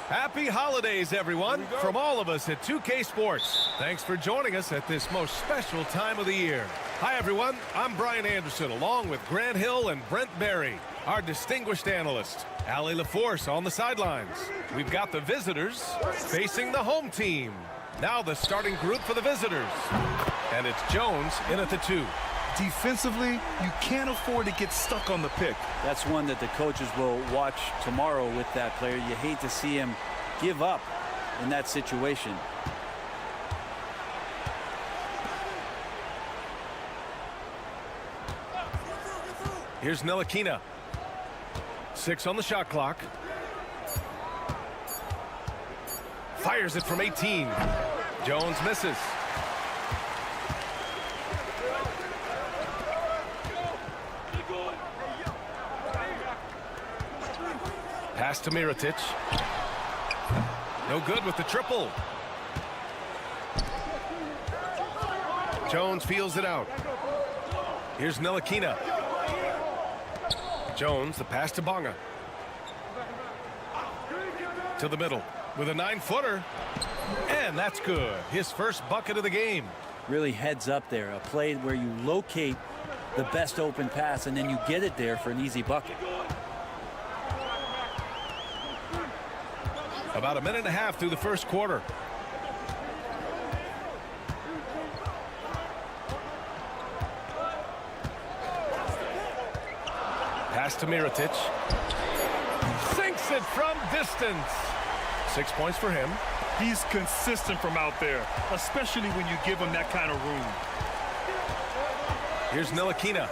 Happy holidays, everyone, from all of us at 2K Sports. Thanks for joining us at this most special time of the year. Hi, everyone. I'm Brian Anderson, along with Grant Hill and Brent Berry, our distinguished analysts. Allie LaForce on the sidelines. We've got the visitors facing the home team. Now the starting group for the visitors. And it's Jones in at the 2. Defensively, you can't afford to get stuck on the pick. That's one that the coaches will watch tomorrow with that player. You hate to see him give up in that situation. Here's Ntilikina. 6 on the shot clock. Fires it from 18. Jones misses. Pass to Mirotic. No good with the triple. Jones feels it out. Here's Ntilikina. Jones, the pass to Bonga. To the middle with a 9-footer. And that's good. His first bucket of the game. Really heads up there. A play where you locate the best open pass and then you get it there for an easy bucket. About a minute and a half through the first quarter. Pass to Mirotic. Sinks it from distance. 6 points for him. He's consistent from out there, especially when you give him that kind of room. Here's Ntilikina.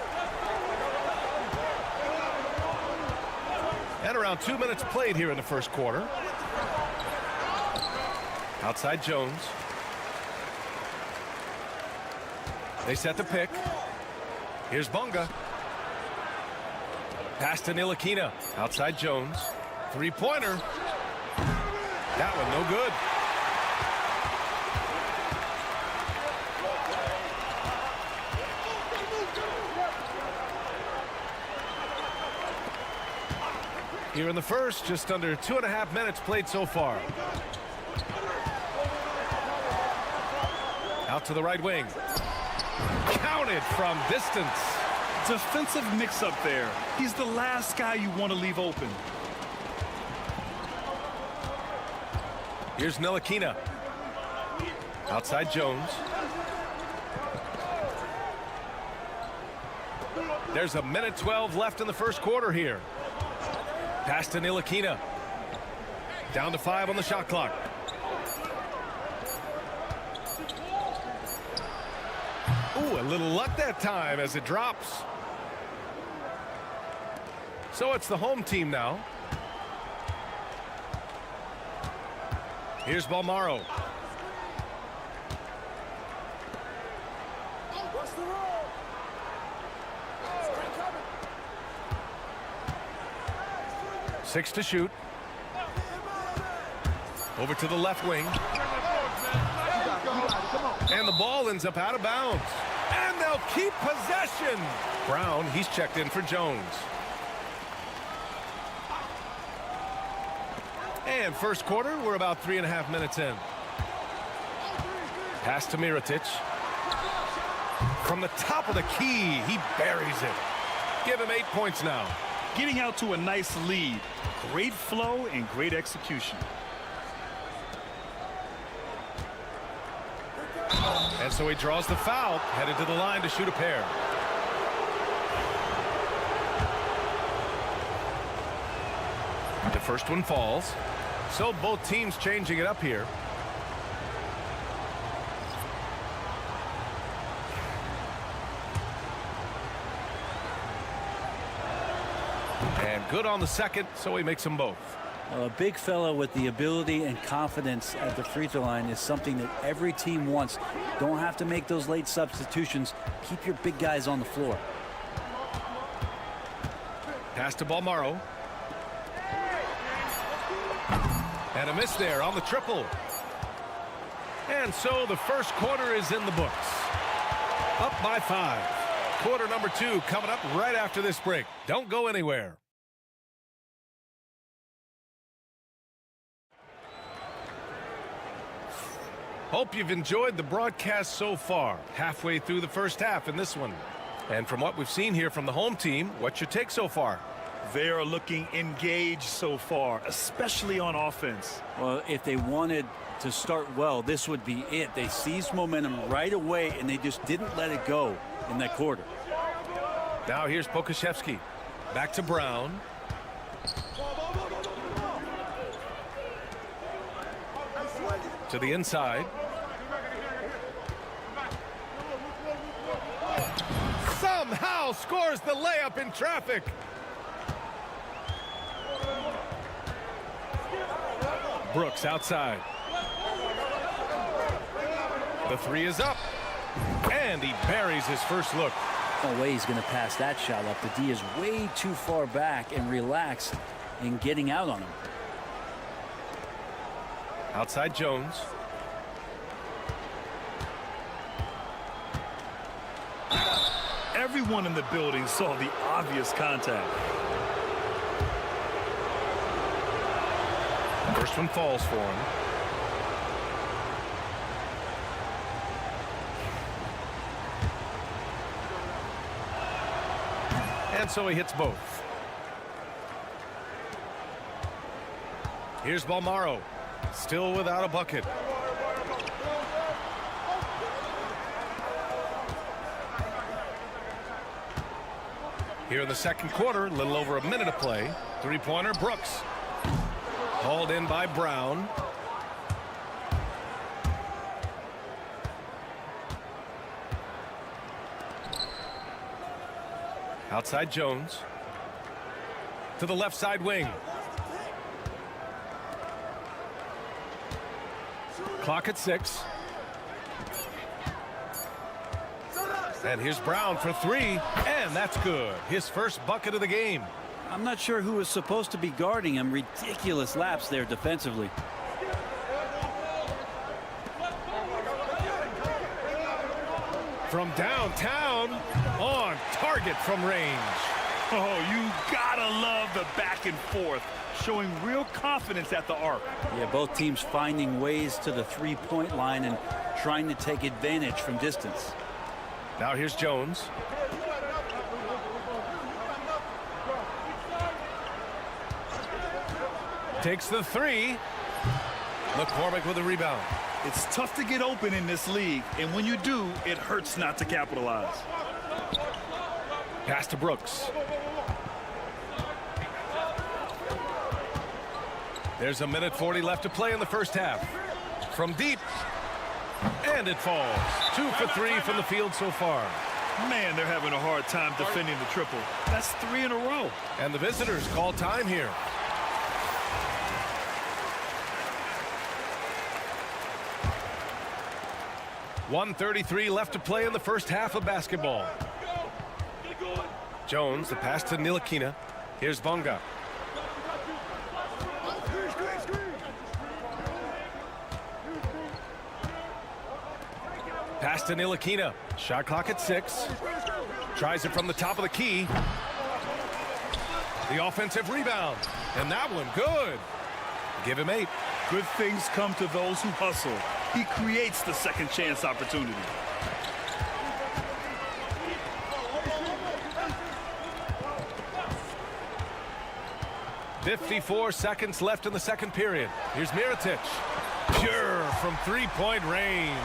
And around 2 minutes played here in the first quarter. Outside Jones. They set the pick. Here's Bonga. Pass to Ntilikina. Outside Jones. Three-pointer. That one no good. Here in the first, just under 2.5 minutes played so far. Out to the right wing. Counted from distance. Defensive mix-up there. He's the last guy you want to leave open. Here's Ntilikina. Outside Jones. There's a minute 12 left in the first quarter here. Pass to Ntilikina. Down to 5 on the shot clock. Ooh, a little luck that time as it drops. So it's the home team now. Here's Balmaro. Six to shoot. Over to the left wing. And the ball ends up out of bounds. And they'll keep possession. Brown, he's checked in for Jones. And first quarter, we're about 3.5 minutes in. Pass to Mirotic. From the top of the key, he buries it. Give him 8 points now. Getting out to a nice lead. Great flow and great execution. And so he draws the foul, headed to the line to shoot a pair. The first one falls. So both teams changing it up here. And good on the second, so he makes them both. A big fella with the ability and confidence at the free throw line is something that every team wants. Don't have to make those late substitutions. Keep your big guys on the floor. Pass to Balmaro. And a miss there on the triple. And so the first quarter is in the books. Up by 5. Quarter number 2 coming up right after this break. Don't go anywhere. Hope you've enjoyed the broadcast so far. Halfway through the first half in this one. And from what we've seen here from the home team, what's your take so far? They are looking engaged so far, especially on offense. Well, if they wanted to start well, this would be it. They seized momentum right away, and they just didn't let it go in that quarter. Now here's Pokashevsky. Back to Brown. To the inside. Somehow scores the layup in traffic. Brooks outside. The 3 is up. And he buries his first look. No way he's going to pass that shot up. The D is way too far back and relaxed in getting out on him. Outside Jones. Everyone in the building saw the obvious contact. First one falls for him. And so he hits both. Here's Balmaro. Still without a bucket. Here in the second quarter, a little over a minute of play. Three-pointer, Brooks. Hauled in by Brown. Outside Jones. To the left side wing. Clock at 6. And here's Brown for 3, and that's good. His first bucket of the game. I'm not sure who was supposed to be guarding him. Ridiculous lapse there defensively. From downtown, on target from range. Oh, you gotta love the back and forth, showing real confidence at the arc. Yeah, both teams finding ways to the three-point line and trying to take advantage from distance. Now here's Jones. Takes the 3. McCormick with a rebound. It's tough to get open in this league, and when you do, it hurts not to capitalize. Pass to Brooks. There's a minute 40 left to play in the first half. From deep. And it falls. 2 for 3 from the field so far. Man, they're having a hard time defending the triple. That's 3 in a row. And the visitors call time here. .133 left to play in the first half of basketball. Jones, the pass to Ntilikina. Here's Bonga. Pass to Ntilikina. Shot clock at 6. Tries it from the top of the key. The offensive rebound. And that one good. Give him 8. Good things come to those who hustle. He creates the second chance opportunity. .54 seconds left in the second period. Here's Mirotic. Pure from three-point range.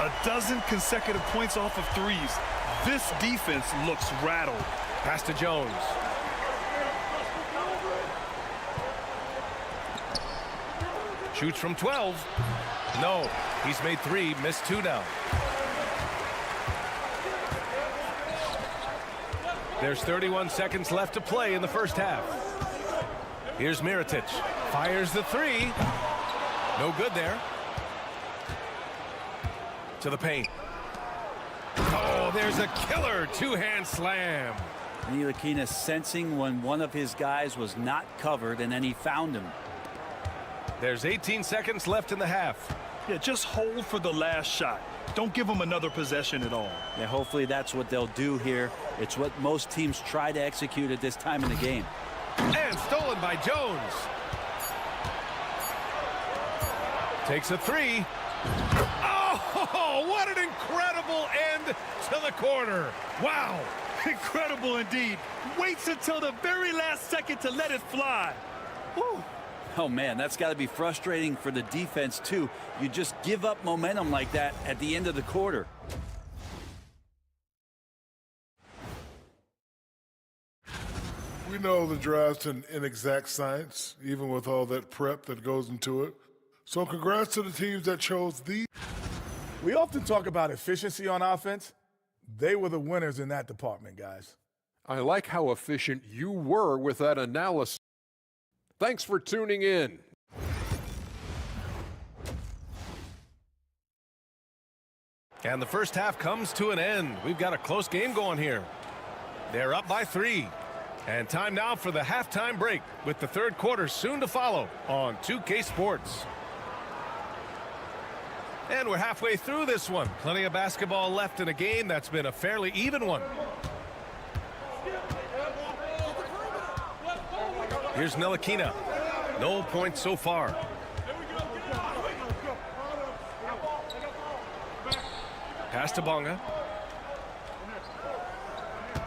A dozen consecutive points off of threes. This defense looks rattled. Pass to Jones. Shoots from 12. No, he's made 3, missed 2 now. There's 31 seconds left to play in the first half. Here's Mirotic. Fires the 3. No good there. To the paint. Oh, there's a killer two-hand slam. Ntilikina sensing when one of his guys was not covered, and then he found him. There's 18 seconds left in the half. Yeah, just hold for the last shot. Don't give them another possession at all. Yeah, hopefully that's what they'll do here. It's what most teams try to execute at this time in the game. And stolen by Jones. Takes a 3. Oh, what an incredible end to the quarter. Wow. Incredible indeed. Waits until the very last second to let it fly. Whew. Oh, man, that's got to be frustrating for the defense, too. You just give up momentum like that at the end of the quarter. We know the draft's an inexact science, even with all that prep that goes into it. So congrats to the teams that chose these. We often talk about efficiency on offense. They were the winners in that department, guys. I like how efficient you were with that analysis. Thanks for tuning in. And the first half comes to an end. We've got a close game going here. They're up by 3. And time now for the halftime break, with the third quarter soon to follow on 2K Sports. And we're halfway through this one. Plenty of basketball left in a game that's been a fairly even one. Here's Ntilikina. No points so far. Pass to Bonga.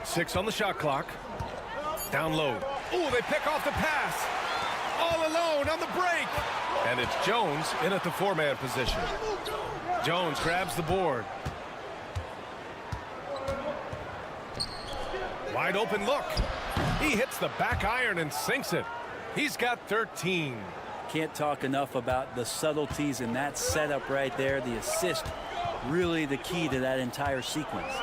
6 on the shot clock. Down low. Ooh, they pick off the pass. All alone on the break. And it's Jones in at the 4-man position. Jones grabs the board. Wide open look. He hits the back iron and sinks it. He's got 13. Can't talk enough about the subtleties in that setup right there. The assist, really the key to that entire sequence.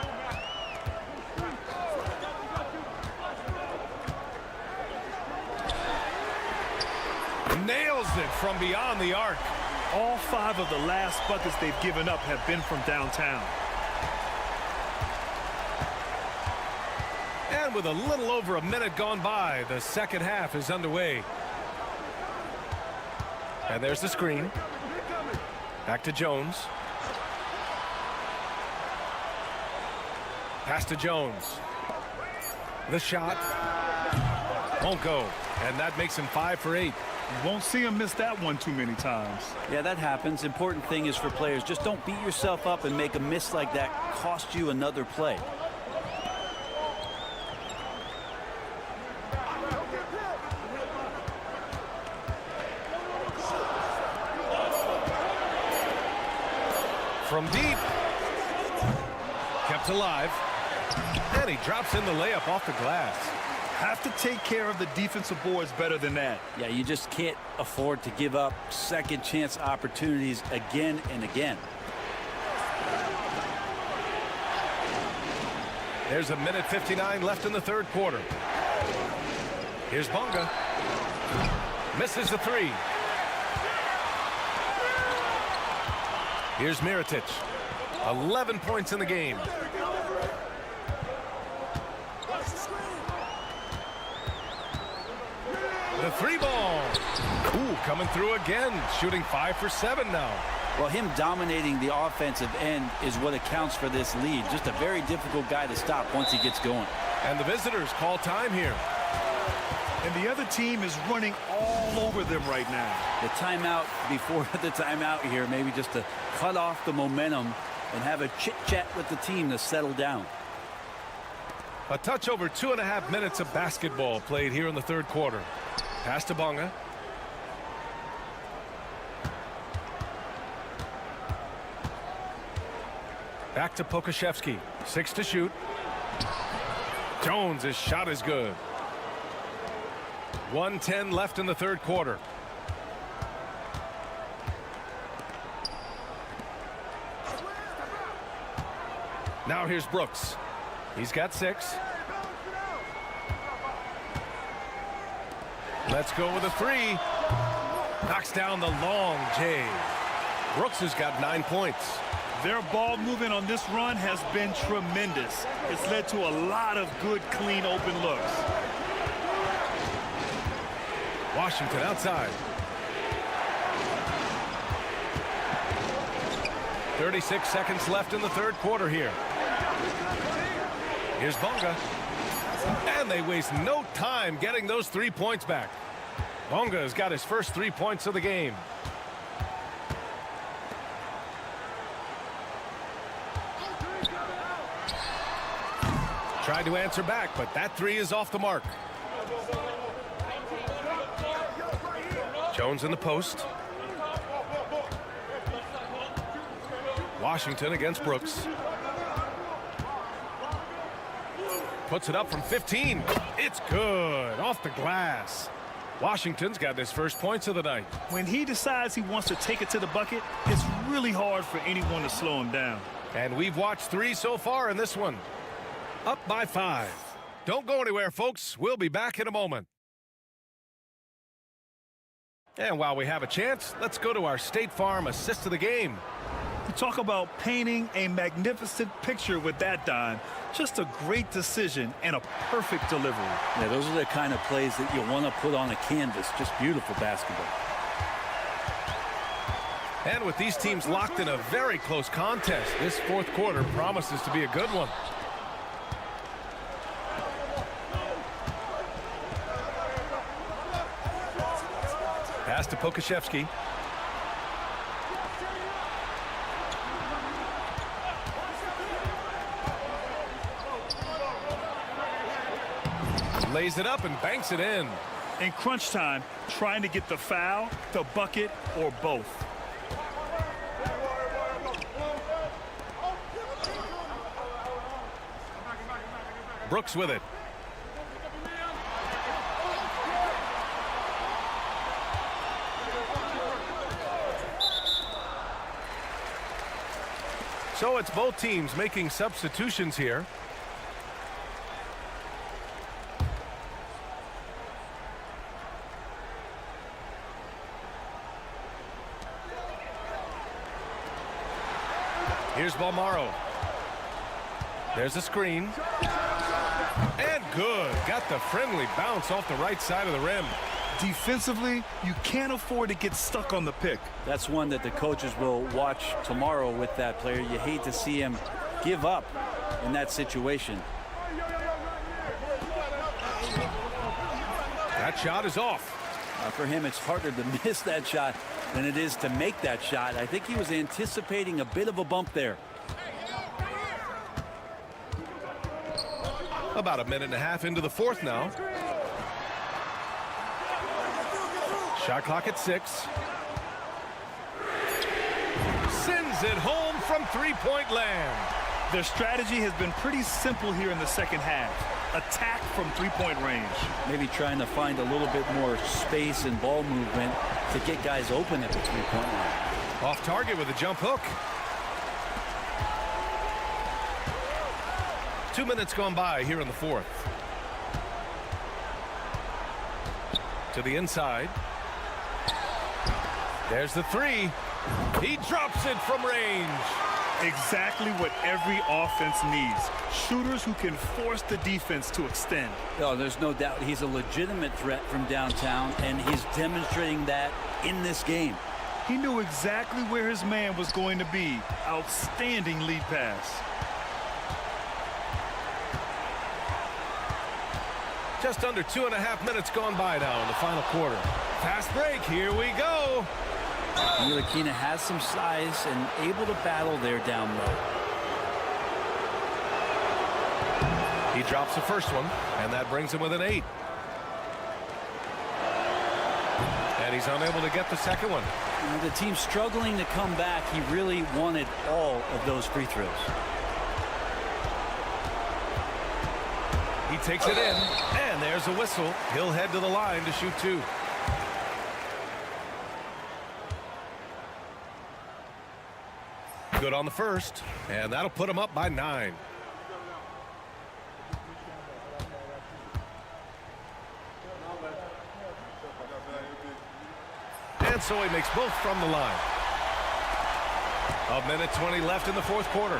Nails it from beyond the arc. All 5 of the last buckets they've given up have been from downtown. And with a little over a minute gone by, the second half is underway. And there's the screen. Back to Jones. Pass to Jones. The shot won't go. And that makes him 5 for 8. You won't see him miss that one too many times. Yeah, that happens. Important thing is for players, just don't beat yourself up and make a miss like that cost you another play. From deep. Kept alive. And he drops in the layup off the glass. Have to take care of the defensive boards better than that. Yeah, you just can't afford to give up second chance opportunities again and again. There's a minute 59 left in the third quarter. Here's Bonga. Misses the 3. Here's Mirotic. 11 points in the game. The 3-ball. Ooh, coming through again. Shooting 5 for 7 now. Well, him dominating the offensive end is what accounts for this lead. Just a very difficult guy to stop once he gets going. And the visitors call time here. And the other team is running all over them right now. The timeout before the timeout here, maybe just to cut off the momentum and have a chit-chat with the team to settle down. A touch over 2.5 minutes of basketball played here in the third quarter. Pass to Bonga. Back to Pokashevsky. 6 to shoot. Jones' shot is good. 1:10 left in the third quarter. Now here's Brooks. He's got 6. Let's go with a 3. Knocks down the long J. Brooks has got 9 points. Their ball movement on this run has been tremendous. It's led to a lot of good, clean, open looks. Washington outside. 36 seconds left in the third quarter here. Here's Bonga. And they waste no time getting those 3 points back. Bonga has got his first 3 points of the game. Tried to answer back, but that 3 is off the mark. Jones in the post. Washington against Brooks. Puts it up from 15. It's good. Off the glass. Washington's got his first points of the night. When he decides he wants to take it to the bucket, it's really hard for anyone to slow him down. And we've watched 3 so far in this one. Up by 5. Don't go anywhere, folks. We'll be back in a moment. And while we have a chance, let's go to our State Farm assist of the game. You talk about painting a magnificent picture with that, Don. Just a great decision and a perfect delivery. Yeah, those are the kind of plays that you want to put on a canvas. Just beautiful basketball. And with these teams locked in a very close contest, this fourth quarter promises to be a good one. Pass to Pokashevsky. Lays it up and banks it in. In crunch time, trying to get the foul, the bucket, or both. Brooks with it. So it's both teams making substitutions here. Here's Balmaro. There's a screen. And good. Got the friendly bounce off the right side of the rim. Defensively, you can't afford to get stuck on the pick. That's one that the coaches will watch tomorrow with that player. You hate to see him give up in that situation. That shot is off. For him, it's harder to miss that shot than it is to make that shot. I think he was anticipating a bit of a bump there. About a minute and a half into the fourth now. Shot clock at 6. Sends it home from three-point land. Their strategy has been pretty simple here in the second half. Attack from three-point range. Maybe trying to find a little bit more space and ball movement to get guys open at the three-point line. Off target with a jump hook. 2 minutes gone by here in the fourth. To the inside. There's the 3. He drops it from range. Exactly what every offense needs. Shooters who can force the defense to extend. Oh, there's no doubt he's a legitimate threat from downtown, and he's demonstrating that in this game. He knew exactly where his man was going to be. Outstanding lead pass. Just under 2.5 minutes gone by now in the final quarter. Fast break. Here we go. Ntilikina has some size and able to battle there down low. He drops the first one, and that brings him with an 8. And he's unable to get the second one. The team struggling to come back. He really wanted all of those free throws. He takes it in, and there's a whistle. He'll head to the line to shoot 2. Good on the first, and that'll put him up by 9. And so he makes both from the line. 1:20 left in the fourth quarter.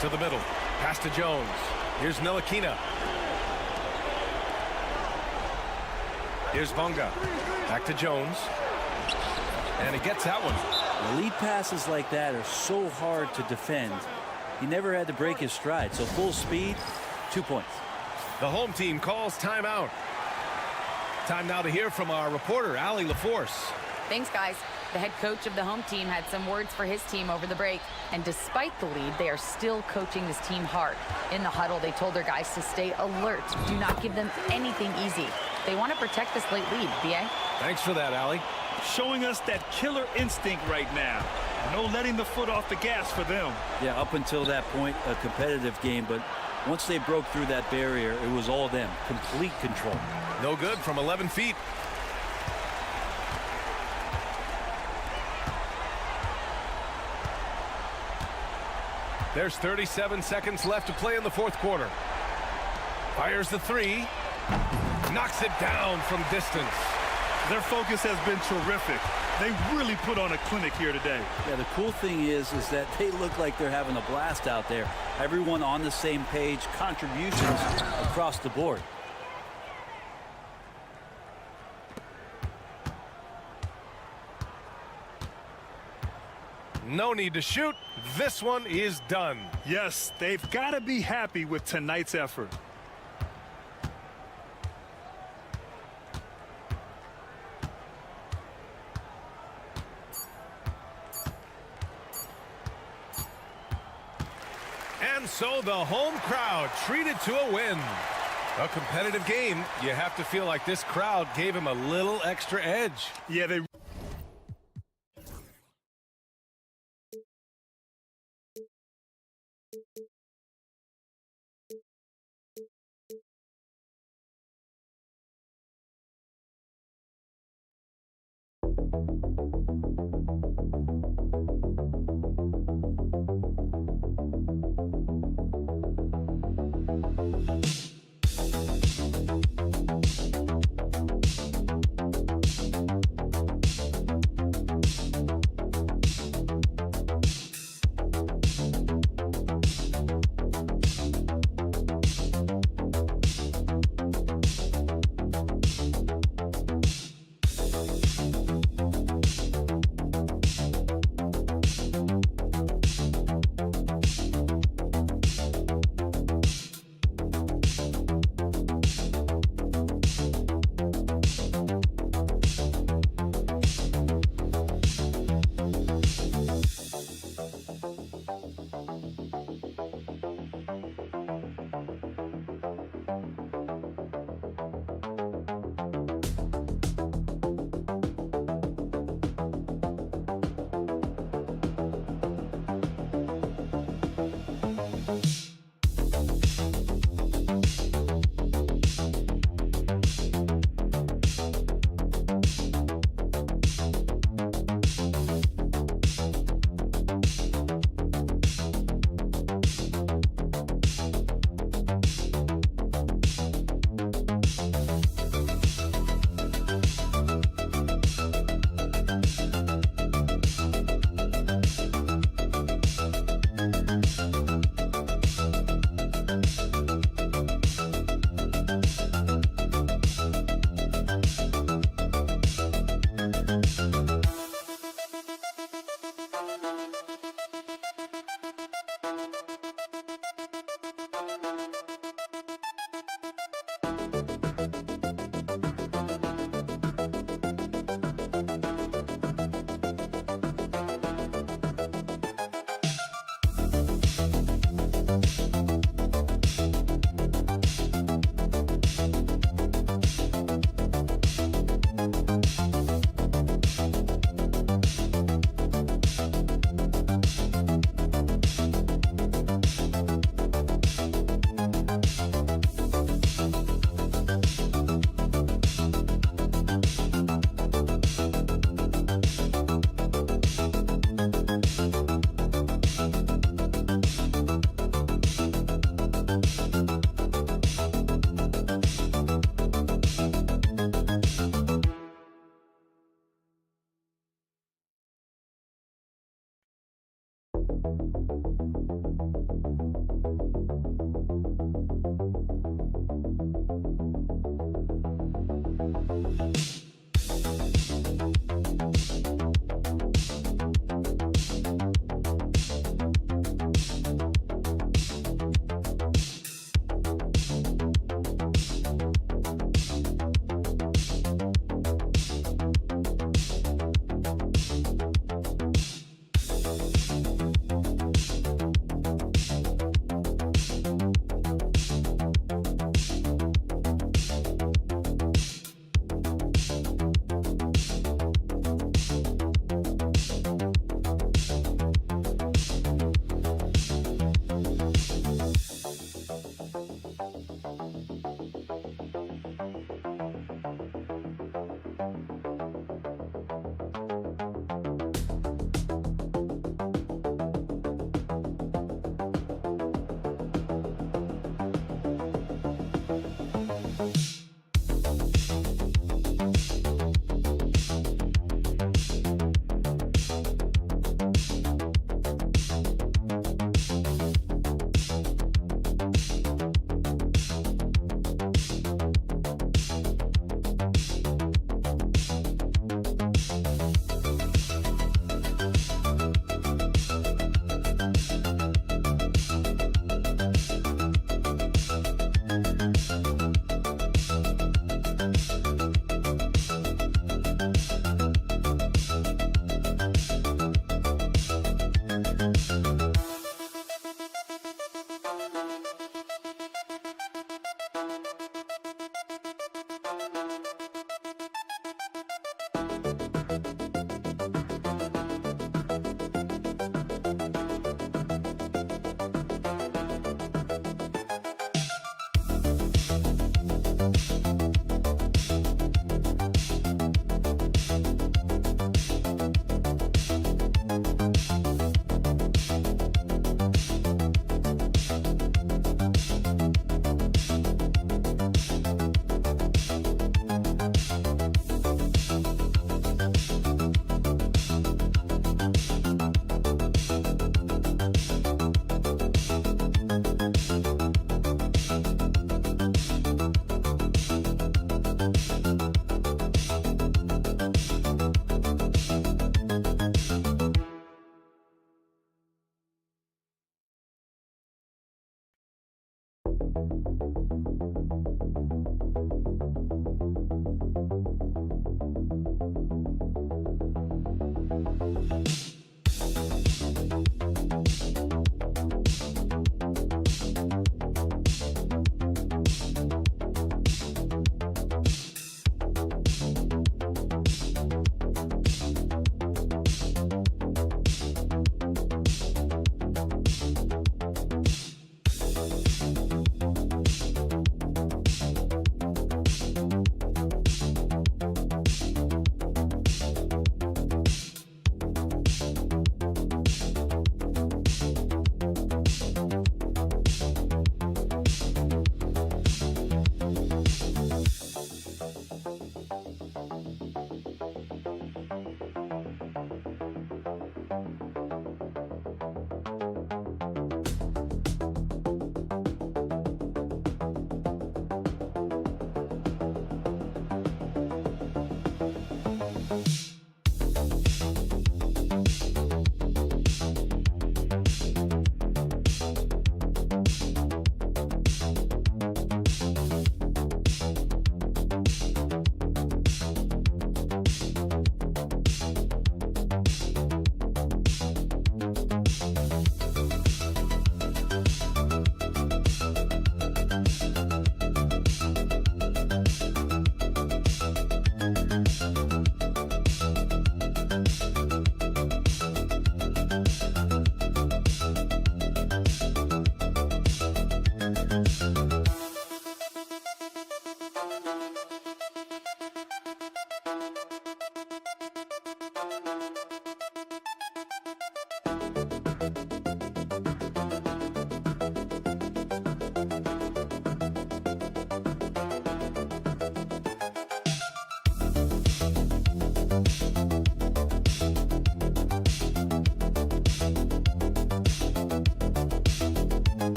To the middle. Pass to Jones. Here's Ntilikina. Here's Bonga. Back to Jones. And he gets that one. Lead passes like that are so hard to defend. He never had to break his stride. So full speed, 2 points. The home team calls timeout. Time now to hear from our reporter, Allie LaForce. Thanks, guys. The head coach of the home team had some words for his team over the break. And despite the lead, they are still coaching this team hard. In the huddle, they told their guys to stay alert. Do not give them anything easy. They want to protect this late lead, B.A. Thanks for that, Allie. Showing us that killer instinct right now. No letting the foot off the gas for them. Yeah, up until that point, a competitive game. But once they broke through that barrier, it was all them. Complete control. No good from 11 feet. There's 37 seconds left to play in the fourth quarter. Fires the 3. Knocks it down from distance. Their focus has been terrific. They really put on a clinic here today. Yeah, the cool thing is that they look like they're having a blast out there. Everyone on the same page, contributions across the board. No need to shoot. This one is done. Yes, they've got to be happy with tonight's effort. And so the home crowd treated to a win. A competitive game. You have to feel like this crowd gave him a little extra edge. Yeah, they...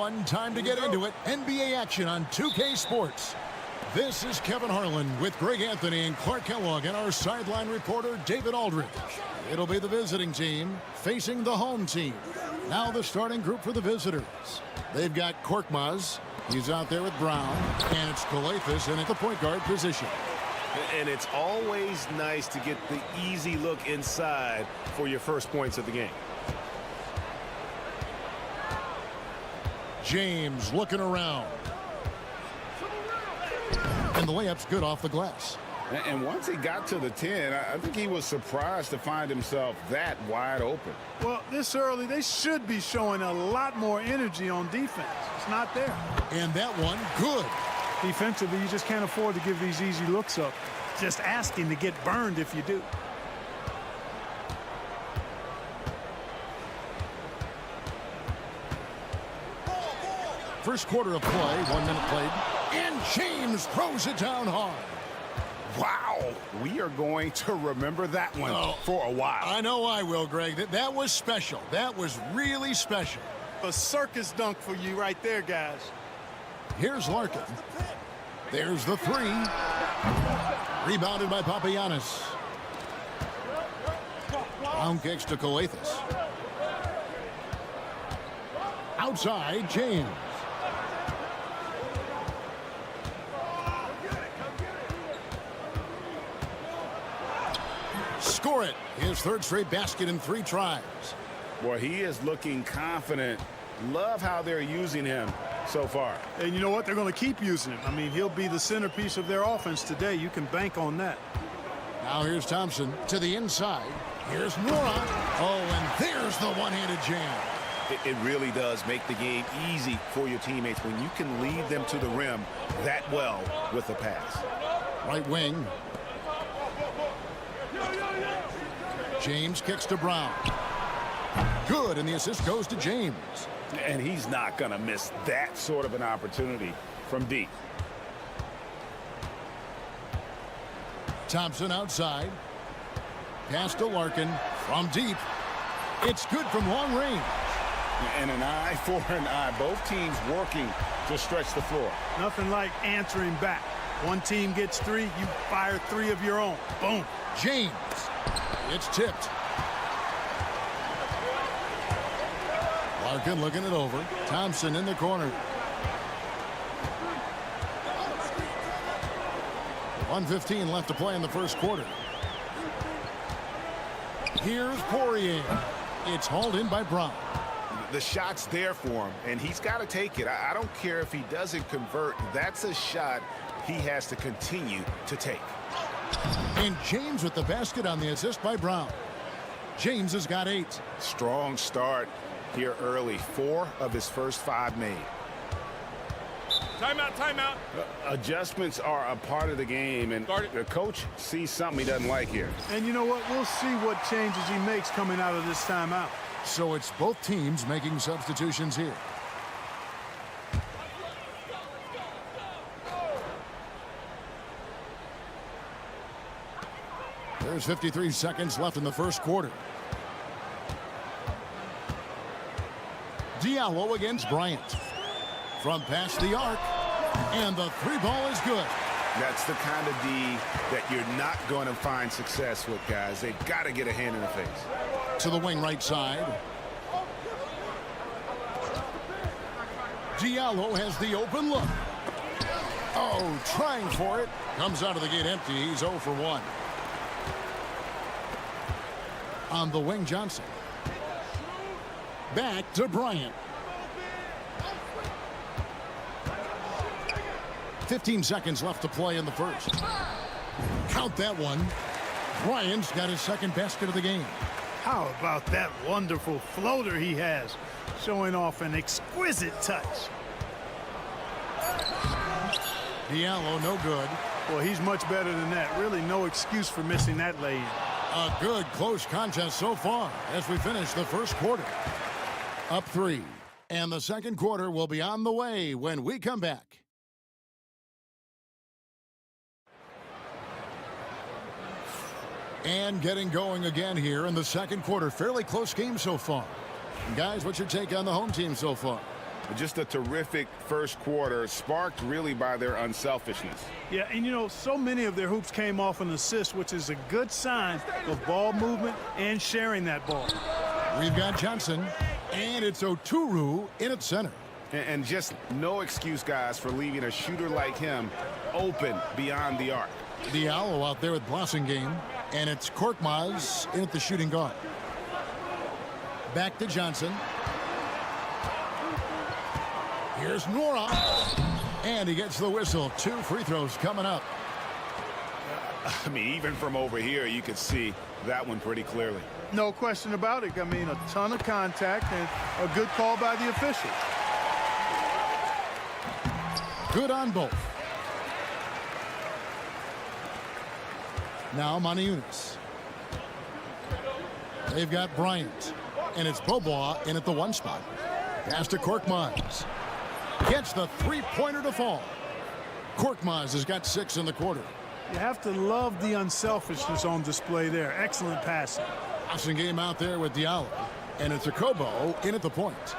fun time to get into it. NBA action on 2K Sports. This is Kevin Harlan with Greg Anthony and Clark Kellogg and our sideline reporter David Aldridge. It'll be the visiting team facing the home team. Now the starting group for the visitors. They've got Korkmaz. He's out there with Brown. And it's Kalathis in at the point guard position. And it's always nice to get the easy look inside for your first points of the game. James looking around. And the layup's good off the glass. And once he got to the 10, I think he was surprised to find himself that wide open. Well, this early, they should be showing a lot more energy on defense. It's not there. And that one, good. Defensively, you just can't afford to give these easy looks up. Just asking to get burned if you do. First quarter of play, 1 minute played. And James throws it down hard. Wow, we are going to remember that one for a while. I know I will, Greg. That was special. That was really special. A circus dunk for you right there, guys. Here's Larkin. There's the three. Rebounded by Papagiannis. Brown kicks to Kalathis. Outside, James. Score it. His third straight basket in 3 tries. Boy, he is looking confident. Love how they're using him so far. And you know what? They're going to keep using him. I mean, he'll be the centerpiece of their offense today. You can bank on that. Now here's Thompson to the inside. Here's Nora. Oh, and there's the one-handed jam. It really does make the game easy for your teammates when you can lead them to the rim that well with a pass. Right wing. James kicks to Brown. Good, and the assist goes to James. And he's not going to miss that sort of an opportunity from deep. Thompson outside. Pass to Larkin from deep. It's good from long range. And an eye for an eye. Both teams working to stretch the floor. Nothing like answering back. One team gets 3, you fire 3 of your own. Boom. James. It's tipped. Larkin looking it over. Thompson in the corner. 1:15 left to play in the first quarter. Here's Poirier. It's hauled in by Brown. The shot's there for him, and he's got to take it. I don't care if he doesn't convert. That's a shot he has to continue to take. And James with the basket on the assist by Brown. James has got 8. Strong start here early. 4 of his first 5 made. Timeout, timeout. Adjustments are a part of the game, and the coach sees something he doesn't like here. And you know what? We'll see what changes he makes coming out of this timeout. So it's both teams making substitutions here. There's 53 seconds left in the first quarter. Diallo against Bryant. From past the arc. And the 3 ball is good. That's the kind of D that you're not going to find success with, guys. They've got to get a hand in the face. To the wing right side. Diallo has the open look. Oh, trying for it. Comes out of the gate empty. He's 0 for 1. On the wing, Johnson. Back to Bryant. 15 seconds left to play in the first. Count that one. Bryant's got his second basket of the game. How about that wonderful floater he has, showing off an exquisite touch. Diallo, no good. Well, he's much better than that. Really no excuse for missing that lay-in. A good close contest so far as we finish the first quarter. Up 3. And the second quarter will be on the way when we come back. And getting going again here in the second quarter. Fairly close game so far. And guys, what's your take on the home team so far? Just a terrific first quarter, sparked really by their unselfishness. Yeah, and you know, so many of their hoops came off an assist, which is a good sign of ball movement and sharing that ball. We've got Johnson, and it's Oturu in at center. And just no excuse, guys, for leaving a shooter like him open beyond the arc. Diallo out there with Blossingame, and it's Korkmaz in at the shooting guard. Back to Johnson. Here's Nora, and he gets the whistle. 2 free throws coming up. I mean, even from over here, you could see that one pretty clearly. No question about it. I mean, a ton of contact and a good call by the official. Good on both. Now Maniunas. They've got Bryant, and it's Bobois in at the 1 spot. Pass to Korkmaz. Gets the 3-pointer to fall. Korkmaz has got 6 in the quarter. You have to love the unselfishness on display there. Excellent passing. Passing game out there with Diallo, and it's Kobo in at the point.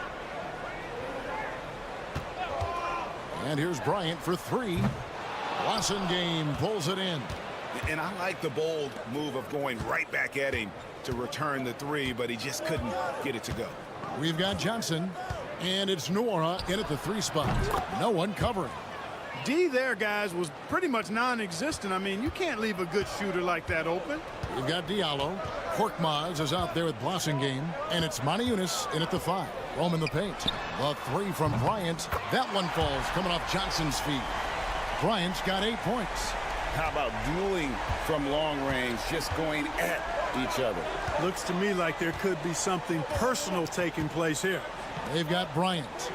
And here's Bryant for 3. Blossingame pulls it in. And I like the bold move of going right back at him to return the 3, but he just couldn't get it to go. We've got Johnson, and it's Nora in at the 3 spot. No one covering. D there, guys, was pretty much non-existent. I mean, you can't leave a good shooter like that open. We've got Diallo. Korkmaz is out there with Blossingame, and it's Maniunas in at the 5. Rome in the paint. The 3 from Bryant. That one falls coming off Johnson's feet. Bryant's got 8 points. How about dueling from long range, just going at each other? Looks to me like there could be something personal taking place here. They've got Bryant,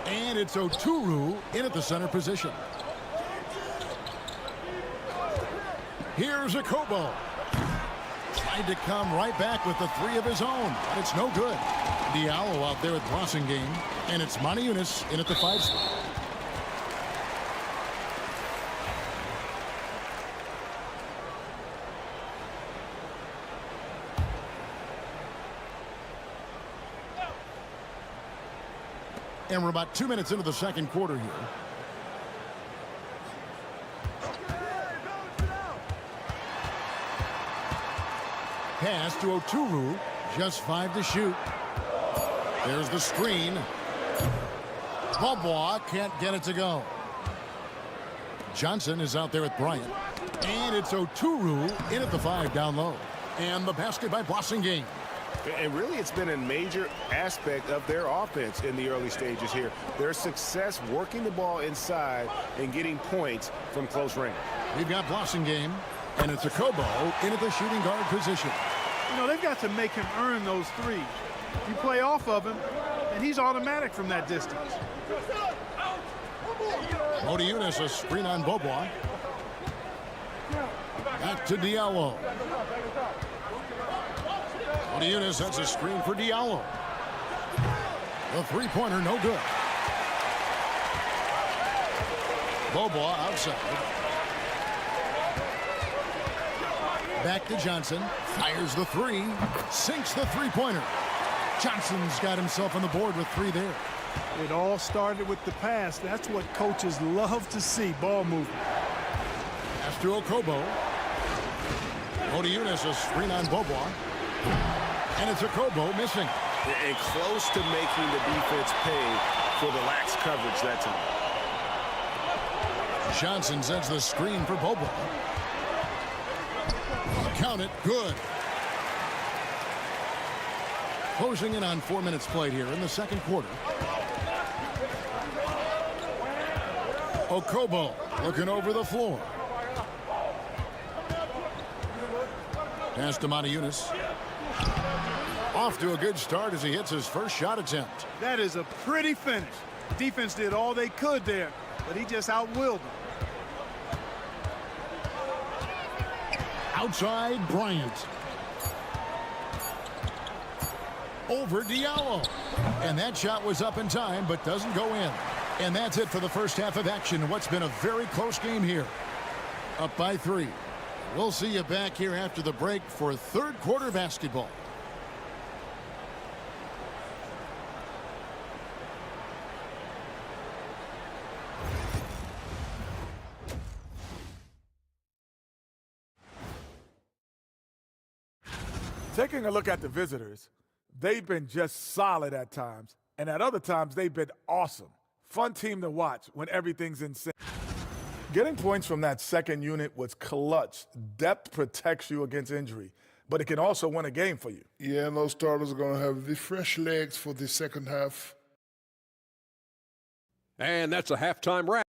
and it's Oturu in at the center position. Here's Kobo. Tried to come right back with the 3 of his own, but it's no good. Diallo out there with Blossingame, and it's Maniunas in at the 5 spot. And we're about 2 minutes into the second quarter here. Pass to Oturu. Just 5 to shoot. There's the screen. Bobois can't get it to go. Johnson is out there with Bryant. And it's Oturu in at the 5 down low. And the basket by Blossingame. And really, it's been a major aspect of their offense in the early stages here. Their success working the ball inside and getting points from close range. We've got Blossingame, and it's Kobo in at the shooting guard position. You know, they've got to make him earn those 3s. You play off of him, and he's automatic from that distance. Modiunas, a screen on Bobois. Back to Diallo. Modiunas, that's a screen for Diallo. The 3-pointer, no good. Bobois outside. Back to Johnson. Fires the 3. Sinks the 3-pointer. Johnson's got himself on the board with 3 there. It all started with the pass. That's what coaches love to see, ball movement. Pass to Kobo. Modiunas, a screen on Bobois. And it's Kobo missing. And close to making the defense pay for the lax coverage that time. Johnson sends the screen for Bobois. Count it. Good. Closing in on 4 minutes played here in the second quarter. Kobo looking over the floor. Pass to Modiunas. Off to a good start as he hits his first shot attempt. That is a pretty finish. Defense did all they could there, but he just outwilled them. Outside Bryant. Over Diallo. And that shot was up in time, but doesn't go in. And that's it for the first half of action in what's been a very close game here. Up by 3. We'll see you back here after the break for third quarter basketball. Taking a look at the visitors, they've been just solid at times, and at other times they've been awesome. Fun team to watch when everything's in sync. Getting points from that second unit was clutch. Depth protects you against injury, but it can also win a game for you. Yeah, and those starters are going to have the fresh legs for the second half. And that's a halftime wrap.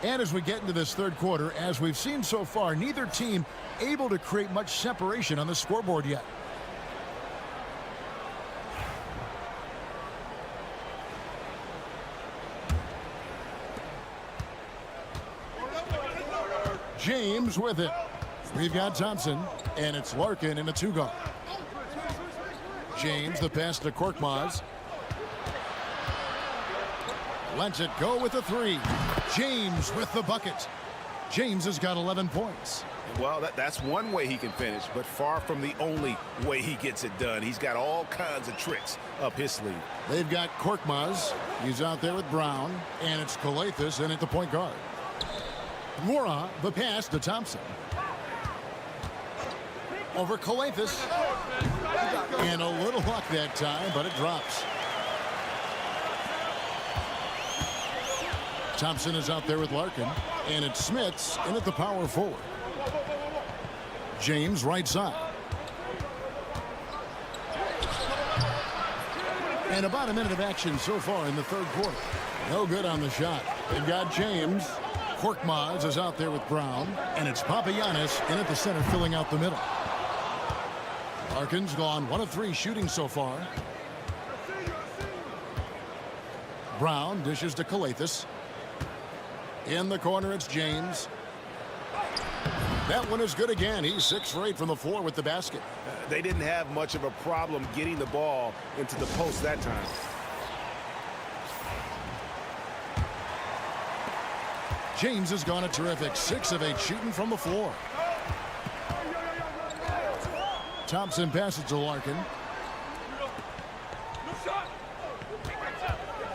And as we get into this third quarter, as we've seen so far, neither team able to create much separation on the scoreboard yet. James with it. We've got Thompson, and it's Larkin in a two-guard. James, the pass to Korkmaz. Lets it go with the three. James with the bucket. James has got 11 points. Well, that's one way he can finish, but far from the only way he gets it done. He's got all kinds of tricks up his sleeve. They've got Korkmaz. He's out there with Brown, and it's Kalathis in at the point guard. Mora, the pass to Thompson. Over Kalathis. And a little luck that time, but it drops. Thompson is out there with Larkin, and it's Smits in at the power forward. James right side. And about a minute of action so far in the third quarter. No good on the shot. They've got James. Korkmaz is out there with Brown, and it's Papagiannis in at the center filling out the middle. Larkin's gone 1 of 3 shooting so far. Brown dishes to Kalathis. In the corner, it's James. That one is good again. He's 6 for 8 from the floor with the basket. They didn't have much of a problem getting the ball into the post that time. James has gone a terrific 6 of 8 shooting from the floor. Thompson passes to Larkin.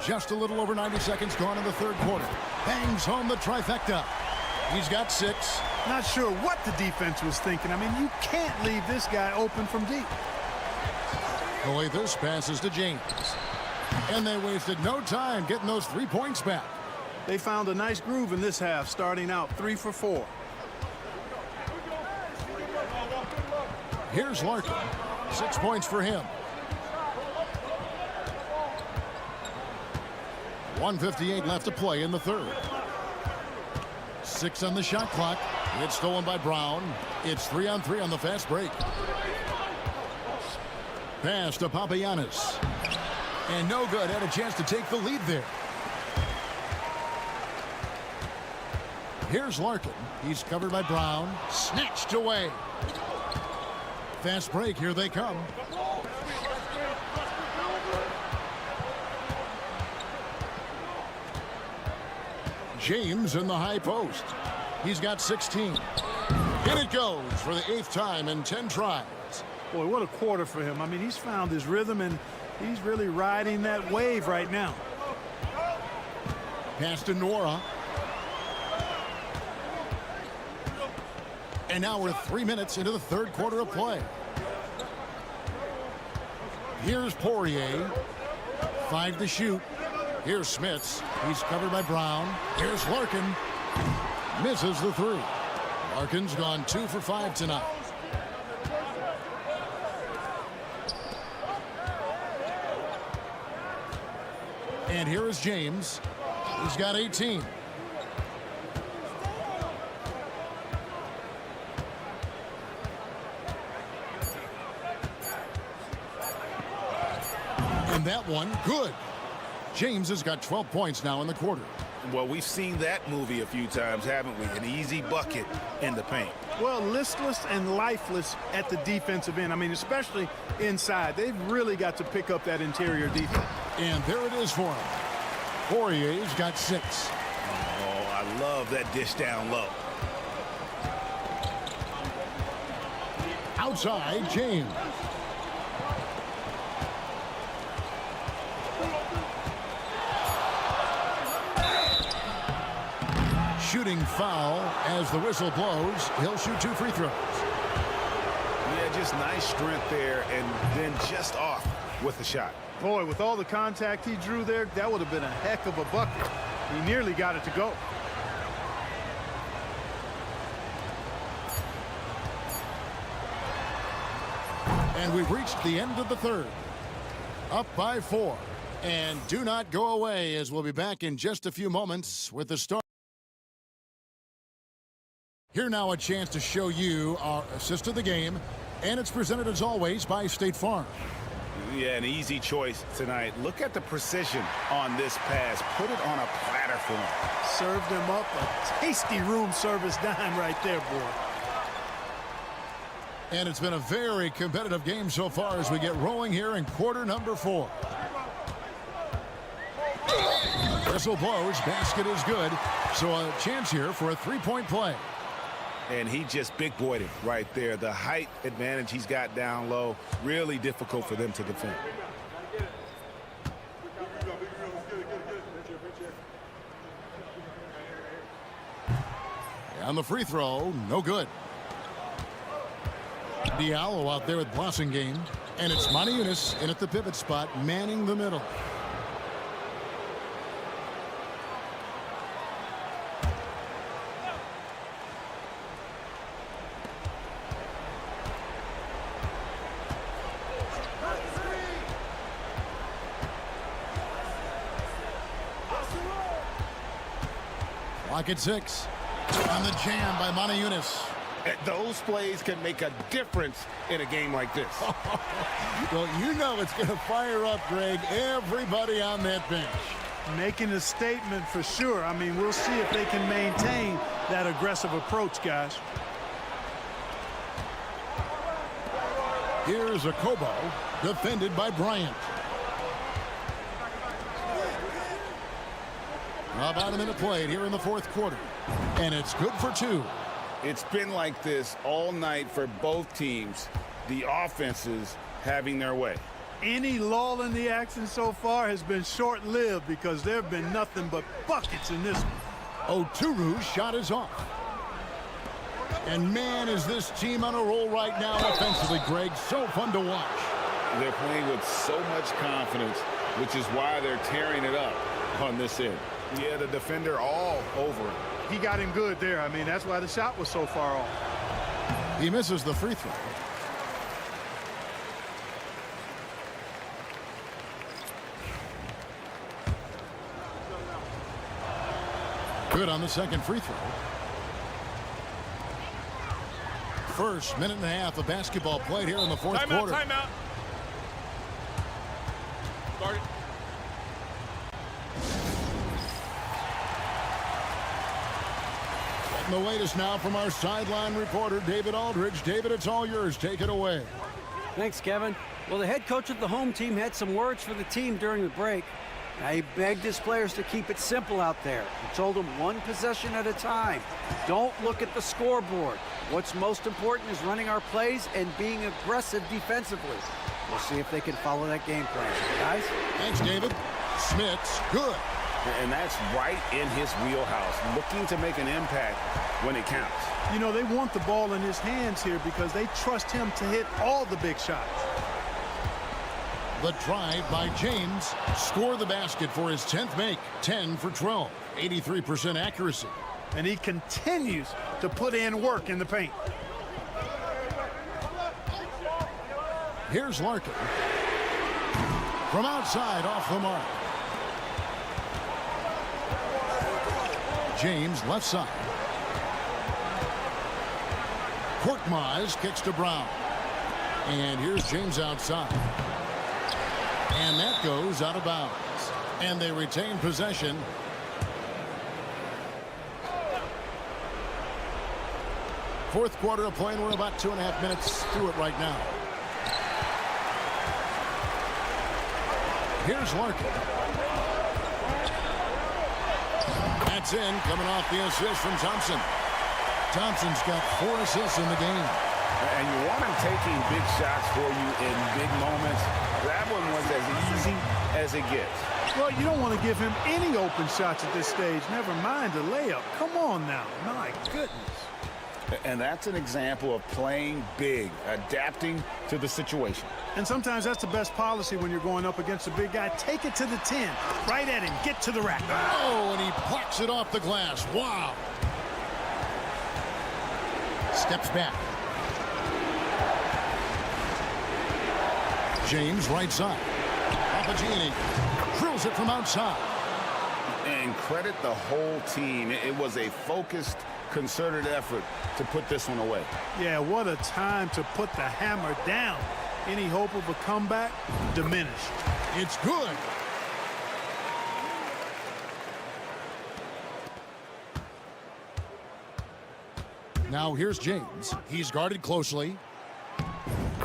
Just a little over 90 seconds gone in the third quarter. Bangs home the trifecta. He's got 6. Not sure what the defense was thinking. I mean, you can't leave this guy open from deep. Kalathis passes to James. And they wasted no time getting those 3 points back. They found a nice groove in this half, starting out 3 for 4. Here's Larkin. 6 points for him. 1:58 left to play in the third. 6 on the shot clock. It's stolen by Brown. It's 3-on-3 on the fast break. Pass to Papagiannis. And no good. Had a chance to take the lead there. Here's Larkin. He's covered by Brown. Snatched away. Fast break. Here they come. James in the high post. He's got 16. In it goes for the 8th time in 10 tries. Boy, what a quarter for him. I mean, he's found his rhythm, and he's really riding that wave right now. Pass to Nora. And now we're 3 minutes into the third quarter of play. Here's Poirier. 5 to shoot. Here's Smits. He's covered by Brown. Here's Larkin. Misses the 3. Larkin's gone 2 for 5 tonight. And here is James. He's got 18. And that one, good. James has got 12 points now in the quarter. Well, we've seen that movie a few times, haven't we? An easy bucket in the paint. Well, listless and lifeless at the defensive end. I mean, especially inside. They've really got to pick up that interior defense. And there it is for him. Poirier's got 6. Oh, I love that dish down low. Outside, James. shooting foul. As the whistle blows, he'll shoot 2 free throws. Yeah, just nice strength there, and then just off with the shot. Boy, with all the contact he drew there, that would have been a heck of a bucket. He nearly got it to go. And we've reached the end of the third. Up by 4. And do not go away, as we'll be back in just a few moments with the start. Here now a chance to show you our assist of the game. And it's presented as always by State Farm. Yeah, an easy choice tonight. Look at the precision on this pass. Put it on a platter for him. Served him up a tasty room service dime right there, boy. And it's been a very competitive game so far as we get rolling here in quarter number 4. Whistle blows, basket is good. So a chance here for a 3-point play. And he just big boyed it right there. The height advantage he's got down low, really difficult for them to defend. On the free throw, no good. Diallo out there with Blossingame. And it's Maniunas in at the pivot spot, manning the middle. Clock at 6. On the jam by Maniunas. Those plays can make a difference in a game like this. Well, you know it's going to fire up, Greg, everybody on that bench. Making a statement for sure. I mean, we'll see if they can maintain that aggressive approach, guys. Here's a Kobo, defended by Bryant. About a minute played here in the fourth quarter. And it's good for 2. It's been like this all night for both teams. The offenses having their way. Any lull in the action so far has been short-lived because there have been nothing but buckets in this one. Oturu's shot is off. And man, is this team on a roll right now offensively, Greg. So fun to watch. They're playing with so much confidence, which is why they're tearing it up on this end. Yeah, the defender all over him. He got him good there. I mean, that's why the shot was so far off. He misses the free throw. Good on the second free throw. First minute and a half of basketball played here in the fourth quarter. Timeout. Start it. The latest now from our sideline reporter, David Aldridge. David, it's all yours. Take it away. Thanks, Kevin. Well, the head coach of the home team had some words for the team during the break. Now, he begged his players to keep it simple out there. He told them one possession at a time. Don't look at the scoreboard. What's most important is running our plays and being aggressive defensively. We'll see if they can follow that game plan. Guys? Thanks, David. Smith's good. And that's right in his wheelhouse, looking to make an impact when it counts. You know, they want the ball in his hands here because they trust him to hit all the big shots. The drive by James. Score the basket for his 10th make. 10 for 12. 83% accuracy. And he continues to put in work in the paint. Here's Larkin. From outside, off the mark. James left side. Korkmaz kicks to Brown. And here's James outside. And that goes out of bounds. And they retain possession. Fourth quarter of play, and we're about 2.5 minutes through it right now. Here's Larkin. That's in, coming off the assist from Thompson. Thompson's got 4 assists in the game. And you want him taking big shots for you in big moments. That one was as easy as it gets. Well, you don't want to give him any open shots at this stage, never mind a layup. Come on now. My goodness. And that's an example of playing big, adapting to the situation. And sometimes that's the best policy when you're going up against a big guy. Take it to the 10, right at him, get to the rack. Oh, and he plucks it off the glass. Wow. Steps back. James right side. Papagini drills it from outside. And credit the whole team. It was a focused, concerted effort to put this one away. Yeah, what a time to put the hammer down. Any hope of a comeback? Diminished. It's good. Now here's James. He's guarded closely.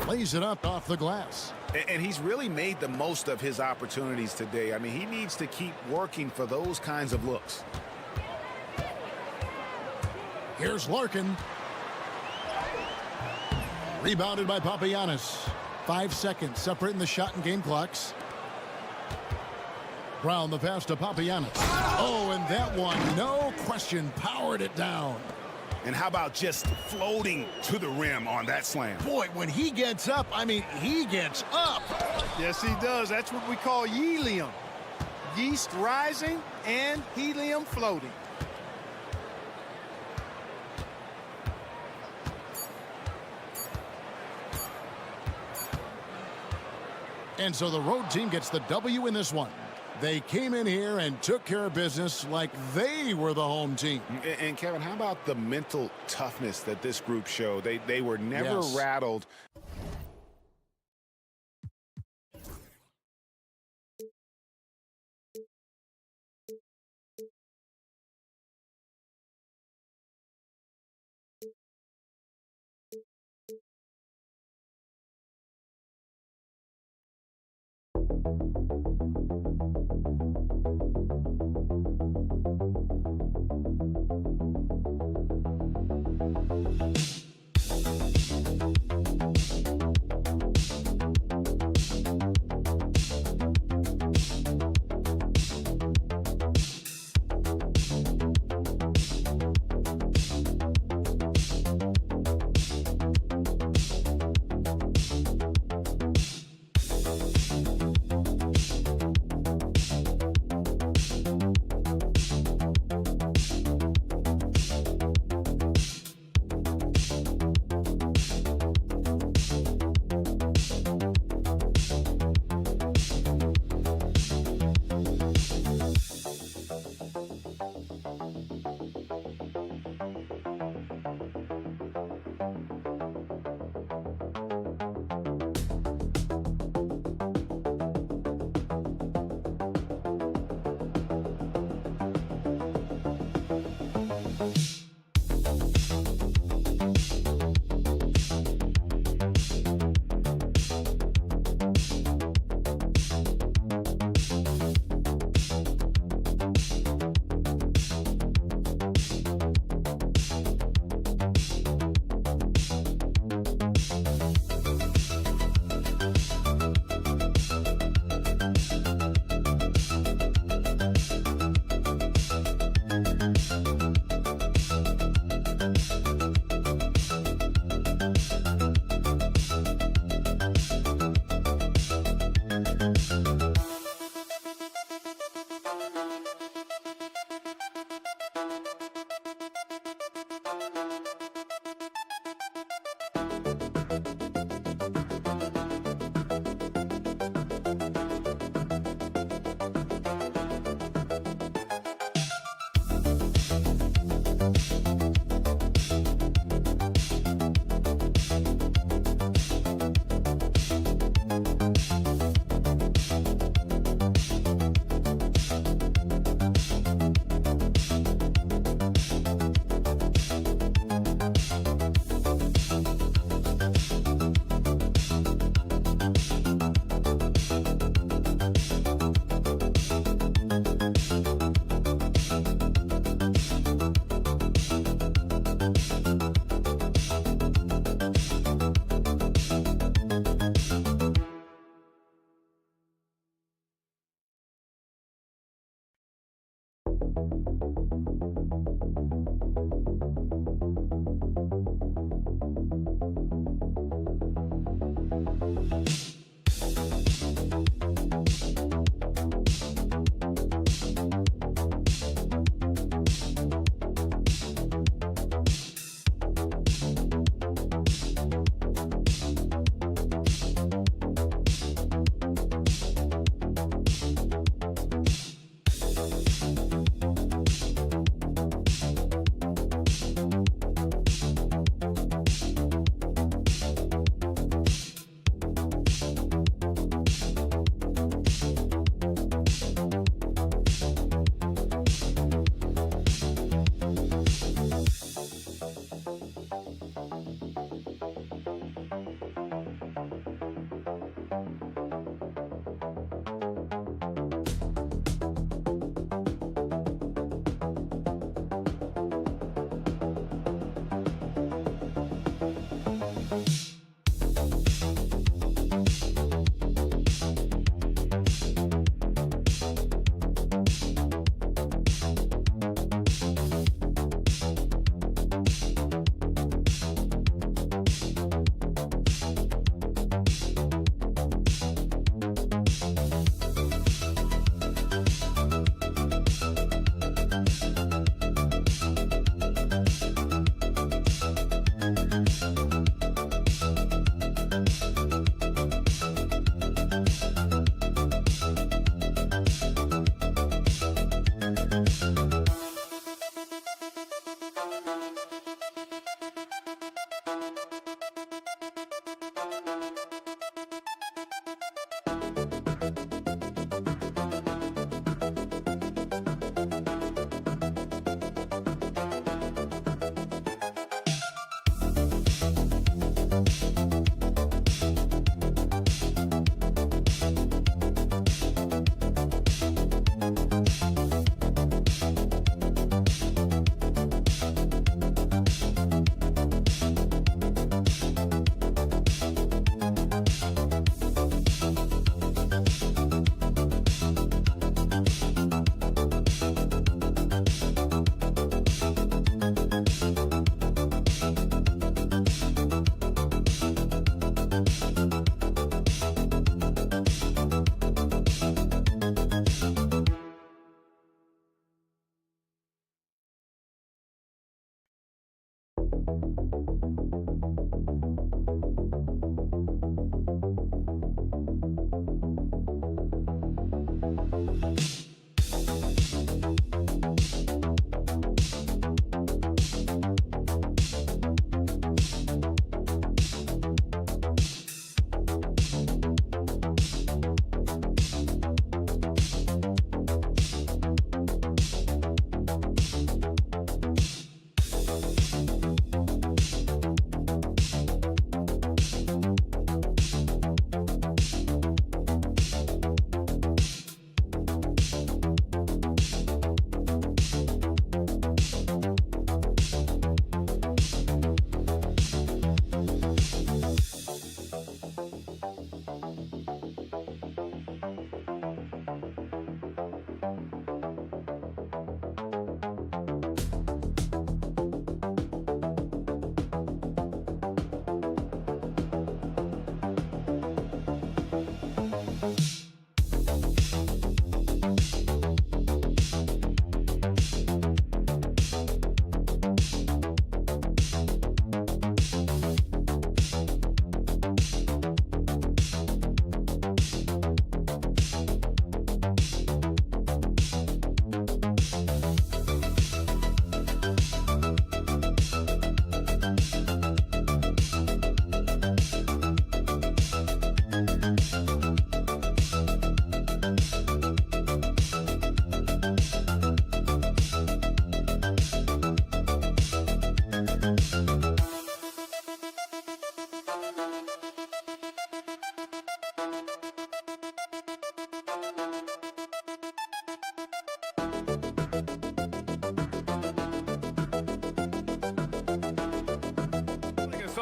Lays it up off the glass. And he's really made the most of his opportunities today. I mean, he needs to keep working for those kinds of looks. Here's Larkin. Rebounded by Papagiannis. 5 seconds separating the shot and game clocks. Brown the pass to Papagiannis. Oh, and that one, no question, powered it down. And how about just floating to the rim on that slam? Boy, when he gets up, I mean, he gets up. Yes, he does. That's what we call helium. Yeast rising and helium floating. And so the road team gets the W in this one. They came in here and took care of business like they were the home team. And Kevin, how about the mental toughness that this group showed? They were never rattled.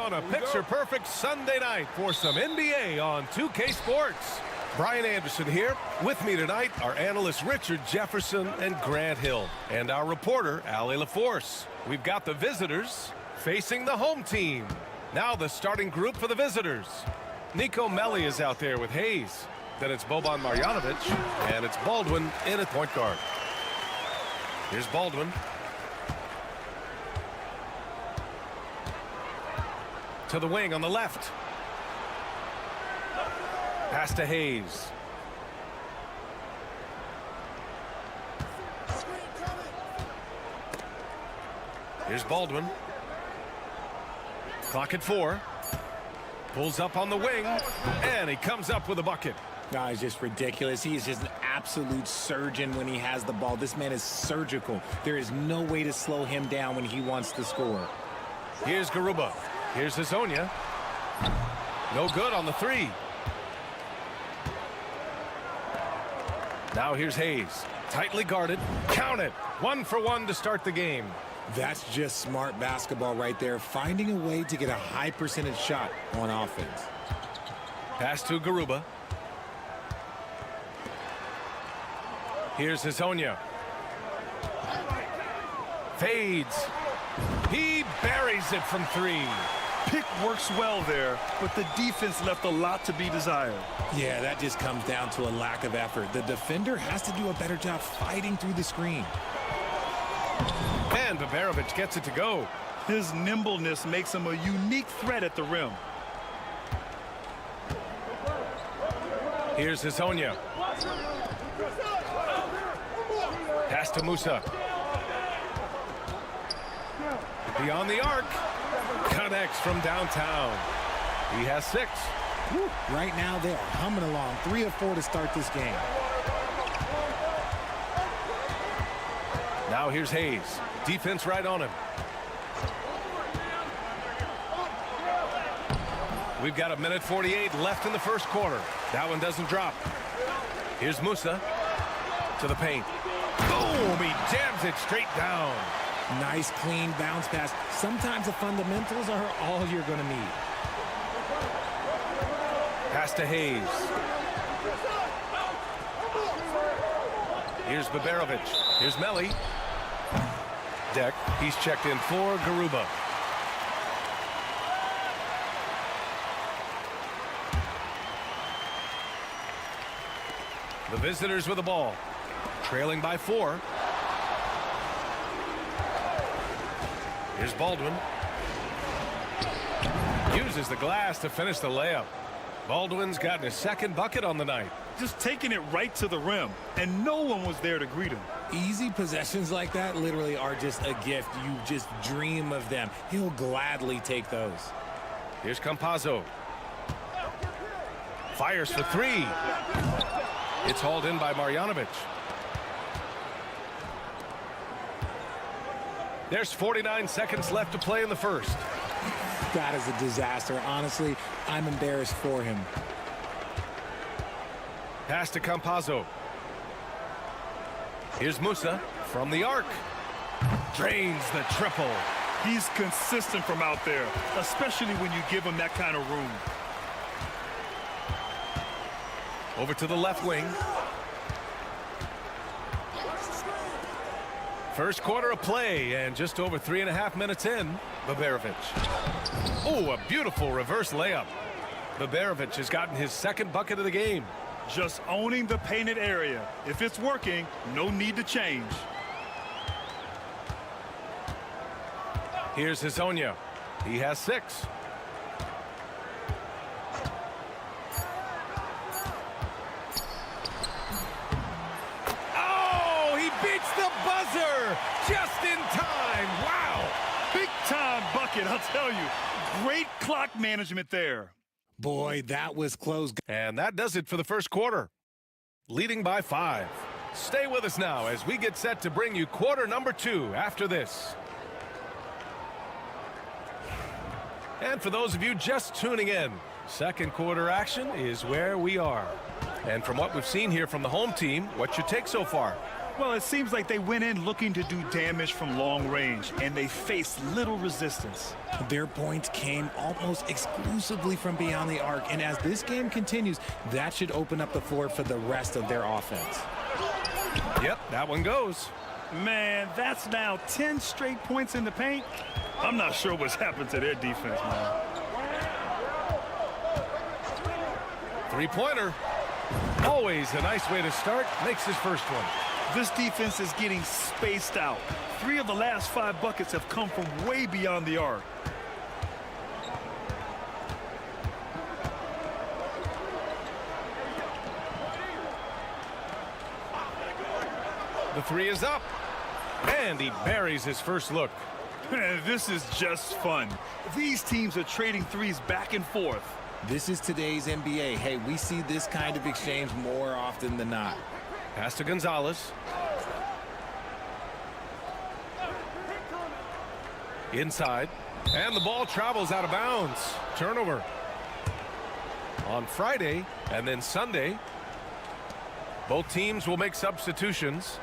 On a picture-perfect Sunday night for some NBA on 2K Sports. Brian Anderson here. With me tonight are analysts Richard Jefferson and Grant Hill, and our reporter, Allie LaForce. We've got the visitors facing the home team. Now the starting group for the visitors. Nico Melli is out there with Hayes. Then it's Boban Marjanovic, and it's Baldwin in at point guard. Here's Baldwin. To the wing on the left. Pass to Hayes. Here's Baldwin. Clock at 4. Pulls up on the wing, and he comes up with a bucket. No, it's just ridiculous. He is just an absolute surgeon when he has the ball. This man is surgical. There is no way to slow him down when he wants to score. Here's Garuba. Here's Hazonia. No good on the 3. Now here's Hayes. Tightly guarded. Count it. 1 for 1 to start the game. That's just smart basketball right there. Finding a way to get a high percentage shot on offense. Pass to Garuba. Here's Hazonia. Fades. He buries it from 3. Pick works well there, but the defense left a lot to be desired. Yeah, that just comes down to a lack of effort. The defender has to do a better job fighting through the screen. And Babarovic gets it to go. His nimbleness makes him a unique threat at the rim. Here's Hazonia. Pass to Musa. Beyond the arc. Connects from downtown. He has 6. Woo. Right now they're humming along. 3 of 4 to start this game. Now here's Hayes. Defense right on him. We've got 1:48 left in the first quarter. That one doesn't drop. Here's Musa to the paint. Boom! He jams it straight down. Nice, clean bounce pass. Sometimes the fundamentals are all you're going to need. Pass to Hayes. Here's Babarovic. Here's Melli. Deck. He's checked in for Garuba. The visitors with the ball. Trailing by 4. Here's Baldwin. Uses the glass to finish the layup. Baldwin's gotten his 2nd bucket on the night. Just taking it right to the rim, and no one was there to greet him. Easy possessions like that literally are just a gift. You just dream of them. He'll gladly take those. Here's Campazzo. Fires for 3. It's hauled in by Marjanovic. There's 49 seconds left to play in the first. That is a disaster. Honestly, I'm embarrassed for him. Pass to Campazzo. Here's Musa from the arc. Drains the triple. He's consistent from out there, especially when you give him that kind of room. Over to the left wing. First quarter of play, and just over 3.5 minutes in. Babarovic. Oh, a beautiful reverse layup. Babarovic has gotten his 2nd bucket of the game. Just owning the painted area. If it's working, no need to change. Here's Hazonia. He has 6. Oh, he beats the buzzer just in time. Wow. Big time bucket, I'll tell you. Great clock management there. Boy, that was close. And that does it for the first quarter. Leading by 5. Stay with us now as we get set to bring you quarter number 2 after this. And for those of you just tuning in, second quarter action is where we are. And from what we've seen here from the home team, what's your take so far? Well, it seems like they went in looking to do damage from long range, and they faced little resistance. Their points came almost exclusively from beyond the arc, and as this game continues, that should open up the floor for the rest of their offense. Yep, that one goes. Man, that's now 10 straight points in the paint. I'm not sure what's happened to their defense, man. Three-pointer. Always a nice way to start. Makes his first one. This defense is getting spaced out. 3 of the last 5 buckets have come from way beyond the arc. The three is up. And he buries his first look. This is just fun. These teams are trading threes back and forth. This is today's NBA. Hey, we see this kind of exchange more often than not. Pass to Gonzalez. Inside. And the ball travels out of bounds. Turnover. On Friday and then Sunday, both teams will make substitutions.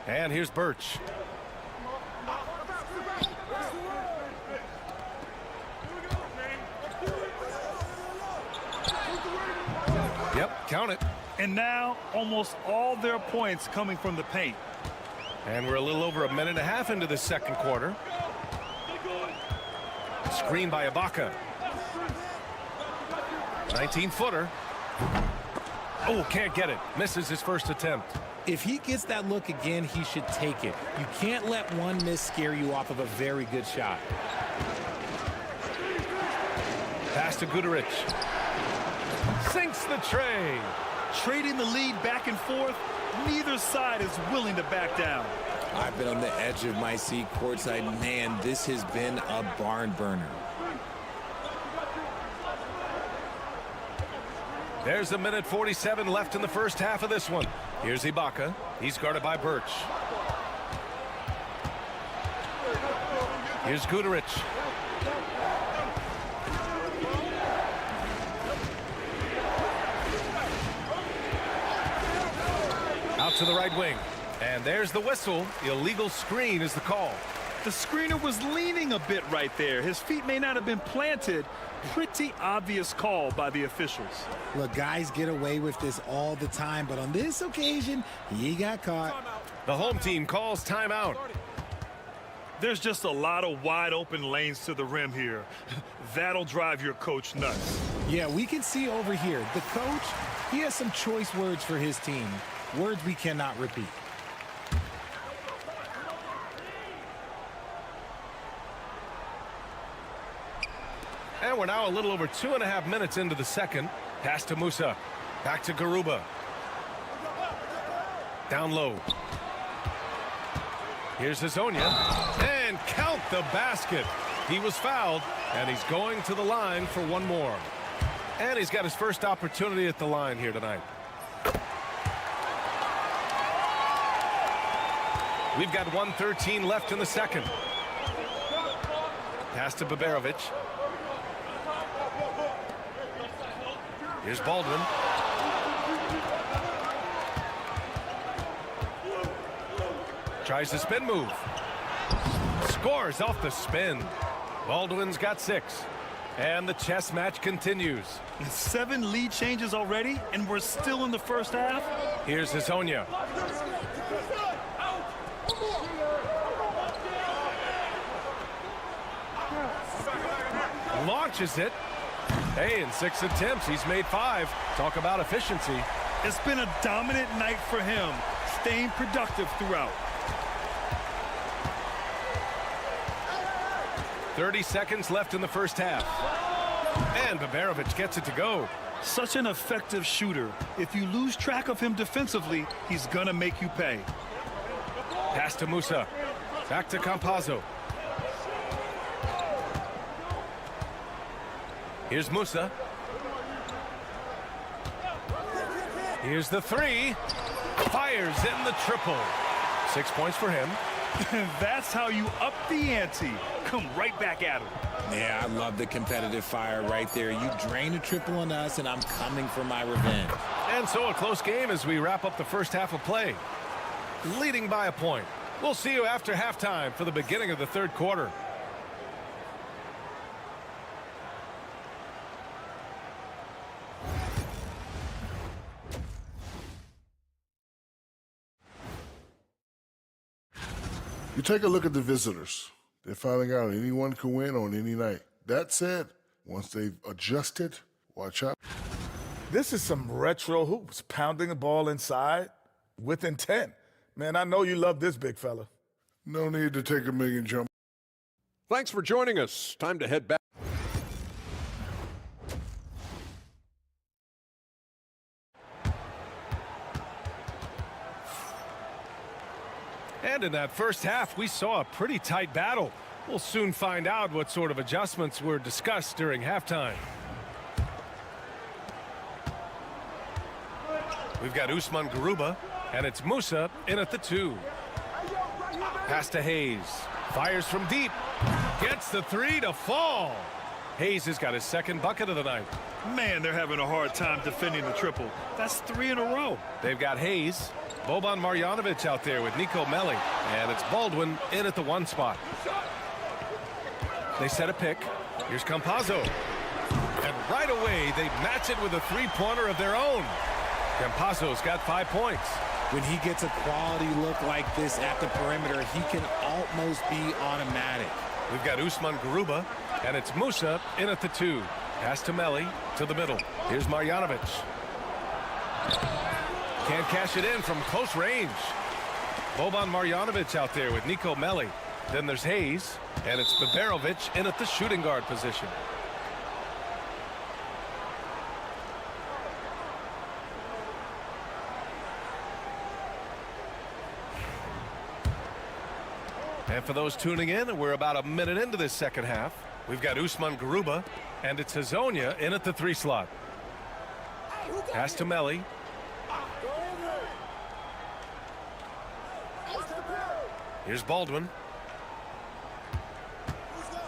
And here's Birch. Yep, count it. And now almost all their points coming from the paint. And we're a little over a minute and a half into the second quarter. Screen by Ibaka. 19-footer. Oh, can't get it. Misses his first attempt. If he gets that look again, he should take it. You can't let one miss scare you off of a very good shot. Pass to Guduric. Sinks the tray. Trading the lead back and forth, neither side is willing to back down. I've been on the edge of my seat courtside. Man, this has been a barn burner. There's a minute 47 left in the first half of this one. Here's Ibaka. He's guarded by Birch. Here's Guduric. Out to the right wing. And there's the whistle. Illegal screen is the call. The screener was leaning a bit right there. His feet may not have been planted. Pretty obvious call by the officials. Look, guys get away with this all the time, but on this occasion, he got caught. The home team calls timeout. There's just a lot of wide open lanes to the rim here. That'll drive your coach nuts. Yeah, we can see over here. The coach, he has some choice words for his team. Words we cannot repeat. And we're now a little over 2.5 minutes into the second. Pass to Musa. Back to Garuba. Down low. Here's Hazonia. And count the basket. He was fouled, and he's going to the line for one more. And he's got his first opportunity at the line here tonight. We've got 1:13 left in the second. Pass to Baberovic. Here's Baldwin. Tries the spin move. Scores off the spin. Baldwin's got 6. And the chess match continues. 7 lead changes already, and we're still in the first half. Here's Hazonia. Launches it. Hey, in 6 attempts, he's made 5. Talk about efficiency. It's been a dominant night for him, staying productive throughout. 30 seconds left in the first half. And Baberovic gets it to go. Such an effective shooter. If you lose track of him defensively, he's gonna make you pay. Pass to Musa. Back to Campazzo. Here's Musa. Here's the 3. Fires in the triple. 6 points for him. That's how you up the ante. Come right back at him. Yeah, I love the competitive fire right there. You drain a triple on us, and I'm coming for my revenge. And so a close game as we wrap up the first half of play. Leading by a point. We'll see you after halftime for the beginning of the third quarter. You take a look at the visitors. They're finding out anyone can win on any night. That said, once they've adjusted, watch out. This is some retro hoops, pounding the ball inside with intent. Man, I know you love this big fella. No need to take a million jump. Thanks for joining us. Time to head back. And in that first half, we saw a pretty tight battle. We'll soon find out what sort of adjustments were discussed during halftime. We've got Usman Garuba, and it's Musa in at the 2. Pass to Hayes. Fires from deep. Gets the 3 to fall. Hayes has got his second bucket of the night. Man, they're having a hard time defending the triple. That's 3 in a row. They've got Hayes, Boban Marjanovic out there with Nico Melli, and it's Baldwin in at the 1 spot. They set a pick. Here's Campazzo. And right away, they match it with a 3-pointer of their own. Campazzo's got 5 points. When he gets a quality look like this at the perimeter, he can almost be automatic. We've got Usman Garuba, and it's Musa in at the 2. Pass to Melli to the middle. Here's Marjanovic. Can't cash it in from close range. Boban Marjanovic out there with Nico Melli. Then there's Hayes, and it's Biberovic in at the shooting guard position. And for those tuning in, we're about a minute into this second half. We've got Usman Garuba, and it's Hazonia in at the 3 slot. Pass to Melli. Here's Baldwin.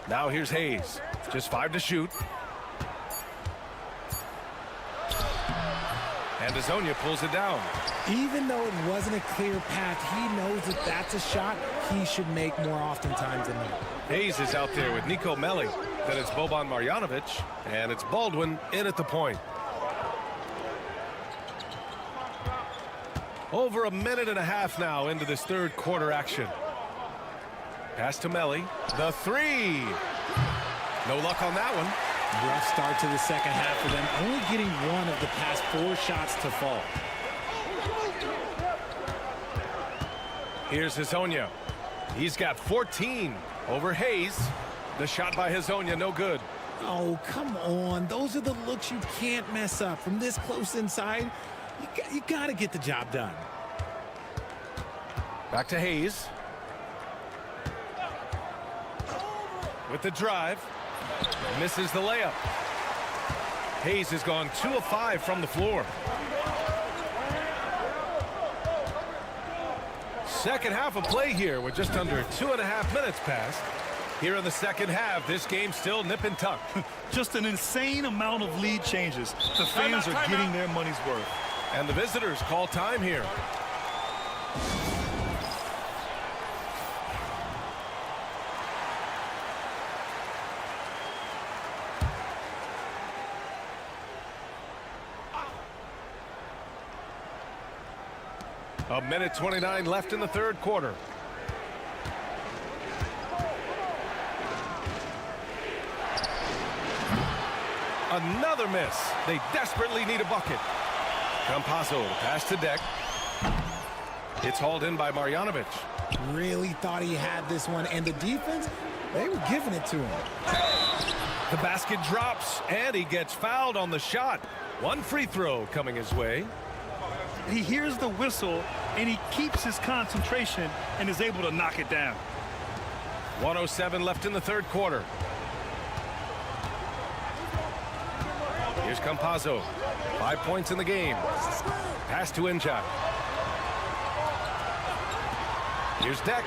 Now here's Hayes. Just 5 to shoot. And Hazonia pulls it down. Even though it wasn't a clear path, he knows that that's a shot he should make more oftentimes than not. Hayes is out there with Nico Melli. Then it's Boban Marjanovic, and it's Baldwin in at the point. Over a minute and a half now into this third quarter action. Pass to Melli. The 3. No luck on that one. Rough start to the second half for them, only getting one of the past 4 shots to fall. Here's Hazonia. He's got 14 over Hayes. The shot by Hazonia, no good. Oh, come on. Those are the looks you can't mess up. From this close inside, you got to get the job done. Back to Hayes. With the drive. Misses the layup. Hayes has gone 2 of 5 from the floor. Second half of play here with just under 2.5 minutes passed. Here in the second half, this game still nip and tuck. Just an insane amount of lead changes. The fans are getting their money's worth. And the visitors call time here. A minute 29 left in the third quarter. Another miss. They desperately need a bucket. Campazzo pass to Deck. It's hauled in by Marjanovic. Really thought he had this one, and the defense, they were giving it to him. The basket drops, and he gets fouled on the shot. One free throw coming his way. He hears the whistle, and he keeps his concentration and is able to knock it down. 1:07 left in the third quarter. Here's Campazzo. 5 points in the game. Pass to Injak. Here's Deck.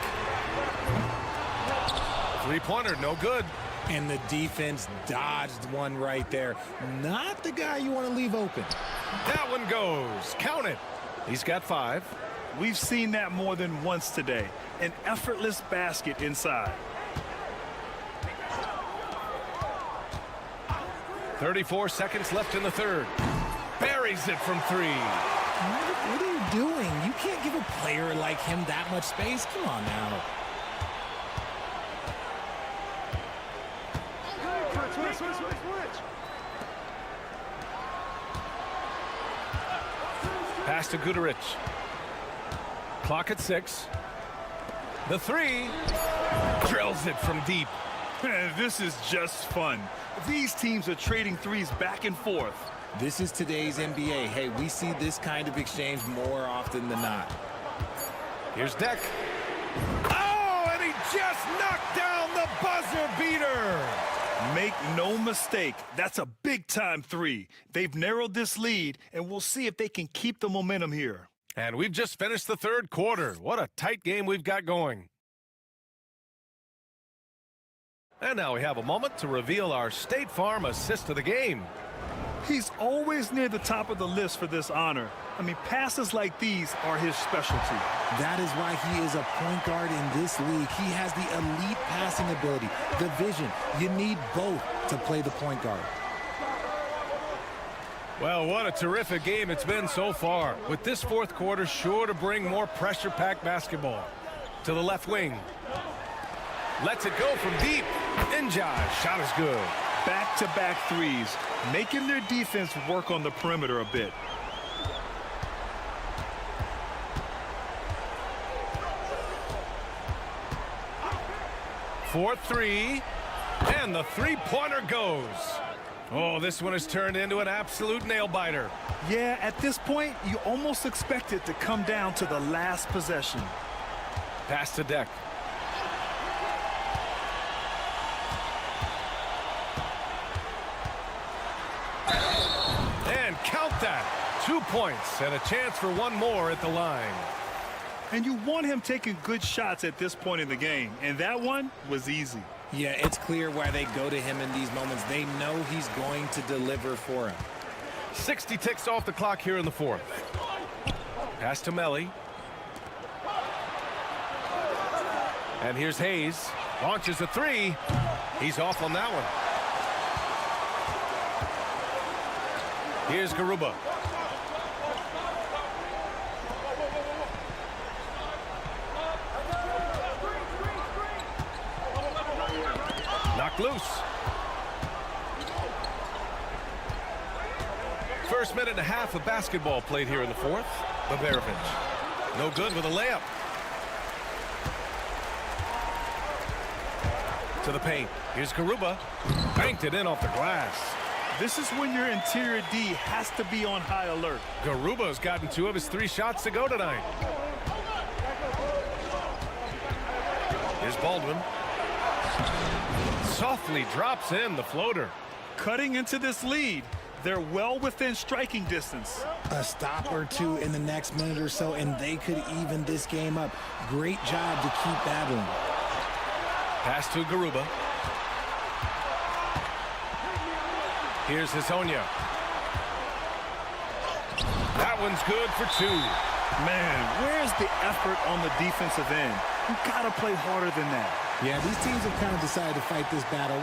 Three-pointer, no good. And the defense dodged one right there. Not the guy you want to leave open. That one goes. Count it. He's got 5. We've seen that more than once today. An effortless basket inside. 34 seconds left in the third. Buries it from 3. What are you doing? You can't give a player like him that much space. Come on now. Pass to Guduric. Clock at 6. The 3. Drills it from deep. This is just fun. These teams are trading threes back and forth. This is today's NBA. Hey, we see this kind of exchange more often than not. Here's Deck. Oh, and he just knocked down the buzzer beater. Make no mistake, that's a big-time 3. They've narrowed this lead, and we'll see if they can keep the momentum here. And we've just finished the third quarter. What a tight game we've got going. And now we have a moment to reveal our State Farm assist of the game. He's always near the top of the list for this honor. I mean, passes like these are his specialty. That is why he is a point guard in this league. He has the elite passing ability, the vision. You need both to play the point guard. Well, what a terrific game it's been so far. With this fourth quarter sure to bring more pressure-packed basketball. To the left wing. Lets it go from deep. Njai's shot is good. Back-to-back threes, making their defense work on the perimeter a bit. For 3, and the three-pointer goes. Oh, this one has turned into an absolute nail-biter. Yeah, at this point, you almost expect it to come down to the last possession. Pass to Deck. And count that. 2 points and a chance for one more at the line. And you want him taking good shots at this point in the game, and that one was easy. Yeah, it's clear why they go to him in these moments. They know he's going to deliver for him. 60 ticks off the clock here in the fourth. Pass to Melly. And here's Hayes. Launches a 3. He's off on that one. Here's Garuba. Knocked loose. First minute and a half of basketball played here in the fourth. Baberovic. No good with a layup. To the paint. Here's Garuba. Banked it in off the glass. This is when your interior D has to be on high alert. Garuba's gotten 2 of his 3 shots to go tonight. Here's Baldwin. Softly drops in the floater. Cutting into this lead. They're well within striking distance. A stop or 2 in the next minute or so, and they could even this game up. Great job to keep battling. Pass to Garuba. Here's Hezonja. That one's good for 2. Man, where's the effort on the defensive end? You gotta play harder than that. Yeah, these teams have kind of decided to fight this battle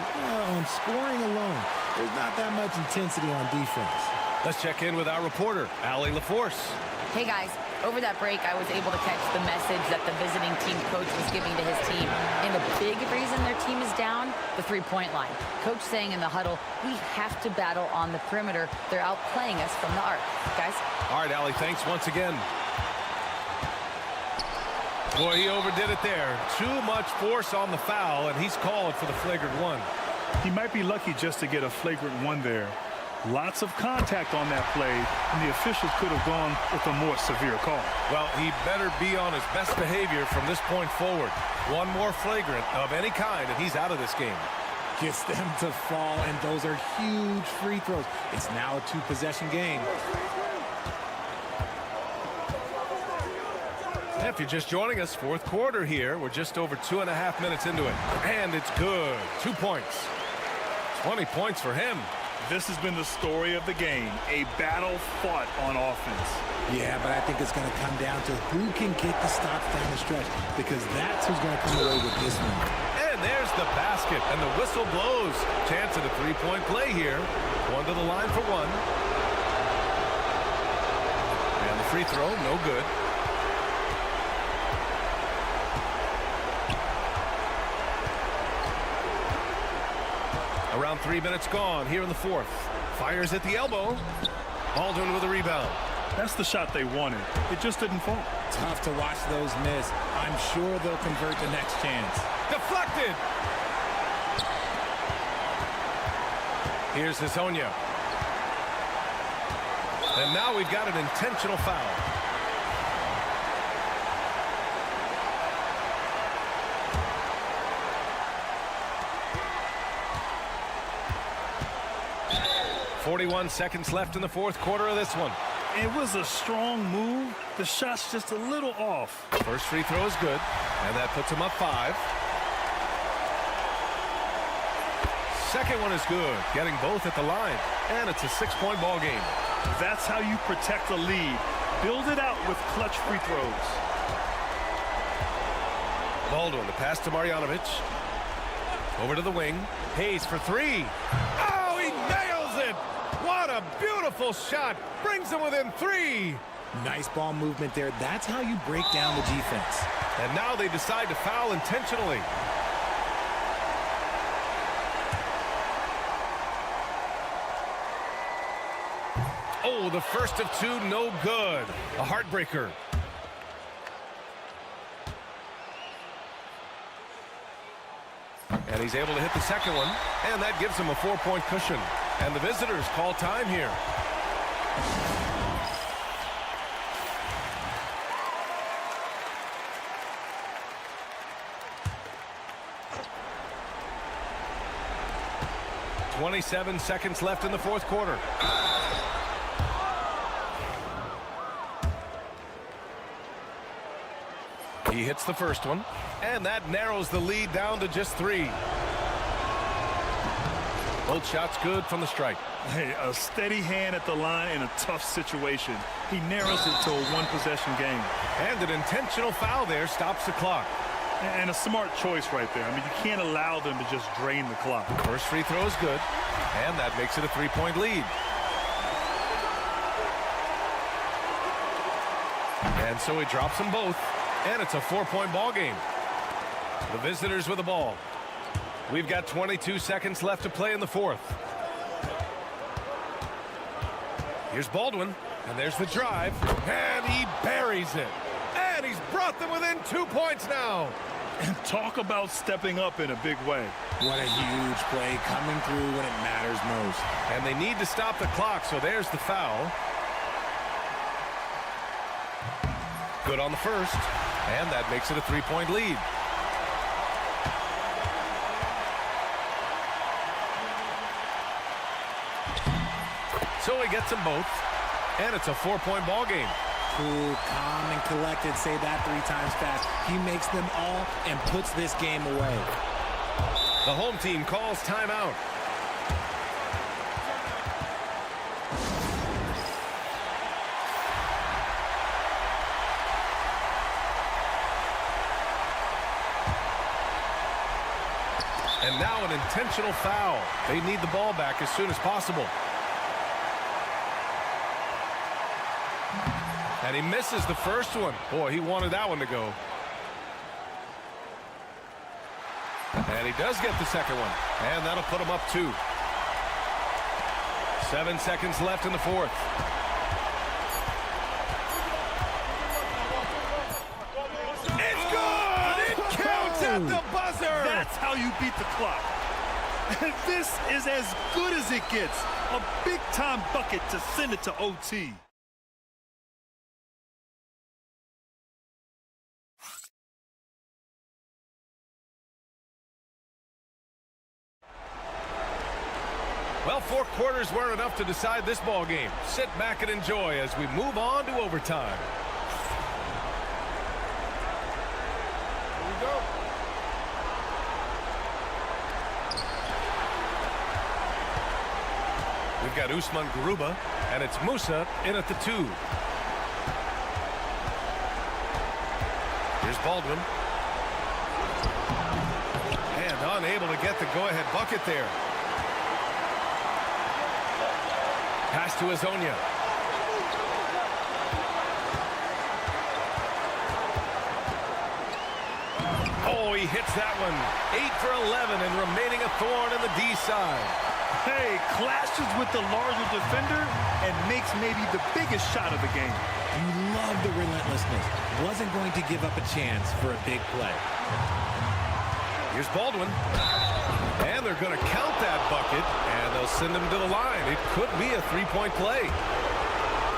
on scoring alone. There's not that much intensity on defense. Let's check in with our reporter, Allie LaForce. Hey, guys. Over that break, I was able to catch the message that the visiting team coach was giving to his team. And the big reason their team is down, the three-point line. Coach saying in the huddle, we have to battle on the perimeter. They're outplaying us from the arc. Guys? All right, Allie, thanks once again. Boy, he overdid it there. Too much force on the foul, and he's called for the flagrant 1. He might be lucky just to get a flagrant 1 there. Lots of contact on that play, and the officials could have gone with a more severe call. Well, he better be on his best behavior from this point forward. One more flagrant of any kind, and he's out of this game. Gets them to fall, and those are huge free throws. It's now a 2-possession game. If you're just joining us, fourth quarter here. We're just over 2.5 minutes into it. And it's good. 2 points. 20 points for him. This has been the story of the game. A battle fought on offense. Yeah, but I think it's going to come down to who can get the stops down the stretch, because that's who's going to come away with this one. And there's the basket, and the whistle blows. Chance at a three-point play here. One to the line for one. And the free throw, no good. Around 3 minutes gone here in the fourth. Fires at the elbow. Baldwin with a rebound. That's the shot they wanted. It just didn't fall. Tough to watch those miss. I'm sure they'll convert the next chance. Deflected. Here's Hezonja. And now we've got an intentional foul. .41 seconds left in the fourth quarter of this one. It was a strong move. The shot's just a little off. First free throw is good, and that puts him up 5. Second one is good, getting both at the line, and it's a 6-point ball game. That's how you protect a lead. Build it out with clutch free throws. Baldwin, the pass to Marjanovic. Over to the wing. Hayes for 3. Oh, he nails it! What a beautiful shot. Brings him within 3. Nice ball movement there. That's how you break down the defense. And now they decide to foul intentionally. Oh, the first of 2, no good. A heartbreaker. And he's able to hit the second one, and that gives him a 4-point cushion. And the visitors call time here. .27 seconds left in the fourth quarter. He hits the first one, and that narrows the lead down to just 3. Both shots good from the strike. Hey, a steady hand at the line in a tough situation. He narrows it to a one-possession game. And an intentional foul there stops the clock. And a smart choice right there. I mean, you can't allow them to just drain the clock. First free throw is good, and that makes it a 3-point lead. And so he drops them both, and it's a 4-point ball game. The visitors with the ball. We've got 22 seconds left to play in the fourth. Here's Baldwin, and there's the drive, and he buries it. And he's brought them within 2 points now. And talk about stepping up in a big way. What a huge play, coming through when it matters most. And they need to stop the clock, so there's the foul. Good on the first, and that makes it a 3-point lead. So he gets them both, and it's a 4-point ball game. Cool, calm, and collected. Say that 3 times fast. He makes them all and puts this game away. The home team calls timeout. And now an intentional foul. They need the ball back as soon as possible. And he misses the first one. Boy, he wanted that one to go. And he does get the second one. And that'll put him up 2. 7 seconds left in the fourth. It's good! It counts at the buzzer! That's how you beat the clock. And this is as good as it gets. A big-time bucket to send it to OT. Well, 4 quarters weren't enough to decide this ball game. Sit back and enjoy as we move on to overtime. got Usman Garuba, and it's Musa in at the 2. Here's Baldwin. And unable to get the go-ahead bucket there. Pass to Azonia. Oh, he hits that one. 8 for 11 and remaining a thorn in the D side. Hey, clashes with the larger defender and makes maybe the biggest shot of the game. You love the relentlessness. Wasn't going to give up a chance for a big play. Here's Baldwin. And they're going to count that bucket, and they'll send him to the line. It could be a three-point play.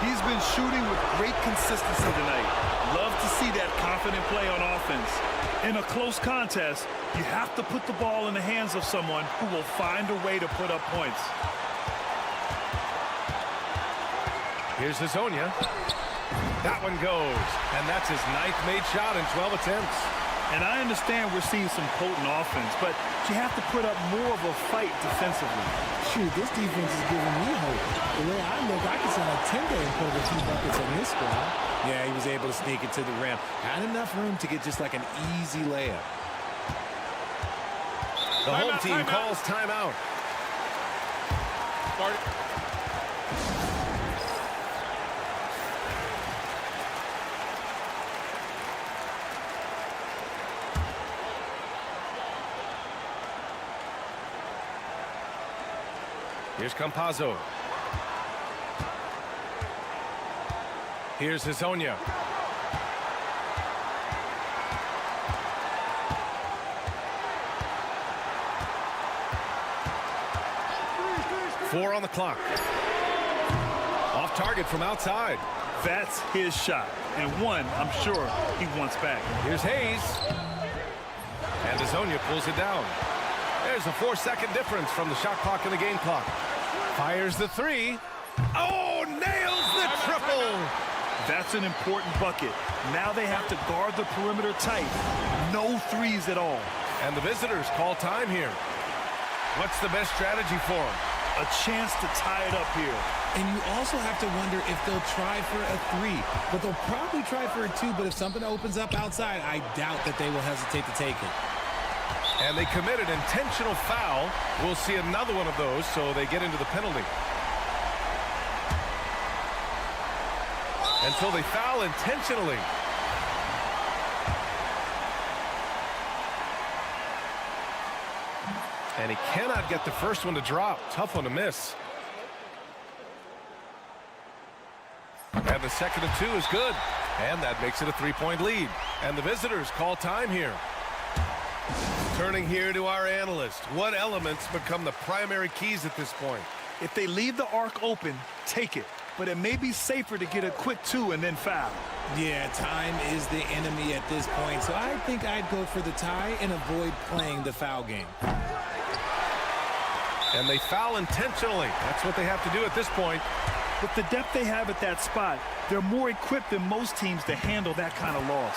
He's been shooting with great consistency tonight. Love to see that confident play on offense. In a close contest, you have to put the ball in the hands of someone who will find a way to put up points. Here's Azonia. That one goes, and that's his 9th made shot in 12 attempts. And I understand we're seeing some potent offense, but you have to put up more of a fight defensively. Shoot, this defense is giving me hope. The way I look, I can send a 10-day and put a few buckets on this squad. Yeah, he was able to sneak it to the rim. Had enough room to get just like an easy layup. The home team calls timeout. Here's Campazzo. Here's Azonia. Four on the clock. Off target from outside. That's his shot. And one, I'm sure, he wants back. Here's Hayes. And Azonia pulls it down. There's a 4-second difference from the shot clock and the game clock. Fires the 3. Oh, nails the triple. That's an important bucket. Now they have to guard the perimeter tight. No threes at all. And the visitors call time here. What's the best strategy for them? A chance to tie it up here. And you also have to wonder if they'll try for a 3. But they'll probably try for a 2. But if something opens up outside, I doubt that they will hesitate to take it. And they committed intentional foul. We'll see another one of those, so they get into the penalty. And so they foul intentionally. And he cannot get the first one to drop. Tough one to miss. And the second of 2 is good. And that makes it a 3-point lead. And the visitors call time here. Turning here to our analyst. What elements become the primary keys at this point? If they leave the arc open, take it. But it may be safer to get a quick 2 and then foul. Yeah, time is the enemy at this point. So I think I'd go for the tie and avoid playing the foul game. And they foul intentionally. That's what they have to do at this point. With the depth they have at that spot, they're more equipped than most teams to handle that kind of loss.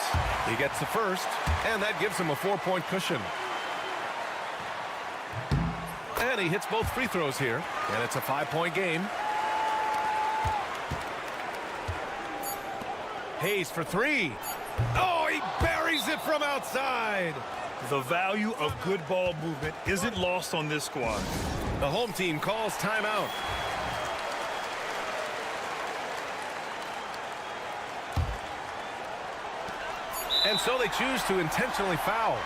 He gets the first, and that gives him a 4-point cushion. And he hits both free throws here, and it's a 5-point game. Hayes for 3. Oh, he buries it from outside. The value of good ball movement isn't lost on this squad. The home team calls timeout. And so they choose to intentionally foul.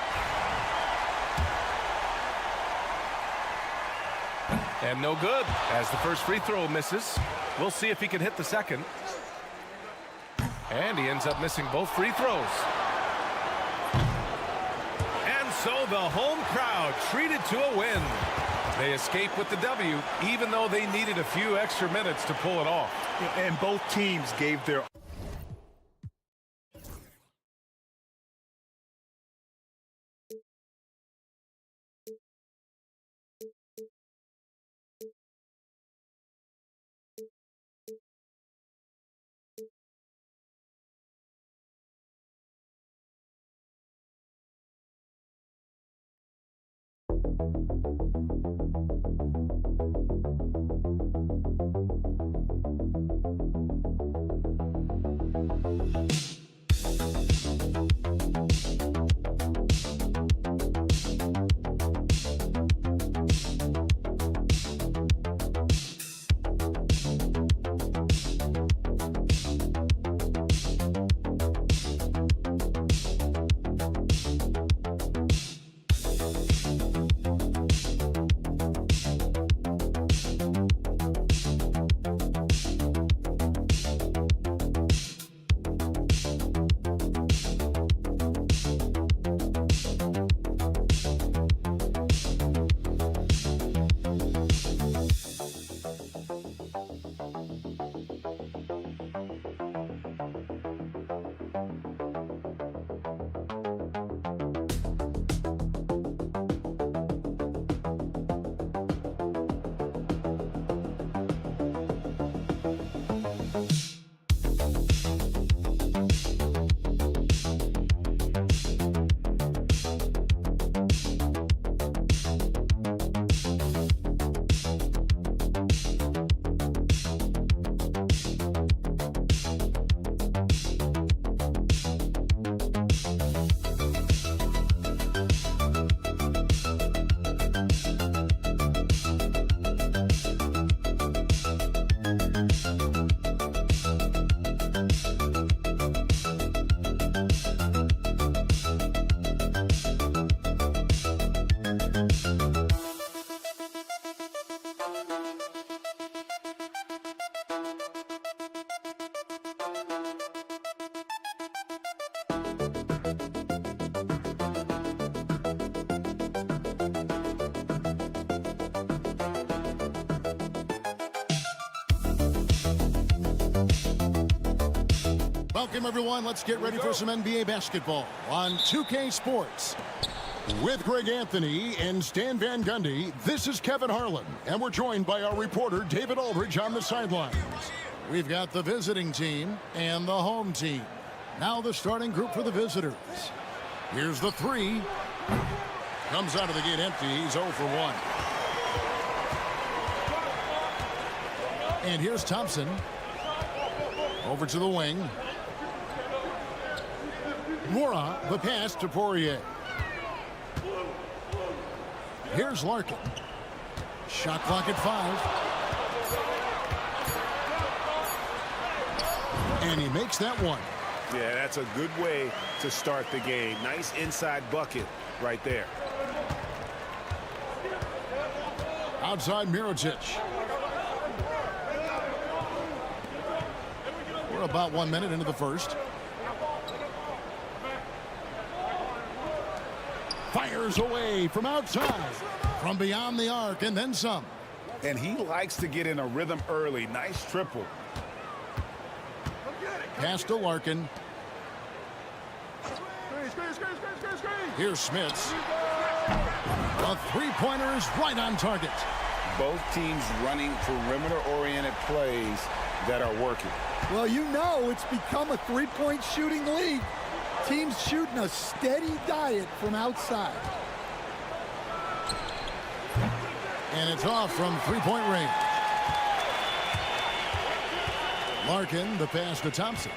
And no good, as the first free throw misses. We'll see if he can hit the second. And he ends up missing both free throws. And so the home crowd treated to a win. They escape with the W, even though they needed a few extra minutes to pull it off. And both teams gave their Welcome, everyone. Let's get ready for some NBA basketball on 2K Sports. With Greg Anthony and Stan Van Gundy, this is Kevin Harlan, and we're joined by our reporter, David Aldridge, on the sidelines. We've got the visiting team and the home team. Now the starting group for the visitors. Here's the three. Comes out of the gate empty. He's 0 for 1. And here's Thompson. Over to the wing. Mora, the pass to Poirier. Here's Larkin. Shot clock at 5. And he makes that one. Yeah, that's a good way to start the game. Nice inside bucket right there. Outside Mirotic. We're about 1 minute into the first. Fires away from outside. From beyond the arc and then some. And he likes to get in a rhythm early. Nice triple. Pass to Larkin. Here's Smits. The three-pointer is right on target. Both teams running perimeter-oriented plays that are working. Well, you know it's become a three-point shooting league. Teams shooting a steady diet from outside. And it's off from three-point range. Larkin, the pass to Thompson.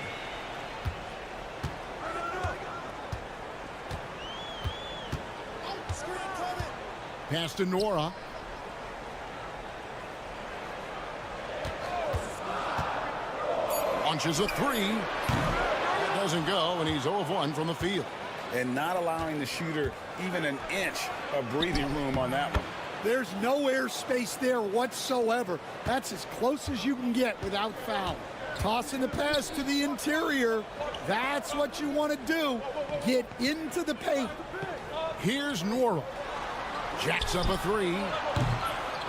Pass to Nora. Launches a three. That doesn't go, and he's 0 of 1 from the field. And not allowing the shooter even an inch of breathing room on that one. There's no air space there whatsoever. That's as close as you can get without foul. Tossing the pass to the interior. That's what you want to do. Get into the paint. Here's Nora. Jacks up a three.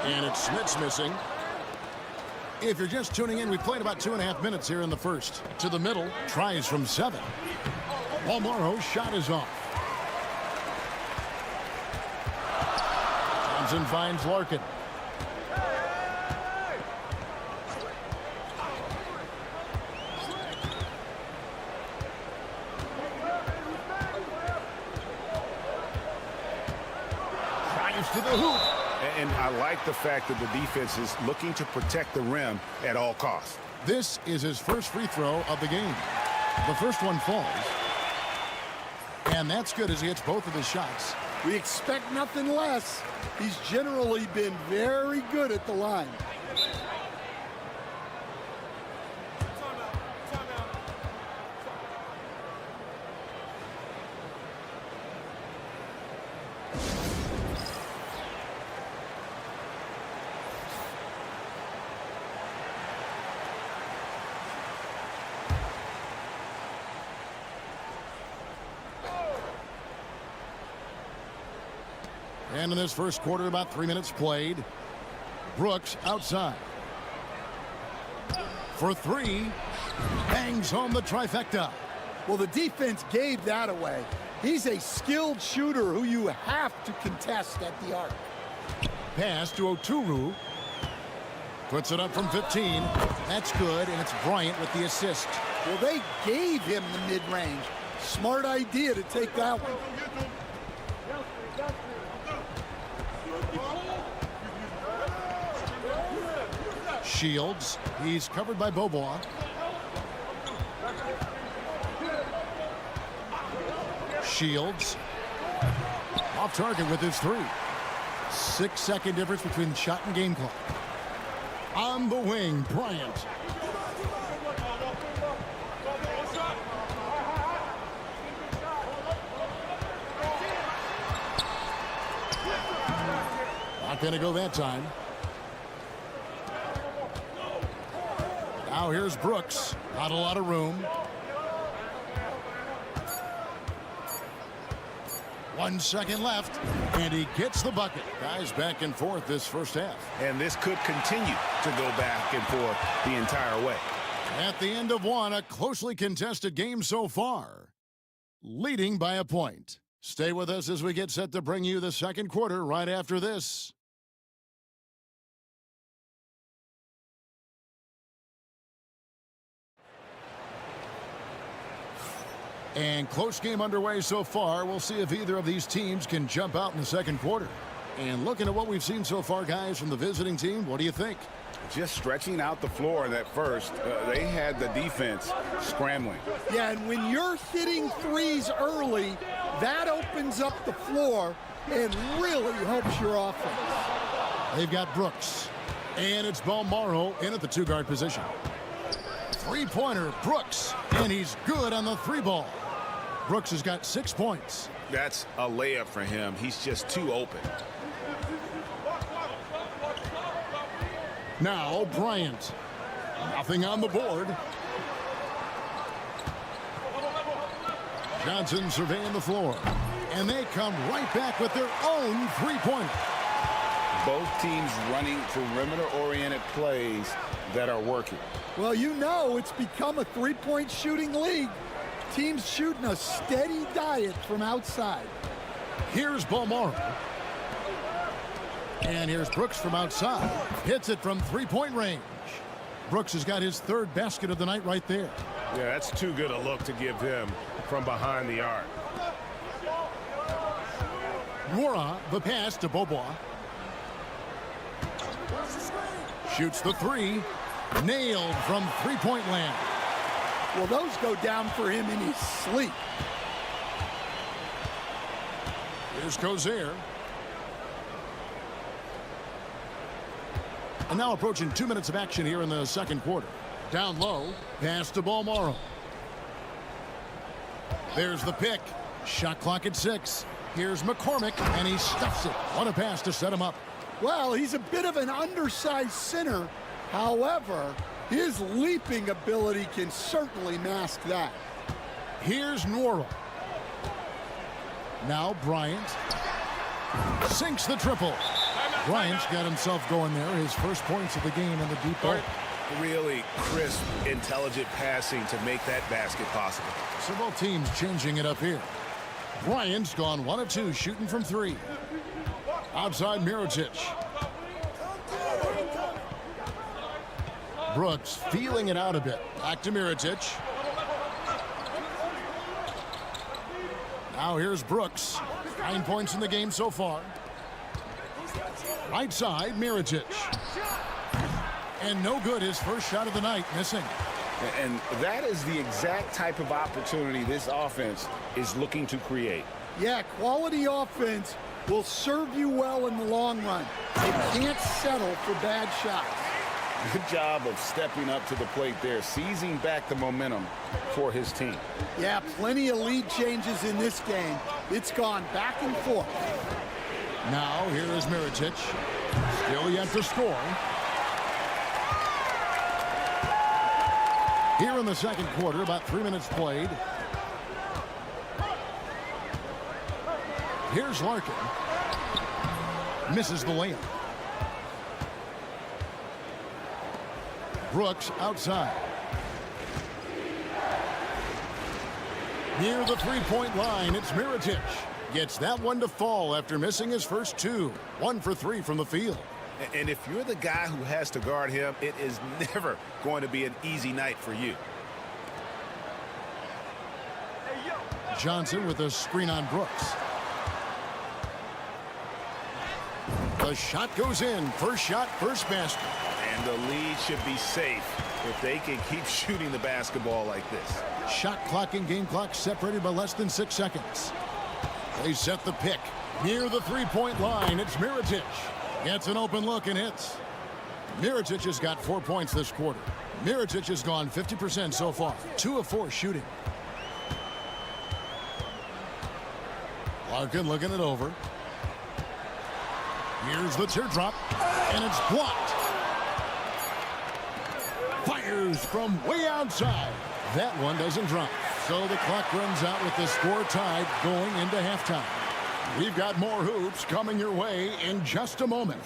And it's Smits missing. If you're just tuning in, we played about 2.5 minutes here in the first. To the middle. Tries from 7. Morrow's shot is off. Thompson finds Larkin. Drives to the hoop. And I like the fact that the defense is looking to protect the rim at all costs. This is his first free throw of the game. The first one falls. And that's good as he hits both of his shots. We expect nothing less. He's generally been very good at the line. And in this first quarter, about 3 minutes played. Brooks outside. For three. Bangs home the trifecta. Well, the defense gave that away. He's a skilled shooter who you have to contest at the arc. Pass to Oturu. Puts it up from 15. That's good, and it's Bryant with the assist. Well, they gave him the mid-range. Smart idea to take that one. Shields. He's covered by Bobois. Shields. Off target with his three. 6-second difference between shot and game clock. On the wing, Bryant. Not going to go that time. Now here's Brooks. Not a lot of room. 1 second left, and he gets the bucket. Guys back and forth this first half. And this could continue to go back and forth the entire way. At the end of one, a closely contested game so far, leading by a point. Stay with us as we get set to bring you the second quarter right after this. And close game underway so far. We'll see if either of these teams can jump out in the second quarter. And looking at what we've seen so far, guys, from the visiting team, what do you think? Just stretching out the floor in that first. They had the defense scrambling. Yeah, and when you're hitting threes early, that opens up the floor and really helps your offense. They've got Brooks. And it's Balmaro in at the two-guard position. Three-pointer, Brooks. And he's good on the three ball. Brooks has got 6 points. That's a layup for him. He's just too open. Now Bryant. Nothing on the board. Johnson surveying the floor. And they come right back with their own three-pointer. Both teams running perimeter-oriented plays that are working. Well, you know it's become a three-point shooting league. Teams shooting a steady diet from outside. Here's Balmaro. And here's Brooks from outside. Hits it from three-point range. Brooks has got his third basket of the night right there. Yeah, that's too good a look to give him from behind the arc. Nwora, the pass to Bobois. Shoots the three. Nailed from three-point land. Well, those go down for him in his sleep. Here's Cozier. And now approaching 2 minutes of action here in the second quarter. Down low, pass to Balmaro. There's the pick. Shot clock at 6. Here's McCormick, and he stuffs it. What a pass to set him up. Well, he's a bit of an undersized center. However, his leaping ability can certainly mask that. Here's Nwora. Now Bryant. Sinks the triple. Bryant's got himself going there. His first points of the game in the deep ball. Really crisp, intelligent passing to make that basket possible. So both teams changing it up here. Bryant's gone 1 of 2 shooting from 3. Outside Mirotic. Brooks feeling it out a bit. Back to Mirotic. Now here's Brooks. 9 points in the game so far. Right side, Mirotic. And no good, his first shot of the night, missing. And that is the exact type of opportunity this offense is looking to create. Yeah, quality offense will serve you well in the long run. You can't settle for bad shots. Good job of stepping up to the plate there, seizing back the momentum for his team. Yeah, plenty of lead changes in this game. It's gone back and forth. Now here is Mirotic. Still yet to score. Here in the second quarter, about 3 minutes played. Here's Larkin. Misses the layup. Brooks outside. Near the three-point line, it's Mirotic. Gets that one to fall after missing his first 2. 1 for 3 from the field. And if you're the guy who has to guard him, it is never going to be an easy night for you. Johnson with a screen on Brooks. The shot goes in. First shot, first basket. And the lead should be safe if they can keep shooting the basketball like this. Shot clock and game clock separated by less than 6 seconds. They set the pick. Near the three-point line, it's Mirotic. Gets an open look and hits. Mirotic has got 4 points this quarter. Mirotic has gone 50% so far. 2 of 4 shooting. Larkin looking it over. Here's the teardrop, and it's blocked. Fires from way outside. That one doesn't drop. So the clock runs out with the score tied going into halftime. We've got more hoops coming your way in just a moment.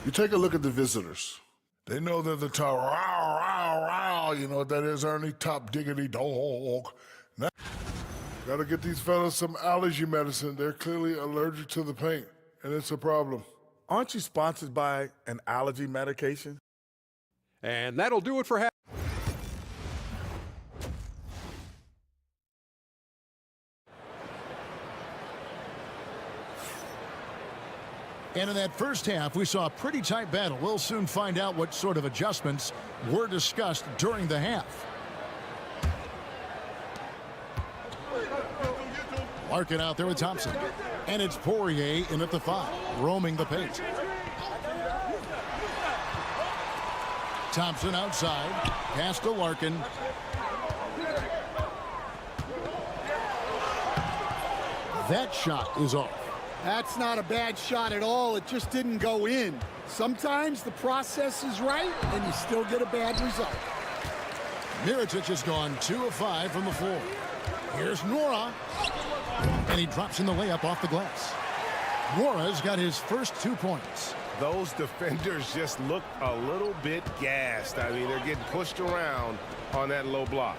You take a look at the visitors. They know they're the top, row, row, row. You know what that is, Ernie? Top diggity dog. Now, got to get these fellas some allergy medicine. They're clearly allergic to the paint, and it's a problem. Aren't you sponsored by an allergy medication? And that'll do it for half. And in that first half, we saw a pretty tight battle. We'll soon find out what sort of adjustments were discussed during the half. Larkin out there with Thompson. And it's Poirier in at the 5, roaming the paint. Thompson outside. Pass to Larkin. That shot is off. That's not a bad shot at all. It just didn't go in. Sometimes the process is right, and you still get a bad result. Mirotic has gone 2 of 5 from the floor. Here's Nora. And he drops in the layup off the glass. Nora's got his first 2 points. Those defenders just look a little bit gassed. I mean, they're getting pushed around on that low block.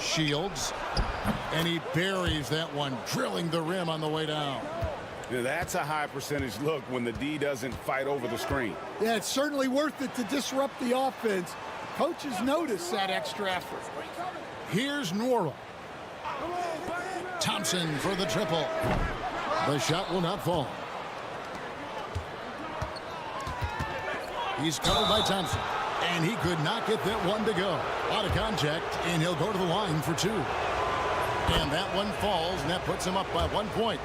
Shields. And he buries that one, drilling the rim on the way down. Yeah, that's a high percentage look when the D doesn't fight over the screen. Yeah, it's certainly worth it to disrupt the offense. Coaches notice that extra effort. Here's Nora. Thompson for the triple. The shot will not fall. He's covered by Thompson. And he could not get that one to go. Out of contact, and he'll go to the line for 2. And that one falls, and that puts him up by 1 point.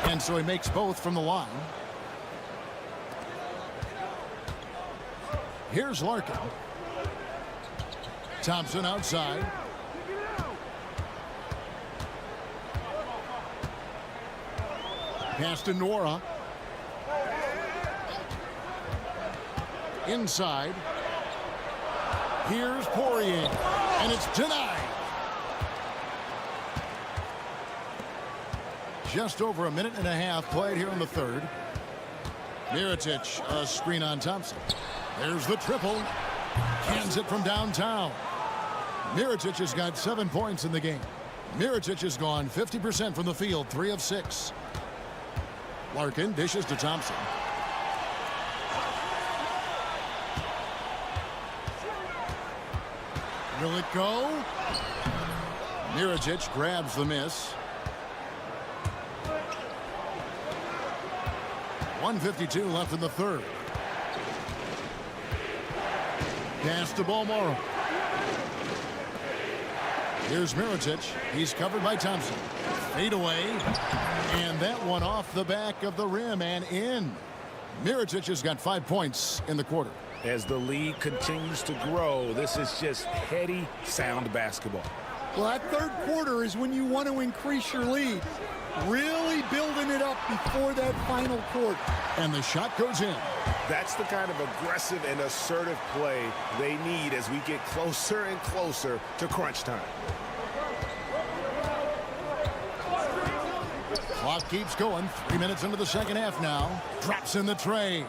And so he makes both from the line. Here's Larkin. Thompson outside. Pass to Nora. Inside. Here's Poirier. And it's denied. Just over a minute and a half played here in the third. Mirotic, a screen on Thompson. There's the triple. Cans it from downtown. Mirotic has got 7 points in the game. Mirotic has gone 50% from the field, 3 of 6. Larkin dishes to Thompson. Will it go? Mirotic grabs the miss. 1:52 left in the third. Pass to Balmoro. Here's Mirotic. He's covered by Thompson. Fade away. And that one off the back of the rim and in. Mirotic has got 5 points in the quarter. As the lead continues to grow, this is just heady, sound basketball. Well, that third quarter is when you want to increase your lead. Really building it up before that final quarter. And the shot goes in. That's the kind of aggressive and assertive play they need as we get closer and closer to crunch time. Clock keeps going. 3 minutes into the second half now. Drops in the tray.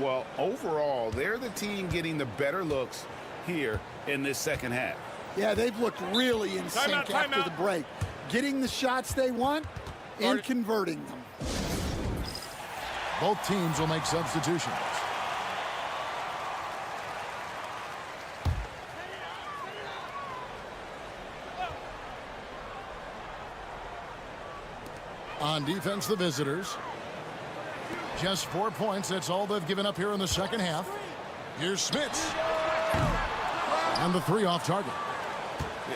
Well, overall, they're the team getting the better looks here in this second half. Yeah, they've looked really in sync after the break. Getting the shots they want and converting them. Both teams will make substitutions. On defense, the visitors. Just 4 points. That's all they've given up here in the second half. Here's Smits. And the 3 off target.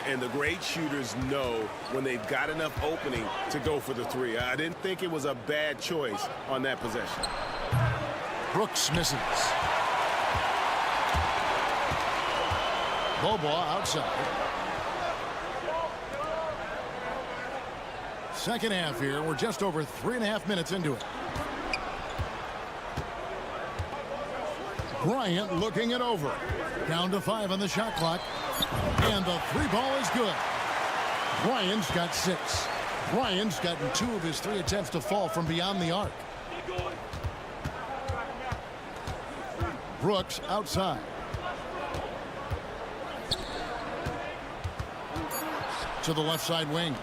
And the great shooters know when they've got enough opening to go for the 3. I didn't think it was a bad choice on that possession. Brooks misses. Bobois outside. Second half here. We're just over 3.5 minutes into it. Bryant looking it over. Down to 5 on the shot clock. And the 3 ball is good. Bryant's got 6. Bryant's gotten 2 of his 3 attempts to fall from beyond the arc. Brooks outside. To the left side wing.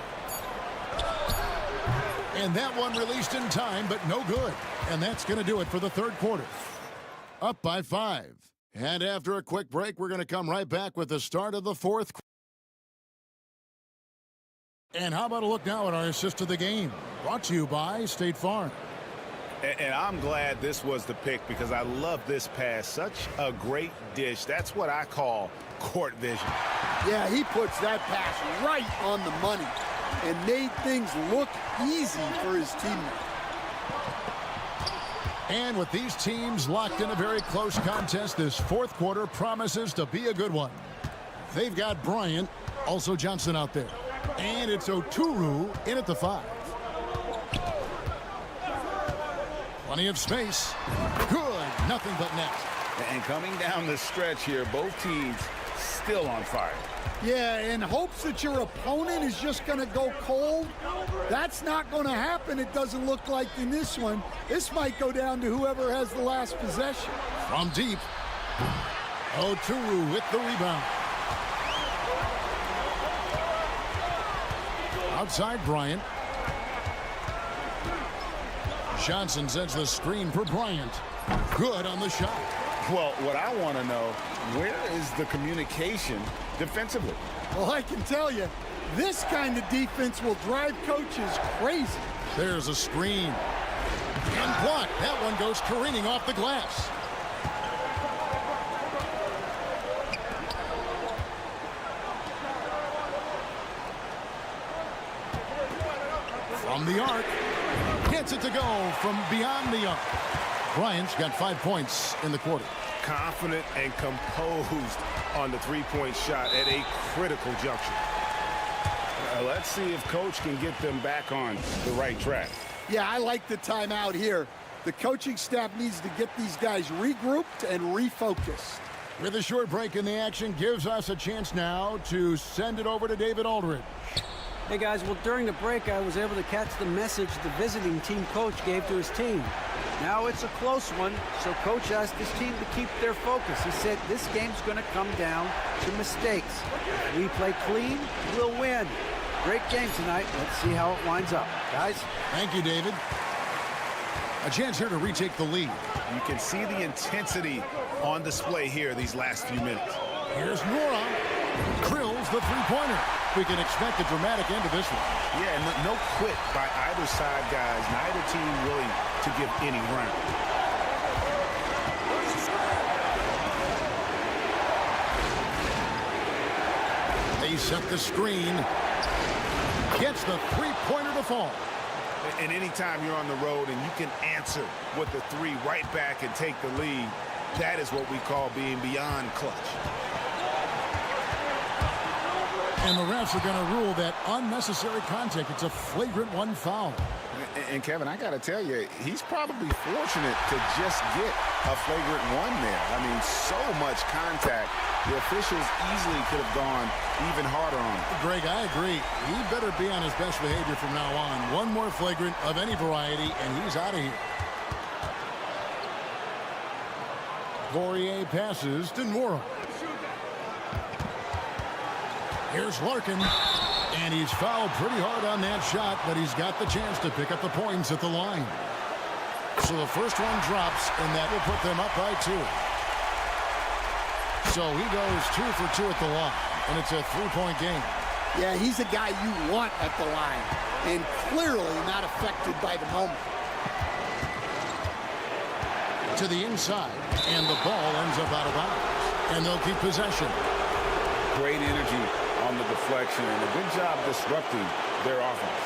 And that one released in time, but no good. And that's going to do it for the third quarter. Up by 5. And after a quick break, we're going to come right back with the start of the fourth quarter. And how about a look now at our assist of the game? Brought to you by State Farm. And I'm glad this was the pick because I love this pass. Such a great dish. That's what I call court vision. Yeah, he puts that pass right on the money and made things look easy for his teammate. And with these teams locked in a very close contest, this fourth quarter promises to be a good one. They've got Bryant, also Johnson out there. And it's Oturu in at the 5. Plenty of space. Good. Nothing but net. And coming down the stretch here, both teams still on fire. Yeah, in hopes that your opponent is just going to go cold, that's not going to happen. It doesn't look like in this one. This might go down to whoever has the last possession. From deep, Oturu with the rebound. Outside Bryant. Johnson sends the screen for Bryant. Good on the shot. Well, what I want to know, where is the communication defensively? Well, I can tell you, this kind of defense will drive coaches crazy. There's a screen. And blocked. That one goes careening off the glass. From the arc. Gets it to go from beyond the arc. Bryant's got 5 points in the quarter. Confident and composed on the three-point shot at a critical juncture. Let's see if Coach can get them back on the right track. Yeah, I like the timeout here. The coaching staff needs to get these guys regrouped and refocused. With a short break in the action, gives us a chance now to send it over to David Aldridge. Hey guys, well during the break I was able to catch the message the visiting team coach gave to his team. Now it's a close one, so coach asked his team to keep their focus. He said this game's going to come down to mistakes. If we play clean, we'll win. Great game tonight. Let's see how it winds up. Guys? Thank you, David. A chance here to retake the lead. You can see the intensity on display here these last few minutes. Here's Nora. Drills the three-pointer. We can expect a dramatic end to this one. Yeah, no quit by either side, guys. Neither team willing to give any ground. They set the screen. Gets the three-pointer to fall. And anytime you're on the road and you can answer with the three right back and take the lead, that is what we call being beyond clutch. And the refs are going to rule that unnecessary contact. It's a flagrant one foul. And Kevin, I got to tell you, he's probably fortunate to just get a flagrant one there. I mean, so much contact. The officials easily could have gone even harder on him. Greg, I agree. He better be on his best behavior from now on. One more flagrant of any variety, and he's out of here. Poirier passes to Nora. Here's Larkin, and he's fouled pretty hard on that shot, but he's got the chance to pick up the points at the line. So the first one drops, and that will put them up by 2. So he goes 2 for 2 at the line, and it's a three-point game. Yeah, he's a guy you want at the line, and clearly not affected by the moment. To the inside, and the ball ends up out of bounds, and they'll keep possession. Great energy on the deflection and a good job disrupting their offense.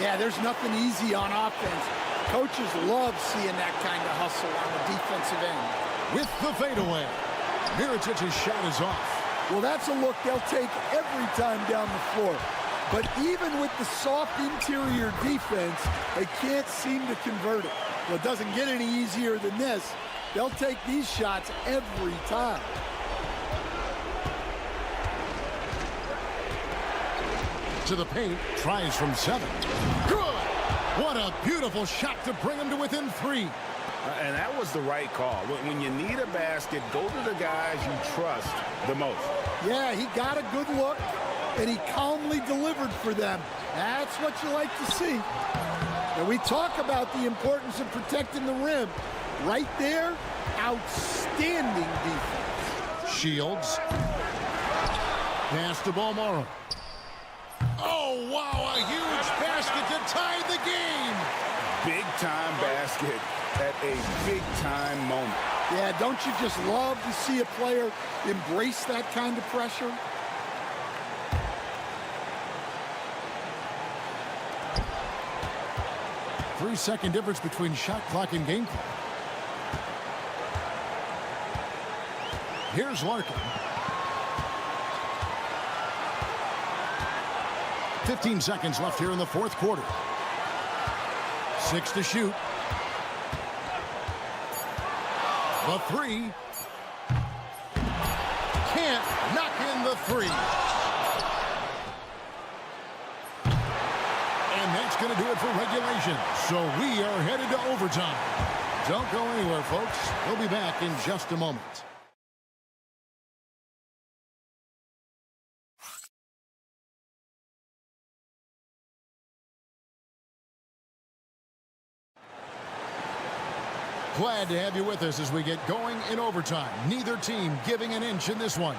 Yeah, there's nothing easy on offense. Coaches love seeing that kind of hustle on the defensive end. With the fadeaway, Mirotic's shot is off. Well, that's a look they'll take every time down the floor. But even with the soft interior defense, they can't seem to convert it. Well, it doesn't get any easier than this. They'll take these shots every time. To the paint, tries from 7. Good! What a beautiful shot to bring him to within 3. And that was the right call. When you need a basket, go to the guys you trust the most. Yeah, he got a good look, and he calmly delivered for them. That's what you like to see. And we talk about the importance of protecting the rim. Right there, outstanding defense. Shields. Pass to Balmoro. Oh, wow, a huge basket to tie the game. Big-time basket at a big-time moment. Yeah, don't you just love to see a player embrace that kind of pressure? Three-second difference between shot clock and game clock. Here's Larkin. 15 seconds left here in the fourth quarter. 6 to shoot. The 3. Can't knock in the 3. And that's going to do it for regulation. So we are headed to overtime. Don't go anywhere, folks. We'll be back in just a moment. Glad to have you with us as we get going in overtime. Neither team giving an inch in this one.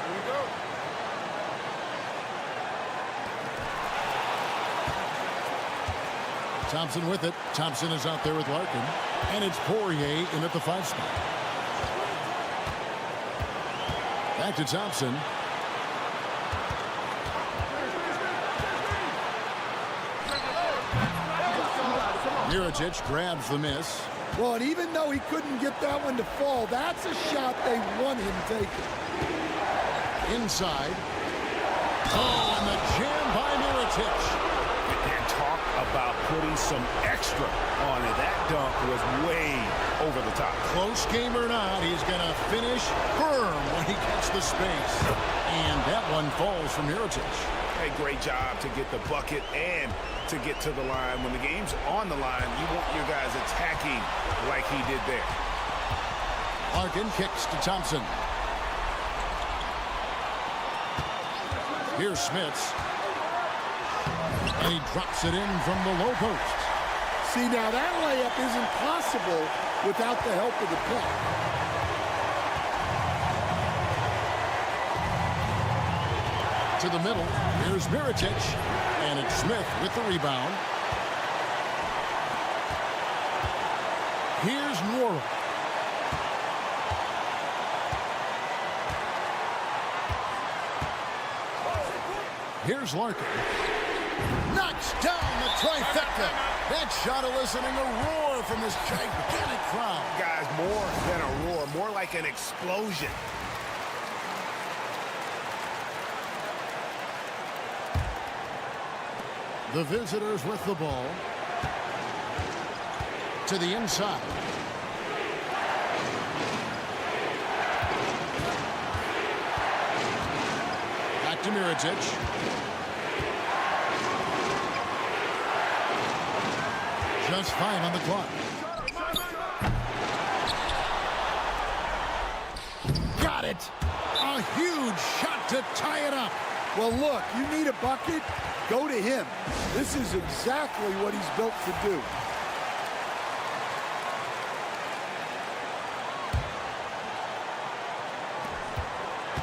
Here we go. Thompson with it. Thompson is out there with Larkin. And it's Poirier in at the 5 spot. Back to Thompson. Mirotic grabs the miss. Well, and even though he couldn't get that one to fall, that's a shot they want him taking. Inside. Oh, and the jam by Mirotic. And talk about putting some extra on it. That dunk was way over the top. Close game or not, he's going to finish firm when he gets the space. And that one falls from Mirotic. Hey, great job to get the bucket and to get to the line. When the game's on the line, you want your guys attacking like he did there. Larkin kicks to Thompson. Here's Smits. And he drops it in from the low post. See, now that layup isn't possible without the help of the puck. To the middle, here's Mirotic, and it's Smith with the rebound. Here's Nwora. Here's Larkin. Knocks down the trifecta. That shot eliciting a roar from this gigantic crowd. Guys, more than a roar, more like an explosion. The visitors with the ball. To the inside. Back to Mirotic. Just 5 on the clock. Got it. A huge shot to tie it up. Well, look, you need a bucket, go to him. This is exactly what he's built to do.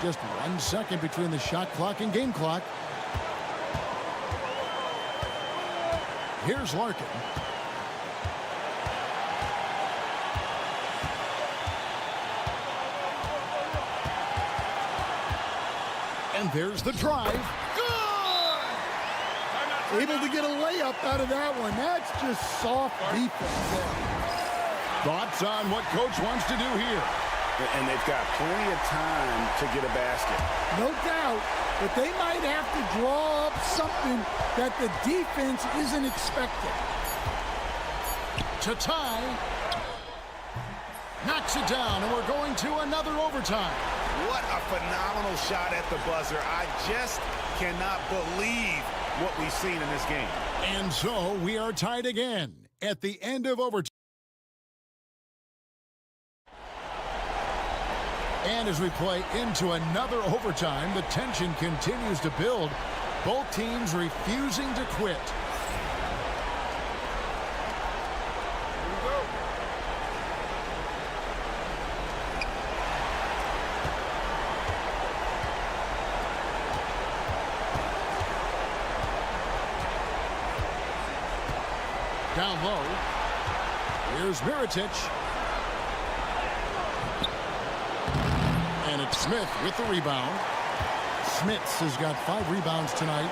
Just 1 second between the shot clock and game clock. Here's Larkin. And there's the drive. Good! Able to get a layup out of that one. That's just soft defense there. Thoughts on what coach wants to do here? And they've got plenty of time to get a basket. No doubt, but they might have to draw up something that the defense isn't expecting. To tie. Knocks it down, and we're going to another overtime. What a phenomenal shot at the buzzer. I just cannot believe what we've seen in this game. And so we are tied again at the end of overtime. And as we play into another overtime, the tension continues to build. Both teams refusing to quit. Down low. Here's Mirotic. And it's Smith with the rebound. Smits has got 5 rebounds tonight.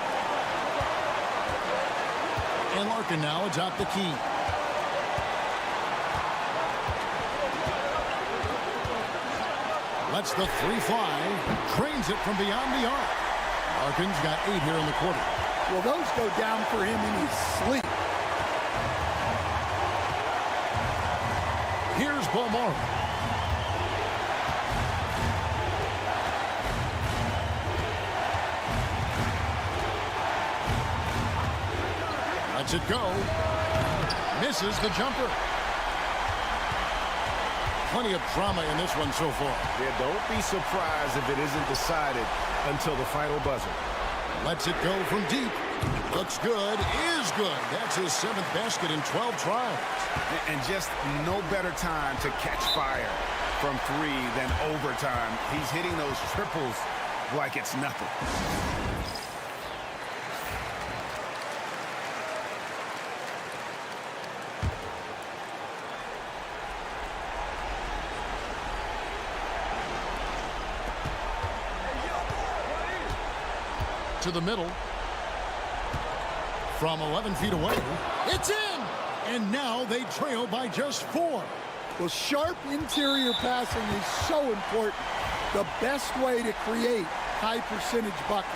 And Larkin now atop the key. Lets the 3 fly. Trains it from beyond the arc. Larkin's got 8 here in the quarter. Well, those go down for him in his sleep. Here's Balmore. Lets it go. Misses the jumper. Plenty of drama in this one so far. Yeah, don't be surprised if it isn't decided until the final buzzer. Lets it go from deep. Looks good, is good. That's his 7th basket in 12 tries. And just no better time to catch fire from 3 than overtime. He's hitting those triples like it's nothing. To the middle. From 11 feet away. It's in! And now they trail by just 4. Well, sharp interior passing is so important. The best way to create high percentage buckets.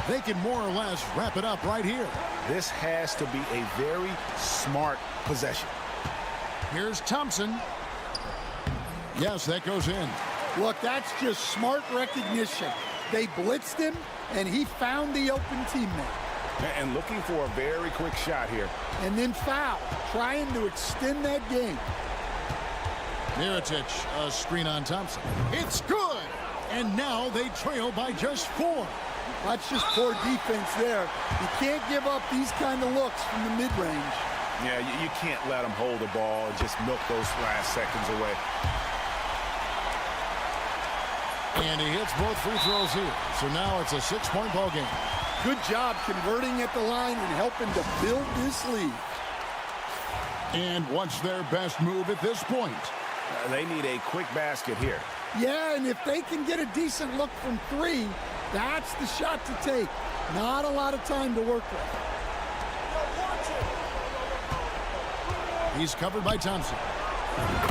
They can more or less wrap it up right here. This has to be a very smart possession. Here's Thompson. Yes, that goes in. Look, that's just smart recognition. They blitzed him, and he found the open teammate. And looking for a very quick shot here. And then foul, trying to extend that game. Mirotic, a screen on Thompson. It's good! And now they trail by just 4. That's just poor defense there. You can't give up these kind of looks from the mid-range. Yeah, you can't let them hold the ball and just milk those last seconds away. And he hits both free throws here. So now it's a 6-point ball game. Good job converting at the line and helping to build this lead. And what's their best move at this point? They need a quick basket here. Yeah, and if they can get a decent look from 3, that's the shot to take. Not a lot of time to work with. He's covered by Thompson.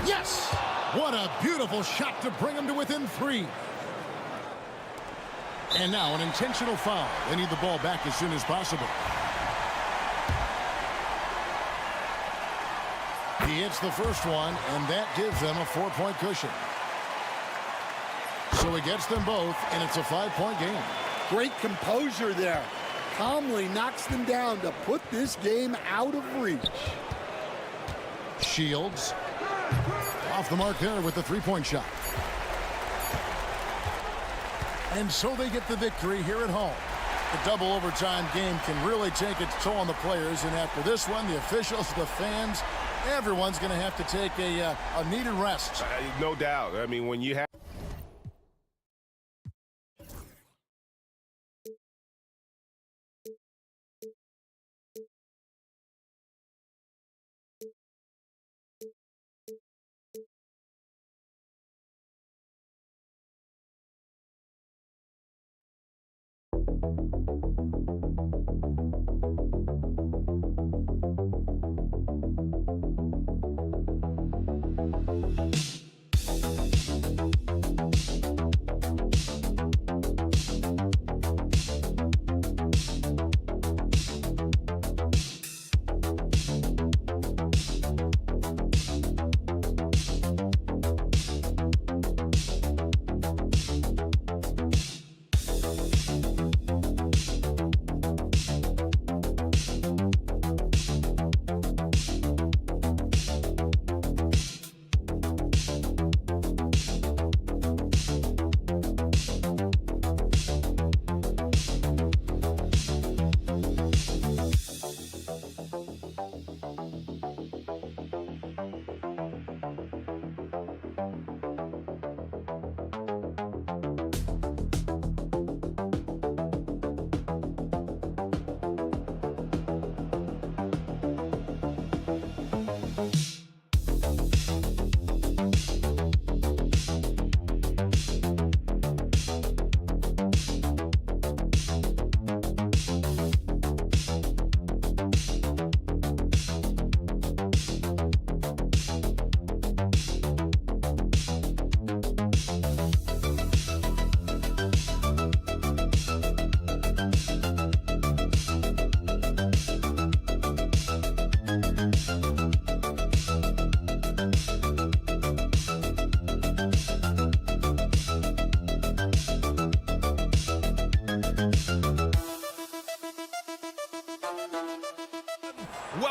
Yes! What a beautiful shot to bring him to within 3. And now an intentional foul. They need the ball back as soon as possible. He hits the first one, and that gives them a 4-point cushion. So he gets them both, and it's a 5-point game. Great composure there. Calmly knocks them down to put this game out of reach. Shields. Off the mark there with the 3-point shot. And so they get the victory here at home. The double overtime game can really take its toll on the players. And after this one, the officials, the fans, everyone's going to have to take a needed rest. No doubt. I mean, when you have...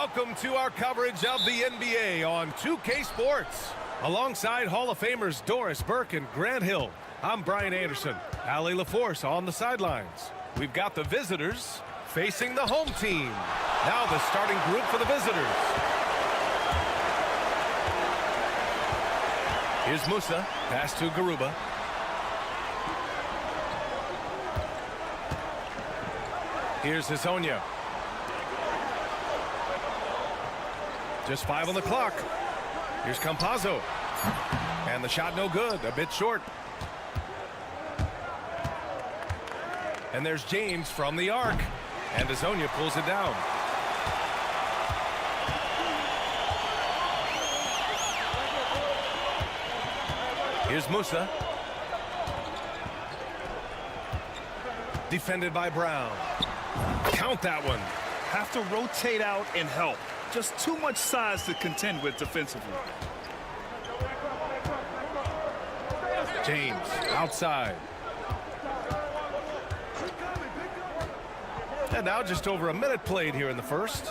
Welcome to our coverage of the NBA on 2K Sports. Alongside Hall of Famers Doris Burke and Grant Hill, I'm Brian Anderson. Allie LaForce on the sidelines. We've got the visitors facing the home team. Now the starting group for the visitors. Here's Musa, pass to Garuba. Here's Hezonja. Just 5 on the clock. Here's Campazzo. And the shot no good, a bit short. And there's James from the arc. And Hezonja pulls it down. Here's Musa. Defended by Brown. Count that one. Have to rotate out and help. Just too much size to contend with defensively. James outside. And now just over a minute played here in the first.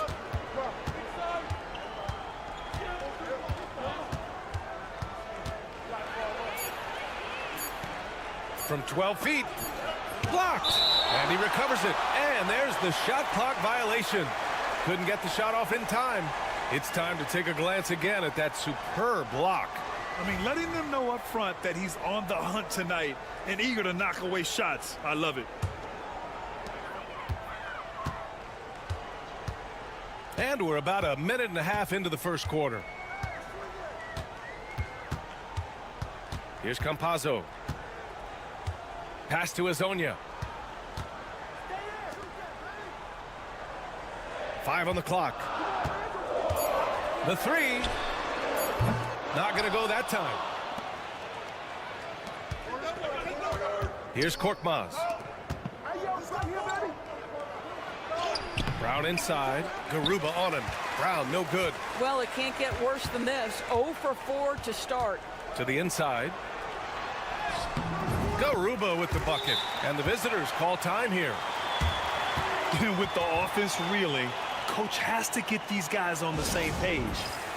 From 12 feet. Blocked. And he recovers it. And there's the shot clock violation. Couldn't get the shot off in time. It's time to take a glance again at that superb block. I mean, letting them know up front that he's on the hunt tonight and eager to knock away shots. I love it. And we're about a minute and a half into the first quarter. Here's Campazzo. Pass to Hezonja. 5 on the clock. The three. Not going to go that time. Here's Korkmaz. Brown inside. Garuba on him. Brown no good. Well, it can't get worse than this. 0 for 4 to start. To the inside. Garuba with the bucket. And the visitors call time here. With the offense reeling, coach has to get these guys on the same page.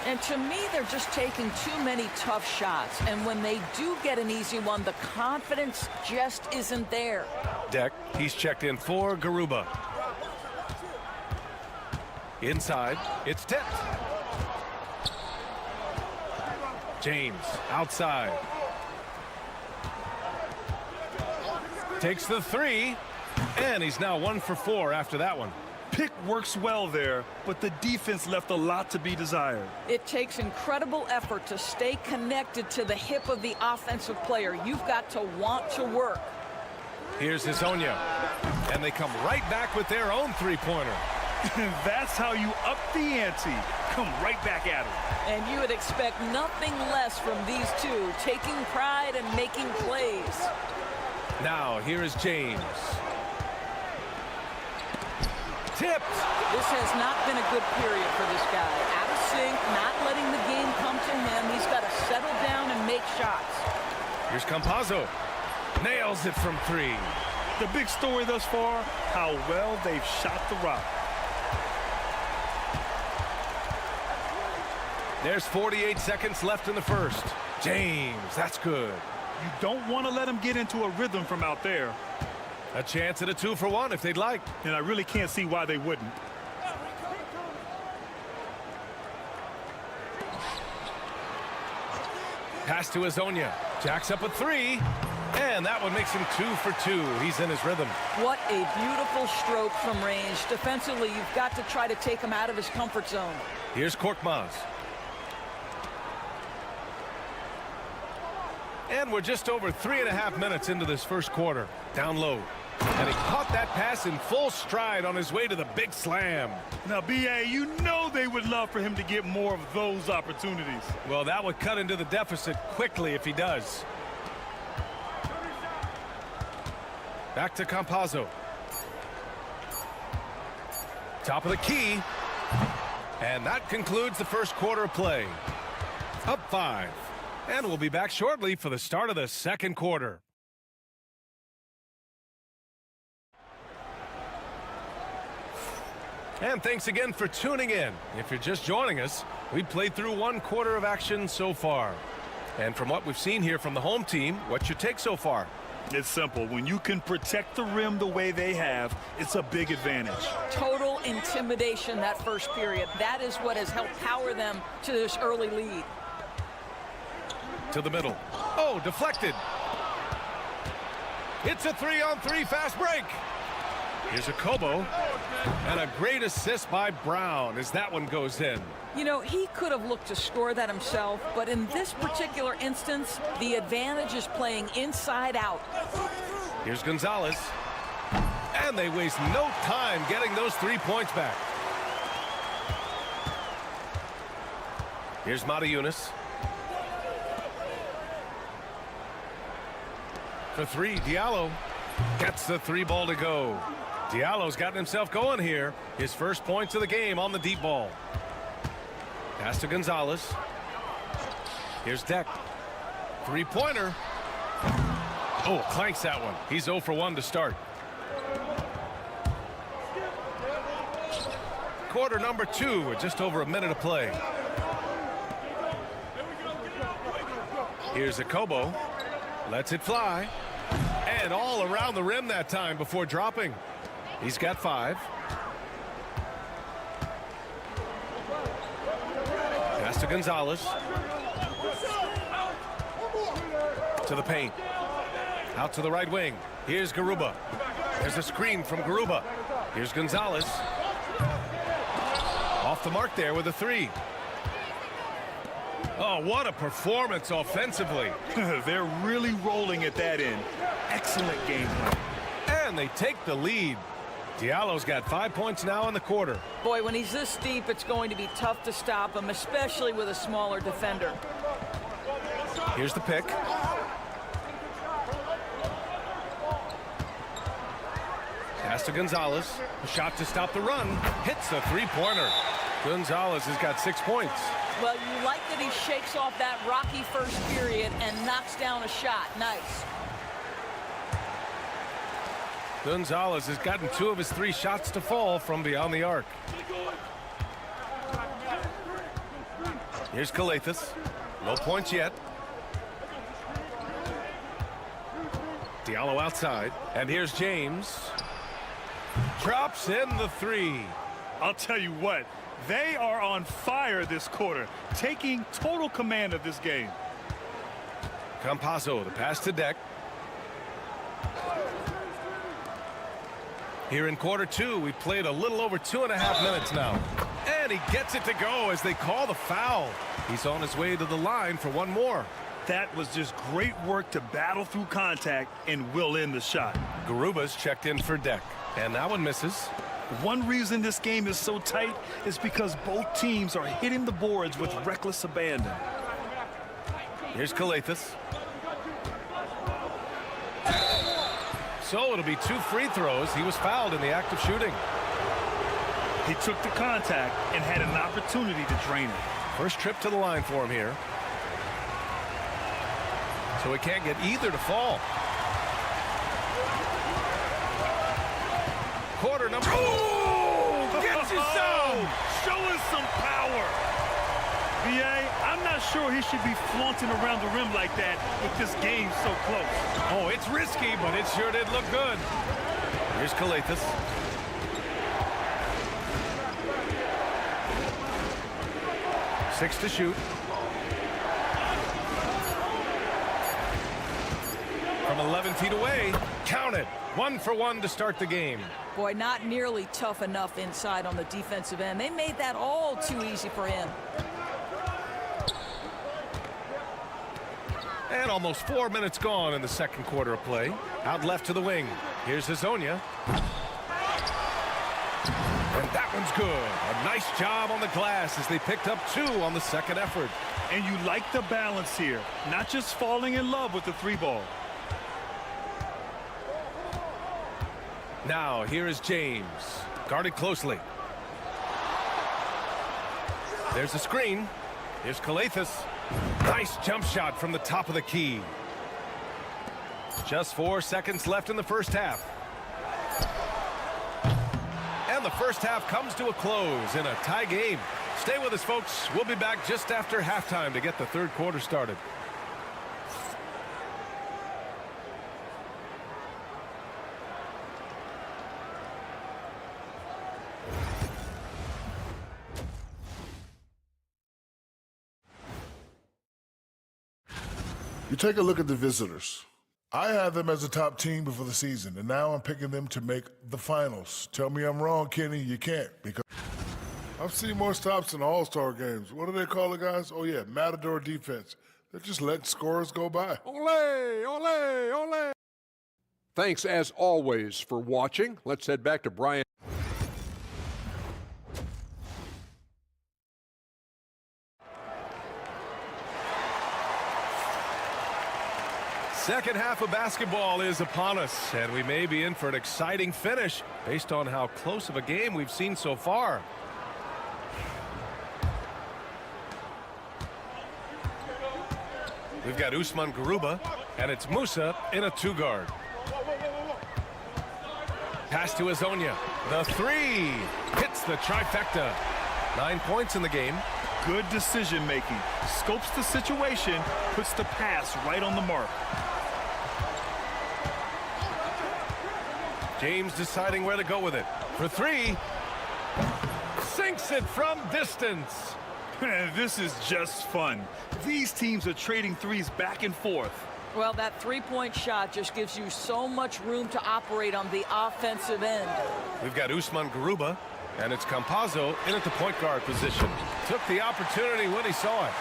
And to me, they're just taking too many tough shots. And when they do get an easy one, the confidence just isn't there. Deck, he's checked in for Garuba. Inside, it's tipped. James outside. Takes the three, and he's now 1 for 4 after that one. Pick works well there, but the defense left a lot to be desired. It takes incredible effort to stay connected to the hip of the offensive player. You've got to want to work. Here's Hezonja, and they come right back with their own three-pointer. That's how you up the ante. Come right back at it. And you would expect nothing less from these two, taking pride and making plays. Now, here is James. Tipped. This has not been a good period for this guy. Out of sync, not letting the game come to him. He's got to settle down and make shots. Here's Campazzo. Nails it from 3. The big story thus far, how well they've shot the rock. There's 48 seconds left in the first. James, that's good. You don't want to let him get into a rhythm from out there. A chance at a 2 for 1 if they'd like. And I really can't see why they wouldn't. Pass to Hezonja. Jacks up a 3. And that one makes him 2 for 2. He's in his rhythm. What a beautiful stroke from range. Defensively, you've got to try to take him out of his comfort zone. Here's Korkmaz. And we're just over 3.5 minutes into this first quarter. Down low. And he caught that pass in full stride on his way to the big slam. Now, B.A., you know they would love for him to get more of those opportunities. Well, that would cut into the deficit quickly if he does. Back to Campazzo. Top of the key. And that concludes the first quarter of play. Up 5. And we'll be back shortly for the start of the second quarter. And thanks again for tuning in. If you're just joining us, we've played through 1 quarter of action so far. And from what we've seen here from the home team, what's your take so far? It's simple. When you can protect the rim the way they have, it's a big advantage. Total intimidation that first period. That is what has helped power them to this early lead. To the middle. Oh, deflected. It's a 3-on-3 fast break. Here's a Kobo. And a great assist by Brown as that one goes in. You know, he could have looked to score that himself, but in this particular instance, the advantage is playing inside out. Here's Gonzalez. And they waste no time getting those 3 points back. Here's Mata Yunus. For 3, Diallo gets the 3 ball to go. Diallo's gotten himself going here. His first points of the game on the deep ball. Pass to Gonzalez. Here's Deck. 3-pointer. Oh, clanks that one. He's 0 for 1 to start. Quarter number 2 with just over a minute to play. Here's a Kobo. Lets it fly. And all around the rim that time before dropping. He's got 5. Pass to Gonzalez. To the paint. Out to the right wing. Here's Garuba. There's a screen from Garuba. Here's Gonzalez. Off the mark there with a 3. Oh, what a performance offensively. They're really rolling at that end. Excellent game plan. And they take the lead. Diallo's got 5 points now in the quarter. Boy, when he's this deep, it's going to be tough to stop him, especially with a smaller defender. Here's the pick. Pass to Gonzalez. A shot to stop the run. Hits a 3-pointer. Gonzalez has got 6 points. Well, you like that he shakes off that rocky first period and knocks down a shot. Nice. Gonzalez has gotten 2 of his 3 shots to fall from beyond the arc. Here's Calathis. No points yet. Diallo outside. And here's James. Drops in the 3. I'll tell you what, they are on fire this quarter, taking total command of this game. Campazzo, the pass to Deck. Here in quarter 2, we played a little over 2.5 minutes now. And he gets it to go as they call the foul. He's on his way to the line for 1 more. That was just great work to battle through contact and will end the shot. Garuba's checked in for Deck. And that one misses. One reason this game is so tight is because both teams are hitting the boards with reckless abandon. Here's Calathis. So it'll be 2 free throws. He was fouled in the act of shooting. He took the contact and had an opportunity to drain it. First trip to the line for him here. So he can't get either to fall. Quarter number. Oh! Gets you some! Show us some power. B.A., I'm not sure he should be flaunting around the rim like that with this game so close. Oh, it's risky, but it sure did look good. Here's Calathis. Six to shoot. From 11 feet away. Count it. 1 for 1 to start the game. Boy, not nearly tough enough inside on the defensive end. They made that all too easy for him. And almost 4 minutes gone in the second quarter of play. Out left to the wing. Here's Hazonia. And that one's good. A nice job on the glass as they picked up 2 on the second effort. And you like the balance here. Not just falling in love with the 3-ball. Now, here is James. Guarded closely. There's a screen. Here's Calathis. Nice jump shot from the top of the key. Just 4 seconds left in the first half. And And the first half comes to a close in a tie game. Stay with us, folks. We'll be back just after halftime to get the third quarter started. You take a look at the visitors. I had them as a top team before the season, and now I'm picking them to make the finals. Tell me I'm wrong, Kenny. You can't, because I've seen more stops in all-star games. What do they call it, guys? Oh, yeah, Matador defense. They're just letting scores go by. Ole, ole, ole. Thanks, as always, for watching. Let's head back to Brian. Second half of basketball is upon us, and we may be in for an exciting finish based on how close of a game we've seen so far. We've got Usman Garuba, and it's Musa in a two-guard. Pass to Azonia. The three hits the trifecta. 9 points in the game. Good decision-making. Scopes the situation, puts the pass right on the mark. James deciding where to go with it. For three. Sinks it from distance. This is just fun. These teams are trading threes back and forth. Well, that three-point shot just gives you so much room to operate on the offensive end. We've got Usman Garuba, and it's Campazzo in at the point guard position. Took the opportunity when he saw it.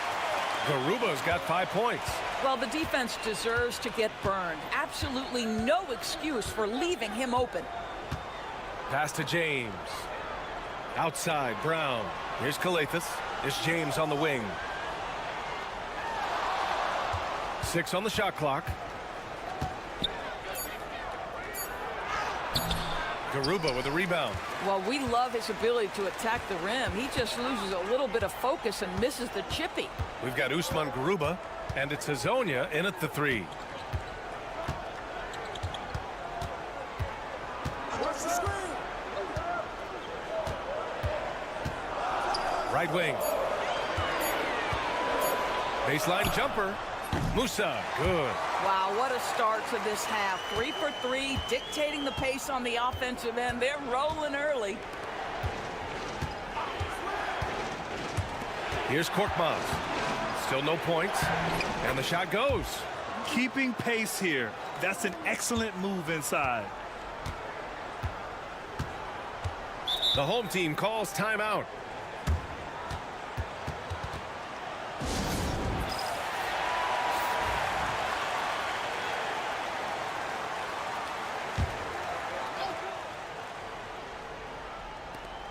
Garuba's got 5 points. Well, the defense deserves to get burned. Absolutely no excuse for leaving him open. Pass to James. Outside, Brown. Here's Calathis. It's James on the wing. 6 on the shot clock. Garuba with a rebound. Well, we love his ability to attack the rim. He just loses a little bit of focus and misses the chippy. We've got Usman Garuba, and it's Azonia in at the three. Right wing. Baseline jumper. Musa, good. Wow, what a start to this half. 3 for 3, dictating the pace on the offensive end. They're rolling early. Here's Korkmaz. Still no points, and the shot goes. Keeping pace here. That's an excellent move inside. The home team calls timeout.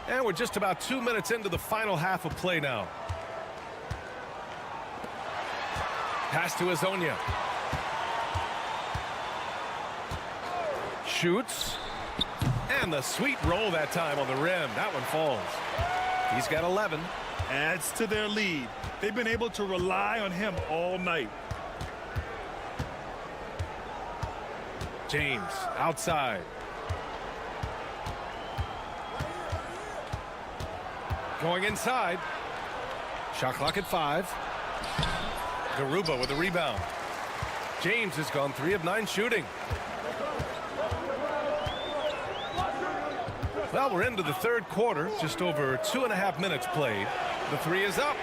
And we're just about 2 minutes into the final half of play now. Pass to Azonia. Shoots. And the sweet roll that time on the rim. That one falls. He's got 11. Adds to their lead. They've been able to rely on him all night. James outside. Going inside. Shot clock at 5. Garuba with a rebound. James has gone 3 of 9 shooting. Well, we're into the third quarter. Just over 2.5 minutes played. The three is up.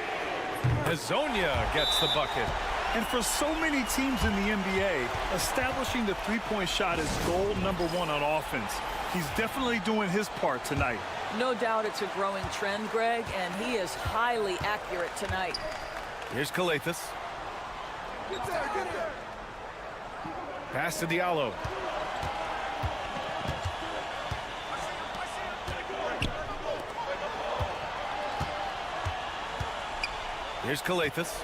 Azonia gets the bucket. And for so many teams in the NBA, establishing the three-point shot is goal number 1 on offense. He's definitely doing his part tonight. No doubt it's a growing trend, Greg, and he is highly accurate tonight. Here's Calathis. Pass to Diallo. Here's Calathis.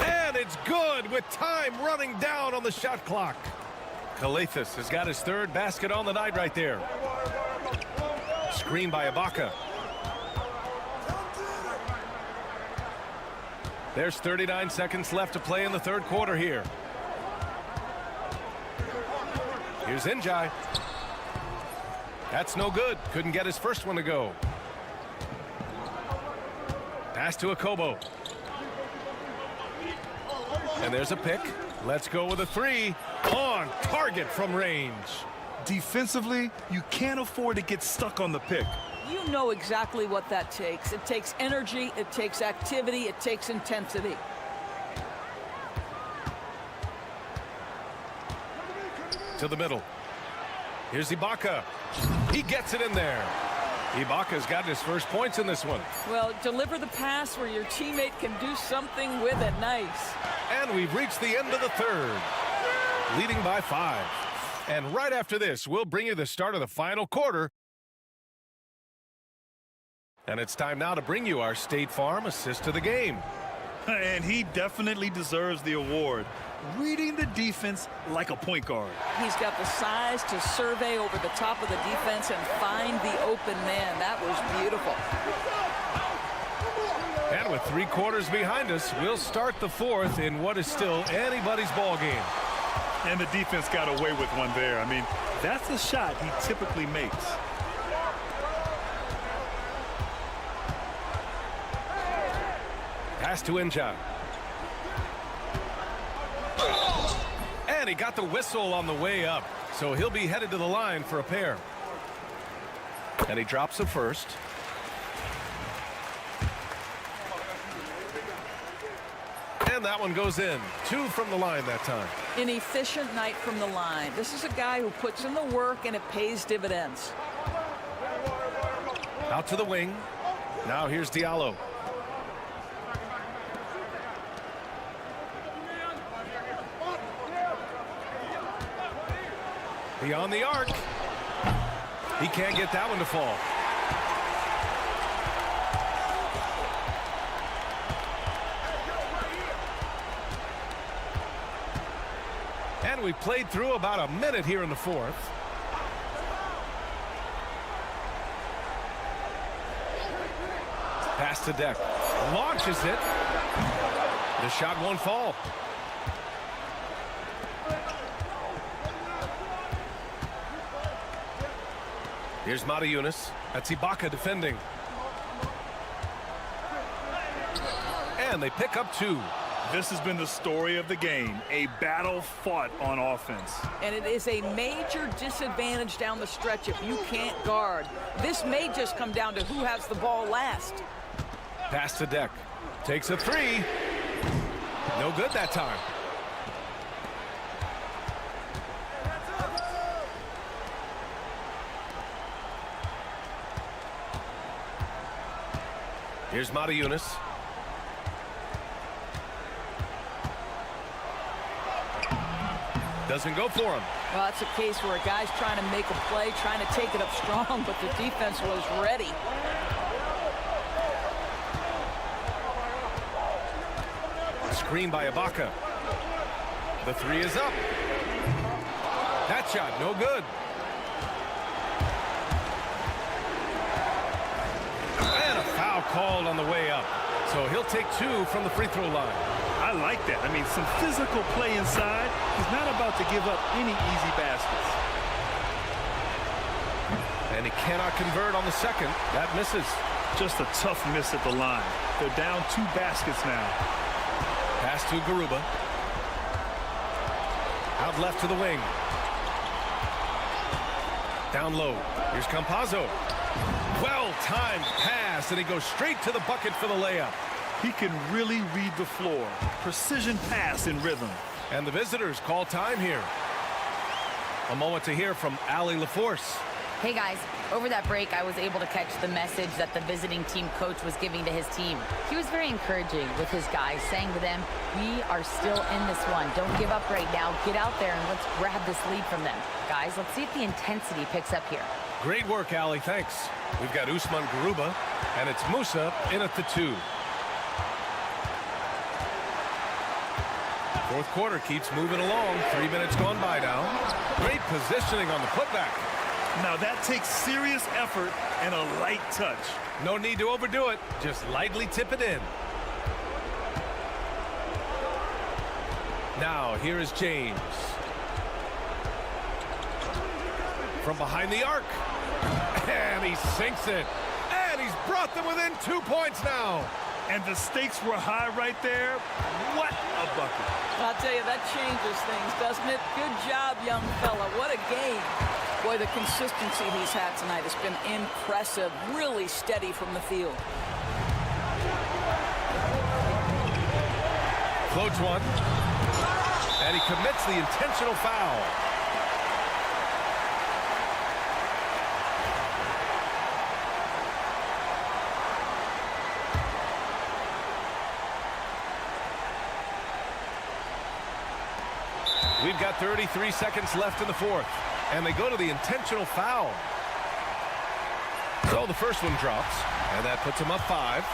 And it's good with time running down on the shot clock. Calathis has got his 3rd basket on the night right there. Screen by Ibaka. There's 39 seconds left to play in the third quarter here. Here's Njai. That's no good. Couldn't get his first one to go. Pass to Akobo. And there's a pick. Let's go with a three. On target from range. Defensively, you can't afford to get stuck on the pick. You know exactly what that takes. It takes energy, it takes activity, it takes intensity. To the middle. Here's Ibaka. He gets it in there. Ibaka's got his first points in this one. Well, deliver the pass where your teammate can do something with it. Nice. And we've reached the end of the third. Leading by 5. And right after this, we'll bring you the start of the final quarter. And it's time now to bring you our State Farm assist to the game. And he definitely deserves the award. Reading the defense like a point guard. He's got the size to survey over the top of the defense and find the open man. That was beautiful. And with 3 quarters behind us, we'll start the fourth in what is still anybody's ball game. And the defense got away with one there. I mean, that's a shot he typically makes. Pass to Njai. And he got the whistle on the way up, so he'll be headed to the line for a pair. And he drops the first. And that one goes in. 2 from the line that time. An efficient night from the line. This is a guy who puts in the work and it pays dividends. Out to the wing. Now here's Diallo. Beyond the arc. He can't get that one to fall. And we played through about a minute here in the fourth. Pass to Deck. Launches it. The shot won't fall. Here's Mata-Yunus. That's Ibaka defending. And they pick up 2. This has been the story of the game. A battle fought on offense. And it is a major disadvantage down the stretch if you can't guard. This may just come down to who has the ball last. Pass to Deck. Takes a 3. No good that time. Here's Mata-Yunus. Doesn't go for him. Well, that's a case where a guy's trying to make a play, trying to take it up strong, but the defense was ready. Screen by Ibaka. The 3 is up. That shot, no good. And a foul called on the way up. So he'll take 2 from the free throw line. I like that. I mean, some physical play inside. He's not about to give up any easy baskets. And he cannot convert on the second. That misses. Just a tough miss at the line. They're down 2 baskets now. Pass to Garuba. Out left to the wing. Down low. Here's Campazzo. Well-timed pass, and he goes straight to the bucket for the layup. He can really read the floor. Precision pass in rhythm. And the visitors call time here. A moment to hear from Allie LaForce. Hey guys, over that break I was able to catch the message that the visiting team coach was giving to his team. He was very encouraging with his guys, saying to them, we are still in this one. Don't give up right now. Get out there and let's grab this lead from them. Guys, let's see if the intensity picks up here. Great work, Allie. Thanks. We've got Usman Garuba, and it's Musa in at the 2. Fourth quarter keeps moving along. 3 minutes gone by now. Great positioning on the putback. Now that takes serious effort and a light touch. No need to overdo it. Just lightly tip it in. Now here is James. from behind the arc. And he sinks it. And he's brought them within 2 points now. And the stakes were high right there. What a bucket. I'll tell you, that changes things, doesn't it? Good job, young fella. What a game. Boy, the consistency he's had tonight has been impressive. Really steady from the field. Floats one. And he commits the intentional foul. We've got 33 seconds left in the fourth. And they go to the intentional foul. So the first one drops. And that puts them up 5.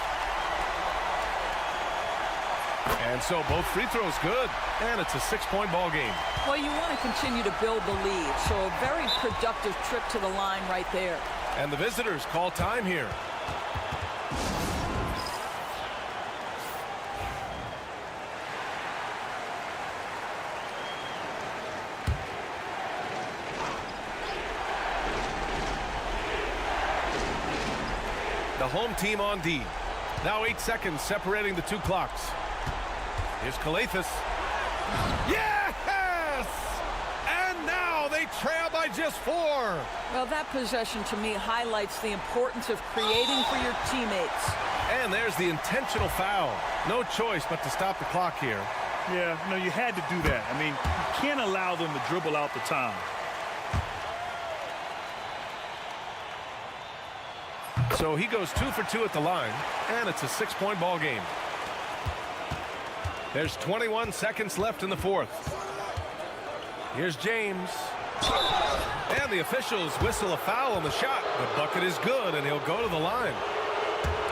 And so both free throws good. And it's a 6-point ball game. Well, you want to continue to build the lead. So a very productive trip to the line right there. And the visitors call time here. The home team on D. Now 8 seconds separating the 2 clocks. Here's Calathis. Yes! And now they trail by just 4. Well, that possession to me highlights the importance of creating for your teammates. And there's the intentional foul. No choice but to stop the clock here. Yeah, no, you had to do that. I mean, you can't allow them to dribble out the time. So he goes 2 for 2 at the line, and it's a 6-point ball game. There's 21 seconds left in the fourth. Here's James. And the officials whistle a foul on the shot. The bucket is good, and he'll go to the line.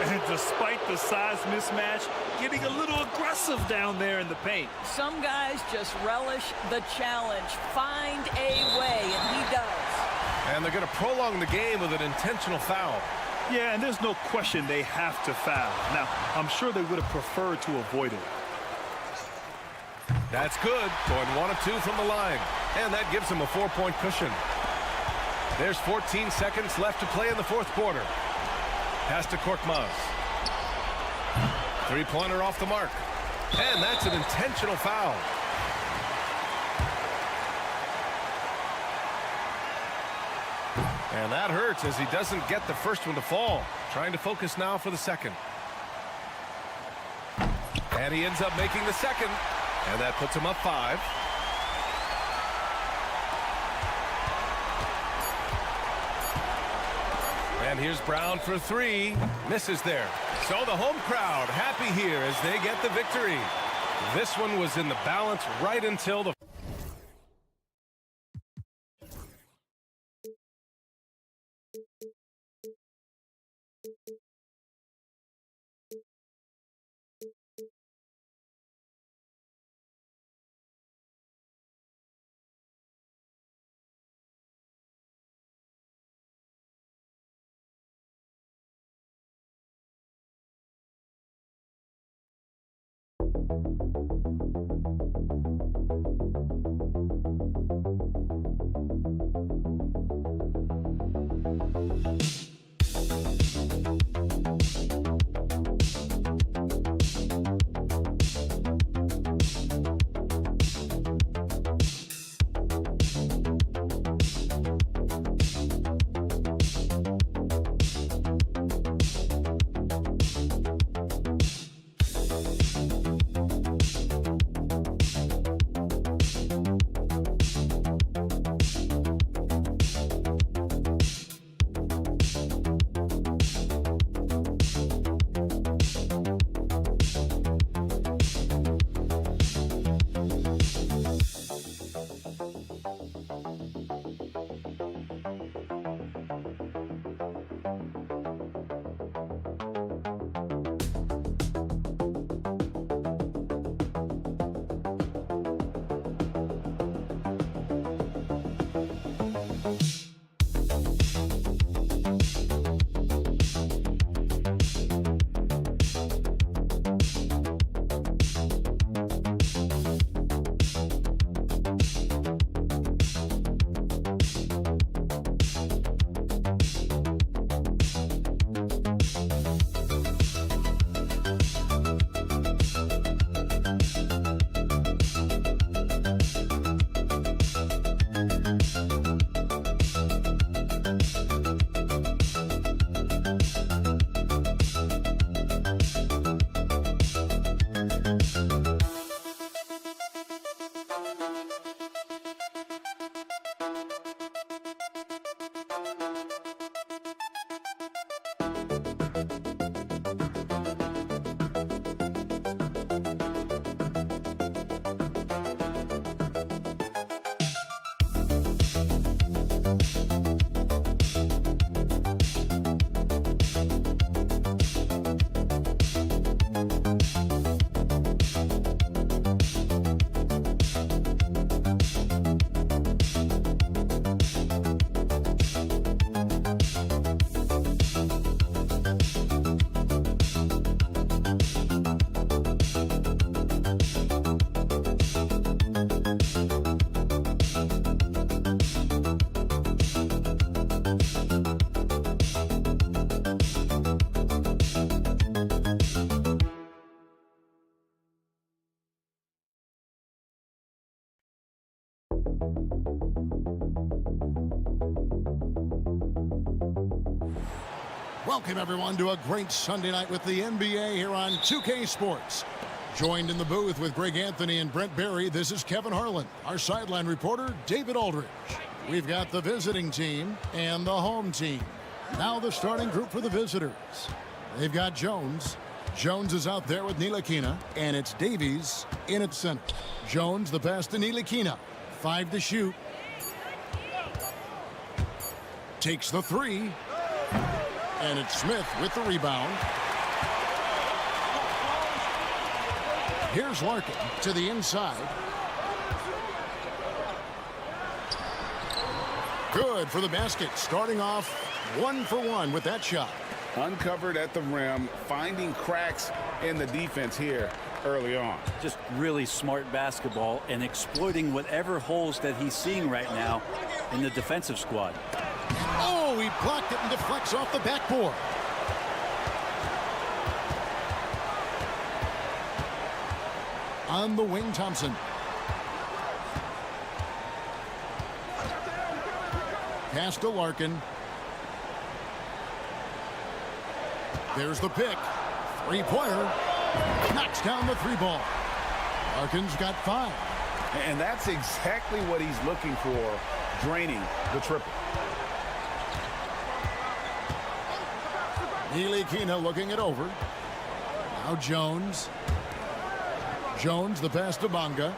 And despite the size mismatch, getting a little aggressive down there in the paint. Some guys just relish the challenge. Find a way, and he does. And they're going to prolong the game with an intentional foul. Yeah, and there's no question they have to foul. Now, I'm sure they would have preferred to avoid it. That's good. Going 1 of 2 from the line. And that gives them a 4-point cushion. There's 14 seconds left to play in the fourth quarter. Pass to Korkmaz. 3-pointer off the mark. And that's an intentional foul. And that hurts as he doesn't get the first one to fall. Trying to focus now for the second. And he ends up making the second. And that puts him up 5. And here's Brown for 3. Misses there. So the home crowd happy here as they get the victory. This one was in the balance right until the Welcome, everyone, to a great Sunday night with the NBA here on 2K Sports. Joined in the booth with Greg Anthony and Brent Barry, this is Kevin Harlan. Our sideline reporter, David Aldridge. We've got the visiting team and the home team. Now the starting group for the visitors. They've got Jones. Jones is out there with Ntilikina, and it's Davies in at center. Jones, the pass to Ntilikina. 5 to shoot. Takes the 3. And it's Smith with the rebound. Here's Larkin to the inside. Good for the basket. Starting off 1 for 1 with that shot. Uncovered at the rim, finding cracks in the defense here early on. Just really smart basketball and exploiting whatever holes that he's seeing right now in the defensive squad. Oh, he blocked it and deflects off the backboard. On the wing, Thompson. Pass to Larkin. There's the pick. Three-pointer. Knocks down the 3-ball. Larkin's got 5. And that's exactly what he's looking for, draining the triple. Ntilikina looking it over. Now Jones. Jones, the pass to Bonga.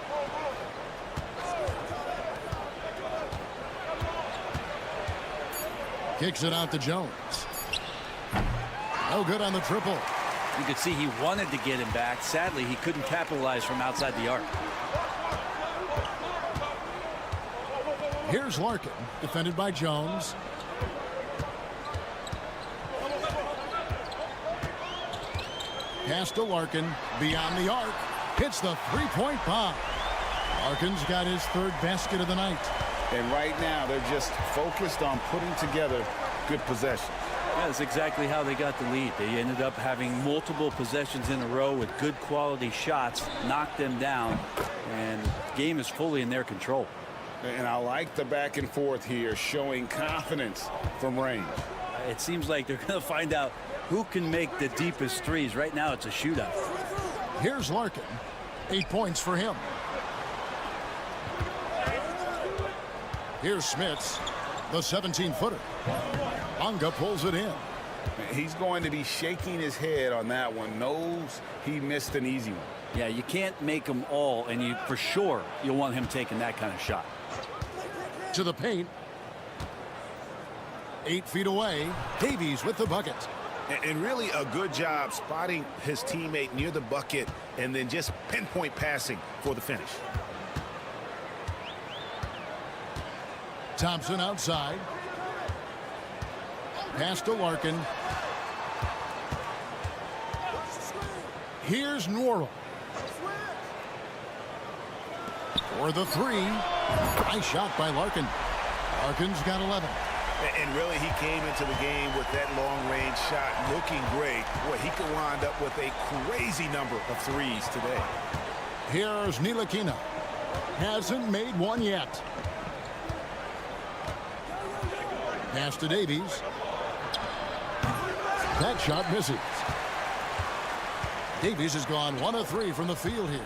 Kicks it out to Jones. No good on the triple. You could see he wanted to get him back. Sadly, he couldn't capitalize from outside the arc. Here's Larkin, defended by Jones. Pass to Larkin, beyond the arc. Hits the three-point bomb. Larkin's got his 3rd basket of the night. And right now, they're just focused on putting together good possessions. Yeah, that's exactly how they got the lead. They ended up having multiple possessions in a row with good quality shots, knocked them down, and the game is fully in their control. And I like the back and forth here, showing confidence from range. It seems like they're going to find out who can make the deepest threes. Right now, it's a shootout. Here's Larkin. 8 points for him. Here's Smits, the 17-footer. Bonga pulls it in. He's going to be shaking his head on that one. Knows he missed an easy one. Yeah, you can't make them all, and for sure you'll want him taking that kind of shot. To the paint. 8 feet away. Davies with the bucket. And really a good job spotting his teammate near the bucket and then just pinpoint passing for the finish. Thompson outside. Pass to Larkin. Here's Nwora. For the 3. Nice shot by Larkin. Larkin's got 11. And really, he came into the game with that long-range shot looking great. Boy, he could wind up with a crazy number of threes today. Here's Ntilikina. Hasn't made one yet. Pass to Davies. That shot misses. Davies has gone 1 of 3 from the field here.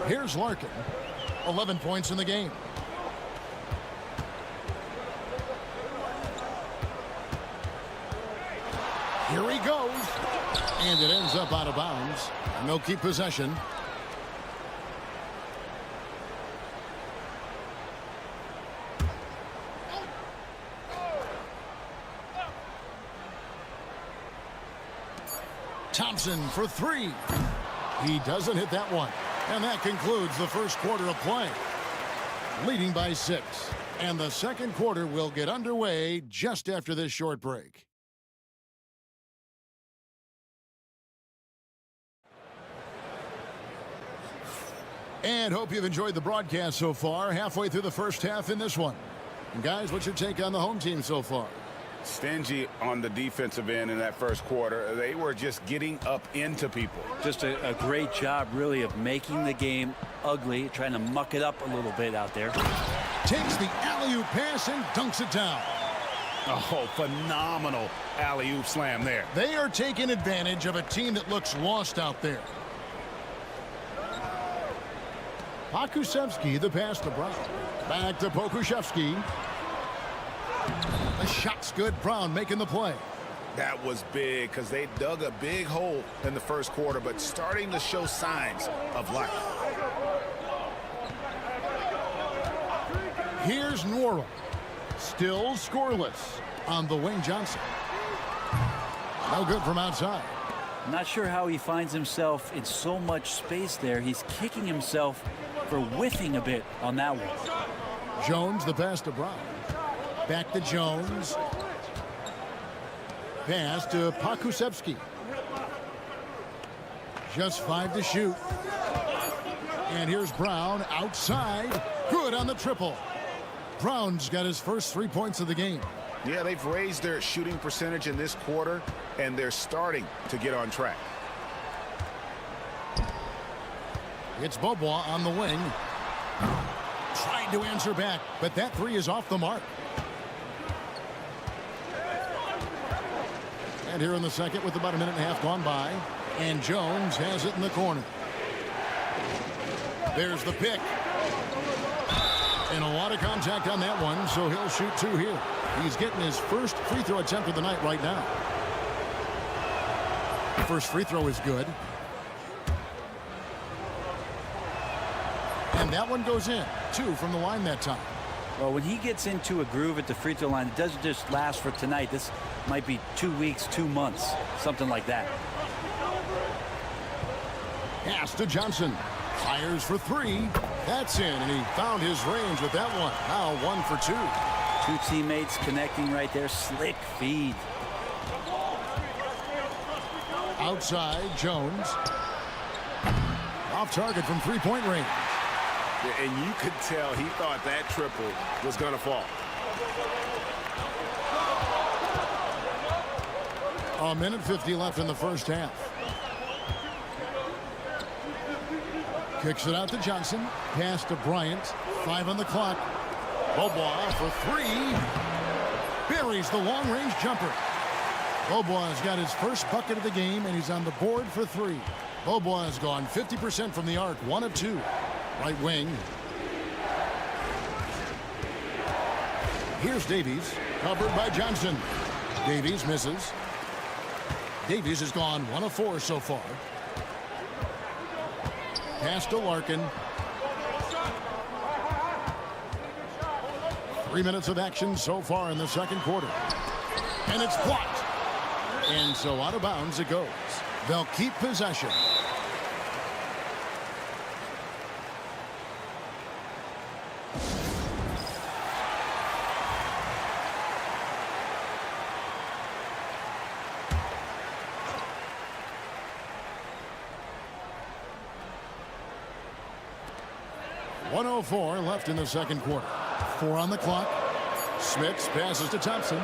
Here's Larkin. 11 points in the game. Here he goes. And it ends up out of bounds. And they'll keep possession. Thompson for 3. He doesn't hit that one. And that concludes the first quarter of play. Leading by 6. And the second quarter will get underway just after this short break. And hope you've enjoyed the broadcast so far. Halfway through the first half in this one. And guys, what's your take on the home team so far? stingy on the defensive end in that first quarter. They were just getting up into people. Just a great job, really, of making the game ugly, trying to muck it up a little bit out there. Takes the alley-oop pass and dunks it down. Oh, phenomenal alley-oop slam there. They are taking advantage of a team that looks lost out there. Pokusevski, the pass to Brown. Back to Pokusevski. The shot's good. Brown making the play. That was big because they dug a big hole in the first quarter, but starting to show signs of life. Here's Nora. Still scoreless on the wing. Johnson. No good from outside. Not sure how he finds himself in so much space there. He's kicking himself for whiffing a bit on that one. Jones, the pass to Brown. Back to Jones. Pass to Pokusevski. Just 5 to shoot. And here's Brown outside. Good on the triple. Brown's got his first 3 points of the game. Yeah, they've raised their shooting percentage in this quarter, and they're starting to get on track. It's Bobois on the wing. Trying to answer back, but that three is off the mark. And here in the second with about a minute and a half gone by. And Jones has it in the corner. There's the pick. And a lot of contact on that one, so he'll shoot 2 here. He's getting his first free throw attempt of the night right now. First free throw is good. And that one goes in. 2 from the line that time. Well, when he gets into a groove at the free throw line, it doesn't just last for tonight. This might be 2 weeks, 2 months, something like that. Pass to Johnson. Fires for 3. That's in, and he found his range with that one. Now 1 for 2. 2 teammates connecting right there. Slick feed. Outside, Jones. Off target from 3-point range. And you could tell he thought that triple was going to fall. A minute 50 left in the first half. Kicks it out to Johnson. Pass to Bryant. 5 on the clock. Bobois for 3. Buries the long-range jumper. Bobois has got his first bucket of the game, and he's on the board for 3. Bobois has gone 50% from the arc. 1 of 2. Right wing. Here's Davies. Covered by Johnson. Davies misses. Davies has gone 1 of 4 so far. Pass to Larkin. 3 minutes of action so far in the second quarter. And it's blocked. And so out of bounds it goes. They'll keep possession. .104 left in the second quarter. 4 on the clock. Smits passes to Thompson.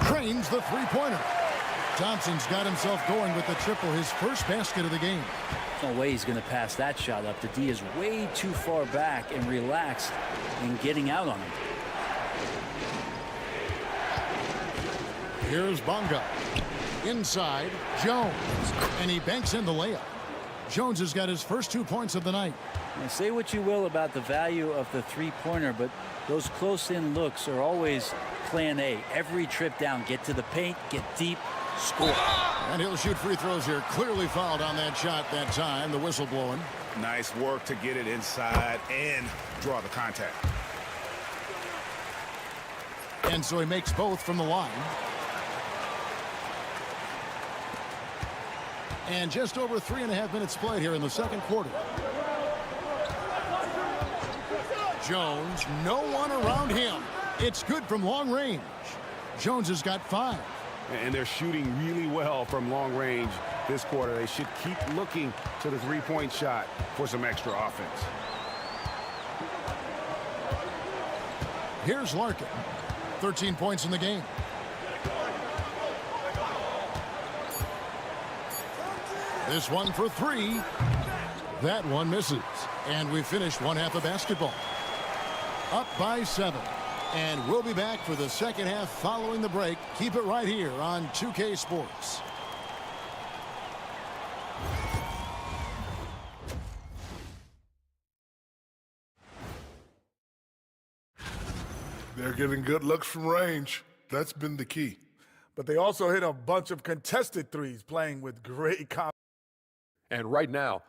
Trains the three-pointer. Thompson's got himself going with the triple, his first basket of the game. No way he's going to pass that shot up. The D is way too far back and relaxed in getting out on him. Here's Bonga. Inside, Jones. And he banks in the layup. Jones has got his first 2 points of the night. Now, say what you will about the value of the three-pointer, but those close-in looks are always plan A. Every trip down, get to the paint, get deep, score. And he'll shoot free throws here. Clearly fouled on that shot that time. The whistle blowing. Nice work to get it inside and draw the contact. And so he makes both from the line. And just over 3.5 minutes played here in the second quarter. Jones, no one around him. It's good from long range. Jones has got 5. And they're shooting really well from long range this quarter. They should keep looking to the three-point shot for some extra offense. Here's Larkin. 13 points in the game. This one for three. That one misses. And we finished one half of basketball. Up by 7. And we'll be back for the second half following the break. Keep it right here on 2K Sports. They're getting good looks from range. That's been the key. But they also hit a bunch of contested threes, playing with great confidence. And right now,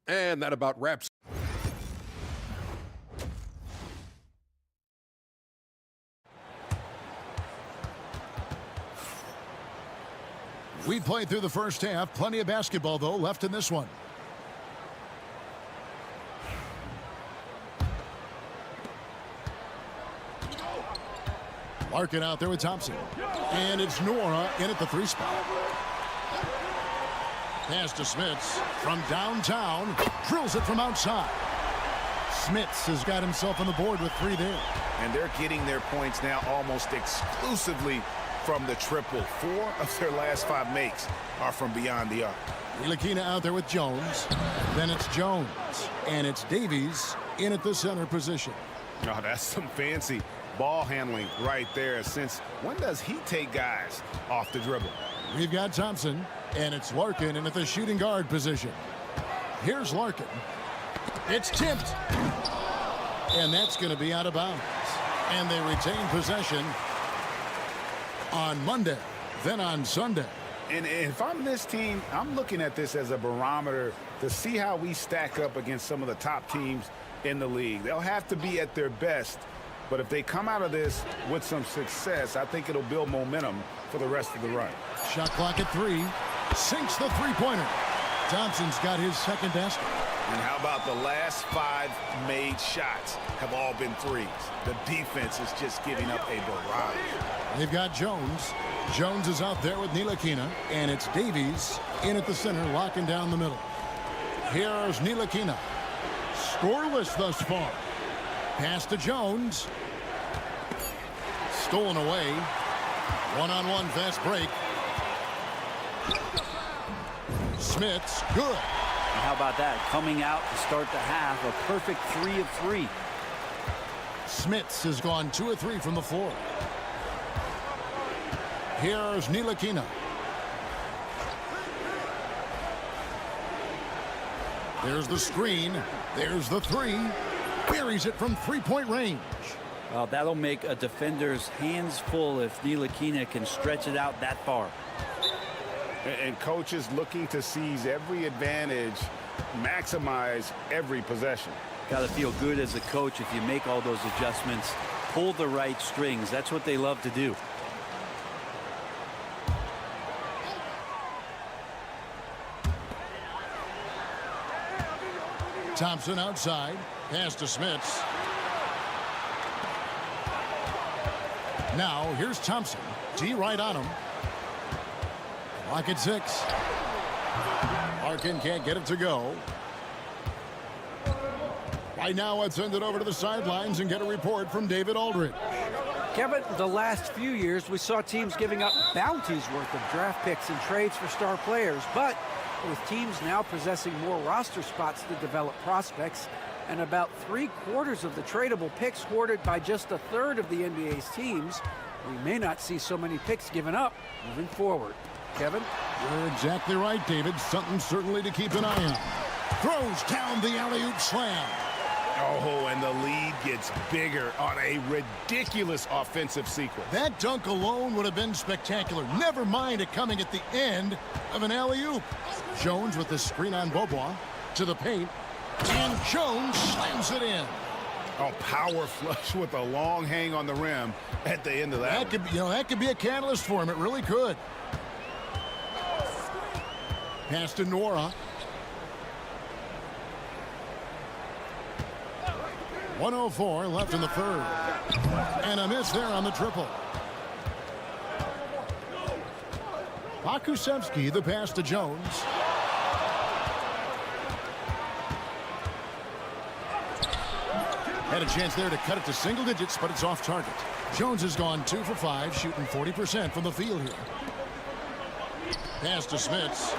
and that about wraps. We played through the first half. Plenty of basketball, though, left in this one. Larkin out there with Thompson. And it's Nora in at the 3 spot. Pass to Smits from downtown. Drills it from outside. Smits has got himself on the board with 3 there. And they're getting their points now almost exclusively from the triple. 4 of their last 5 makes are from beyond the arc. Ntilikina out there with Jones. Then it's Jones. And it's Davies in at the center position. Oh, that's some fancy ball handling right there. Since when does he take guys off the dribble? We've got Thompson, and it's Larkin in at the shooting guard position. Here's Larkin. It's tipped. And that's going to be out of bounds. And they retain possession on Monday, then on Sunday. And if I'm this team, I'm looking at this as a barometer to see how we stack up against some of the top teams in the league. They'll have to be at their best. But if they come out of this with some success, I think it'll build momentum for the rest of the run. Shot clock at 3. Sinks the 3-pointer. Thompson's got his second basket. And how about the last 5 made shots have all been threes? The defense is just giving up a barrage. They've got Jones. Jones is out there with Ntilikina. And it's Davies in at the center, locking down the middle. Here's Ntilikina. Scoreless thus far. Pass to Jones. Stolen away. One-on-one fast break. Smits, good. How about that? Coming out to start the half, a perfect 3 of 3. Smits has gone 2 of 3 from the floor. Here's Ntilikina. There's the screen. There's the 3. Buries it from 3-point range. Well, that'll make a defender's hands full if Ntilikina can stretch it out that far. And coaches looking to seize every advantage, maximize every possession. Got to feel good as a coach if you make all those adjustments, pull the right strings. That's what they love to do. Thompson outside. Pass to Smits. Now here's Thompson. D right on him. Clock at 6. Larkin can't get it to go. Right now, let's send it over to the sidelines and get a report from David Aldridge. Kevin, the last few years we saw teams giving up bounties worth of draft picks and trades for star players, but with teams now possessing more roster spots to develop prospects and about 3/4 of the tradable picks hoarded by just 1/3 of the NBA's teams, we may not see so many picks given up moving forward. Kevin? You're exactly right, David. Something certainly to keep an eye on. Throws down the alley-oop slam. Oh, and the lead gets bigger on a ridiculous offensive sequence. That dunk alone would have been spectacular. Never mind it coming at the end of an alley-oop. Jones with the screen on Bobois to the paint. And Jones slams it in. Oh, power flush with a long hang on the rim at the end of that. That could be a catalyst for him. It really could. Pass to Nora. 1:04 left in the third. And a miss there on the triple. Pakusevsky, the pass to Jones. Had a chance there to cut it to single digits, but it's off target. Jones has gone 2 for 5, shooting 40% from the field here. Pass to Smits.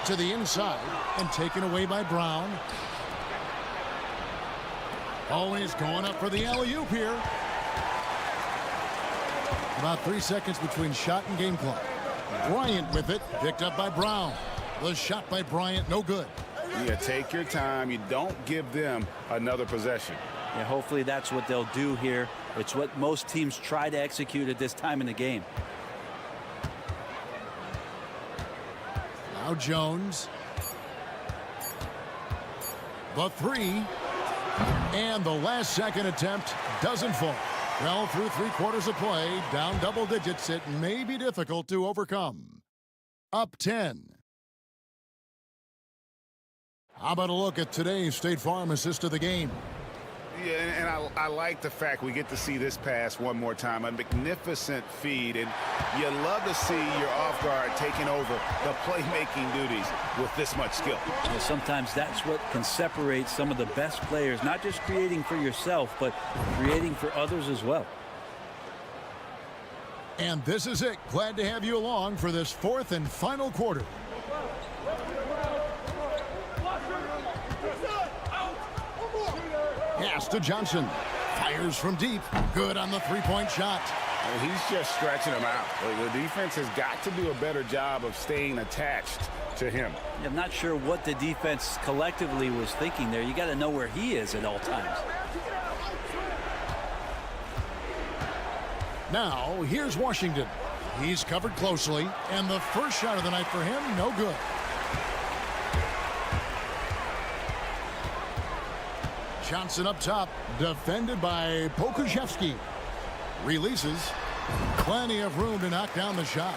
To the inside and taken away by Brown. Always going up for the alley-oop here. About 3 seconds between shot and game clock. Bryant with it, picked up by Brown. The shot by Bryant, no good. Yeah, take your time. You don't give them another possession. Yeah, hopefully that's what they'll do here. It's what most teams try to execute at this time in the game. Now Jones. The three. And the last second attempt doesn't fall. Well, through 3/4 of play, down double digits, it may be difficult to overcome. Up 10. How about a look at today's State Farm assist of the game? Yeah, and I like the fact we get to see this pass one more time. A magnificent feed, and you love to see your off guard taking over the playmaking duties with this much skill. Well, sometimes that's what can separate some of the best players, not just creating for yourself, but creating for others as well. And this is it. Glad to have you along for this fourth and final quarter. Pass to Johnson. Fires from deep. Good on the three-point shot. Well, he's just stretching him out. The defense has got to do a better job of staying attached to him. I'm not sure what the defense collectively was thinking there. You got to know where he is at all times. Now, here's Washington. He's covered closely, and the first shot of the night for him, no good. Johnson up top, defended by Pokusevski. Releases. Plenty of room to knock down the shot.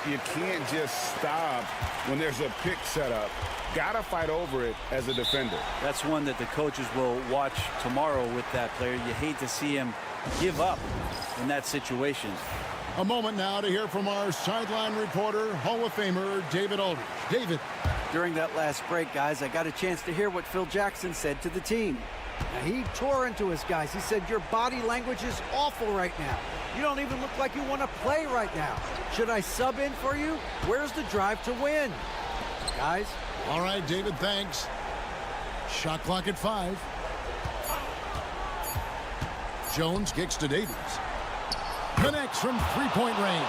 You can't just stop when there's a pick set up. Gotta fight over it as a defender. That's one that the coaches will watch tomorrow with that player. You hate to see him give up in that situation. A moment now to hear from our sideline reporter, Hall of Famer David Aldridge. David. During that last break, guys, I got a chance to hear what Phil Jackson said to the team. Now, he tore into his guys. He said, your body language is awful right now. You don't even look like you want to play right now. Should I sub in for you? Where's the drive to win? Guys? All right, David, thanks. Shot clock at 5. Jones kicks to Davies. Connects from three-point range.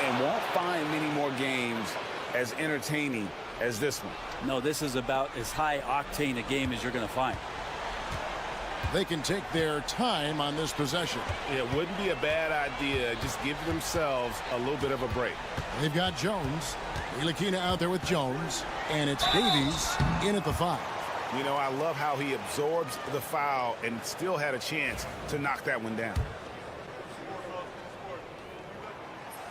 And won't find many more games as entertaining as this one. No, this is about as high octane a game as you're going to find. They can take their time on this possession. It wouldn't be a bad idea. Just give themselves a little bit of a break. They've got Jones. Ntilikina out there with Jones. And it's Davies in at the 5. You know, I love how he absorbs the foul and still had a chance to knock that one down.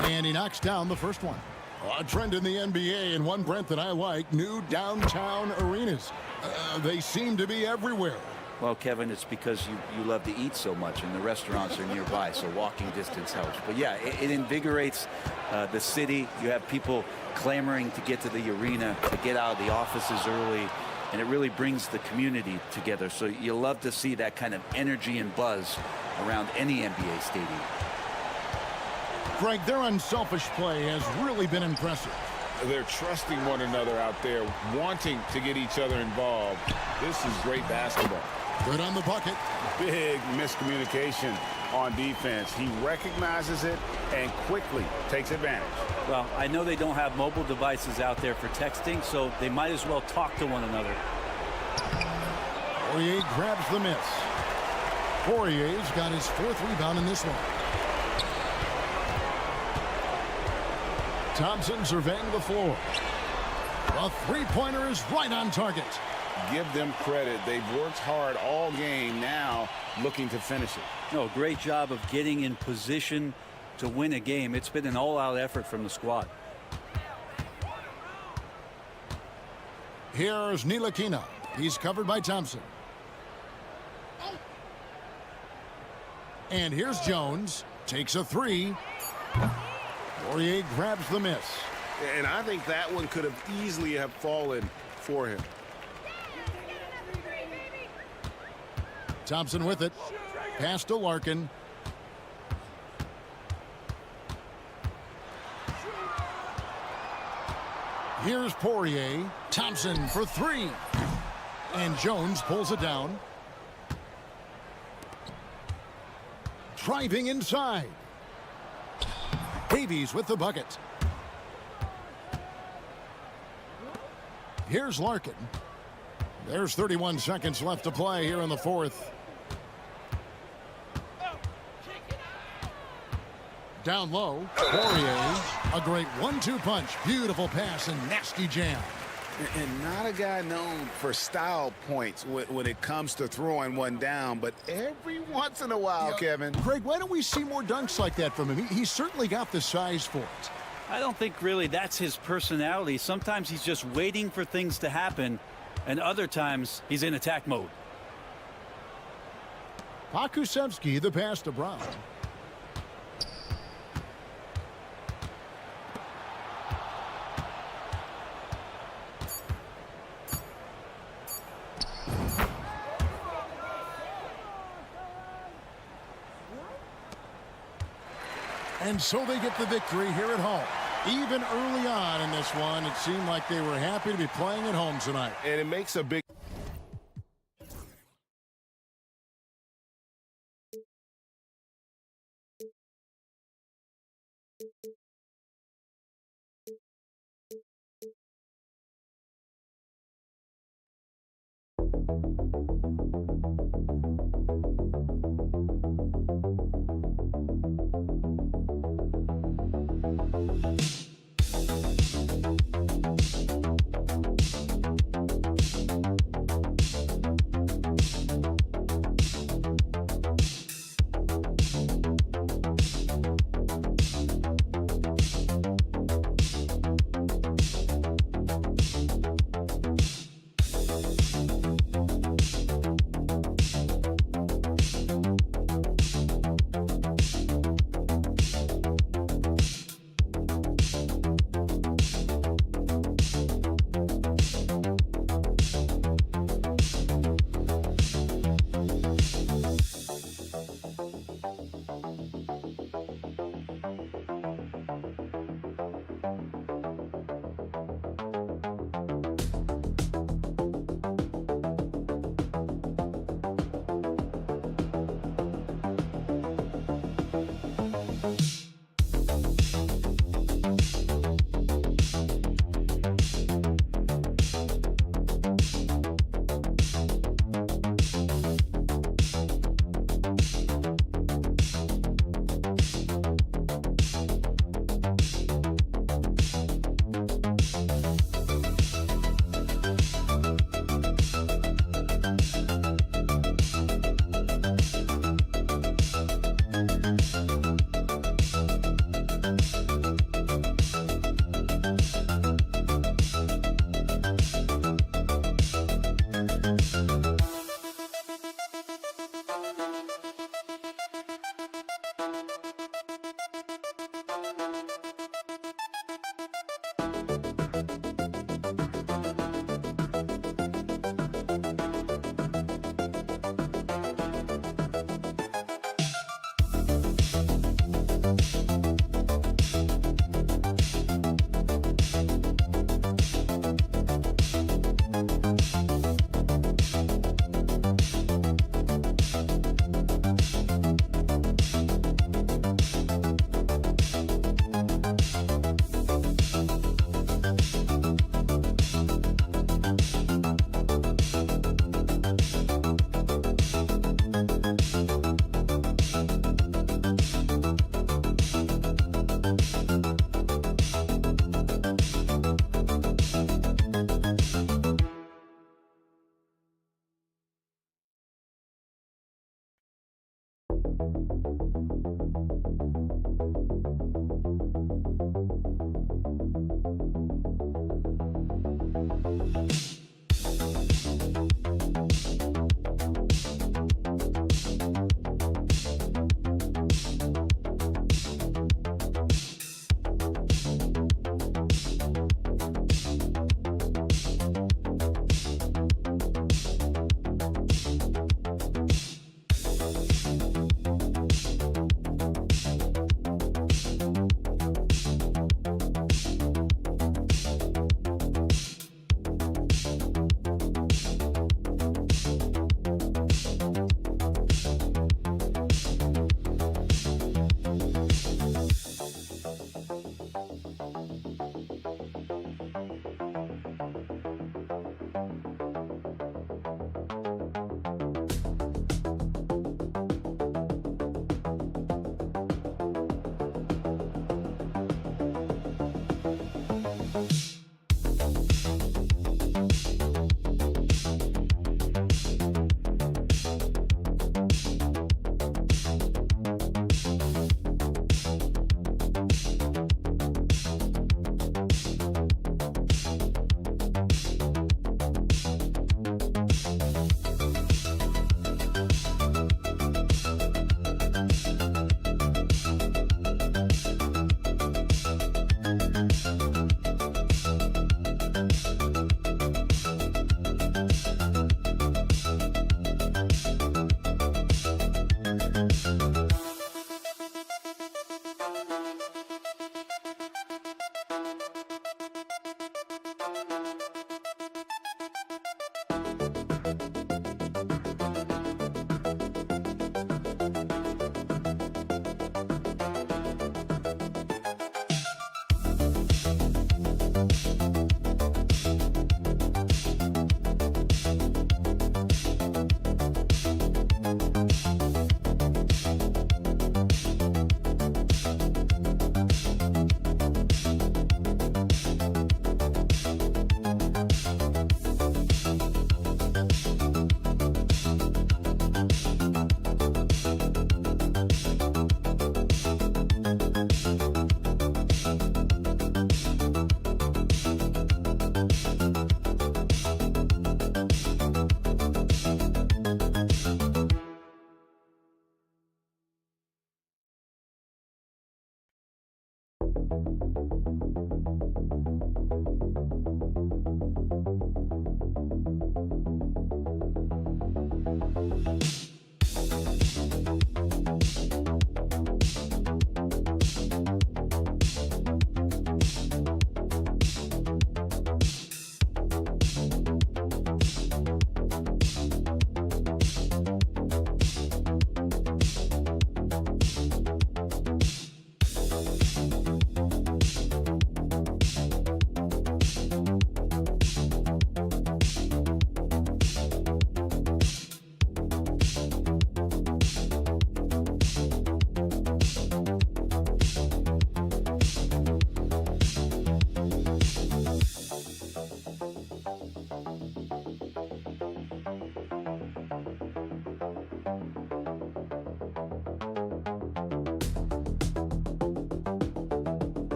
And he knocks down the first one. A trend in the NBA, and one, Brent, that I like, new downtown arenas. They seem to be everywhere. Well, Kevin, it's because you love to eat so much, and the restaurants are nearby, so walking distance helps. But, yeah, it invigorates the city. You have people clamoring to get to the arena, to get out of the offices early, and it really brings the community together. So you love to see that kind of energy and buzz around any NBA stadium. Greg, their unselfish play has really been impressive. They're trusting one another out there, wanting to get each other involved. This is great basketball. Good on the bucket. Big miscommunication on defense. He recognizes it and quickly takes advantage. Well, I know they don't have mobile devices out there for texting, so they might as well talk to one another. Poirier grabs the miss. Poirier's got his 4th rebound in this one. Thompson surveying the floor. The three-pointer is right on target. Give them credit. They've worked hard all game, now looking to finish it. No, great job of getting in position to win a game. It's been an all-out effort from the squad. Here's Ntilikina. He's covered by Thompson. And here's Jones. Takes a 3. Poirier grabs the miss. And I think that one could have easily have fallen for him. Thompson with it. Pass to Larkin. Here's Poirier. Thompson for three. And Jones pulls it down. Driving inside. Davies with the bucket. Here's Larkin. There's 31 seconds left to play here in the fourth. Down low, Poirier. A great 1-2 punch. Beautiful pass and nasty jam. And not a guy known for style points when it comes to throwing one down, but every once in a while, Kevin. Greg, why don't we see more dunks like that from him? He's certainly got the size for it. I don't think really that's his personality. Sometimes he's just waiting for things to happen, and other times he's in attack mode. Pakusevsky, the pass to Brown. And so they get the victory here at home. Even early on in this one, it seemed like they were happy to be playing at home tonight. And it makes a big...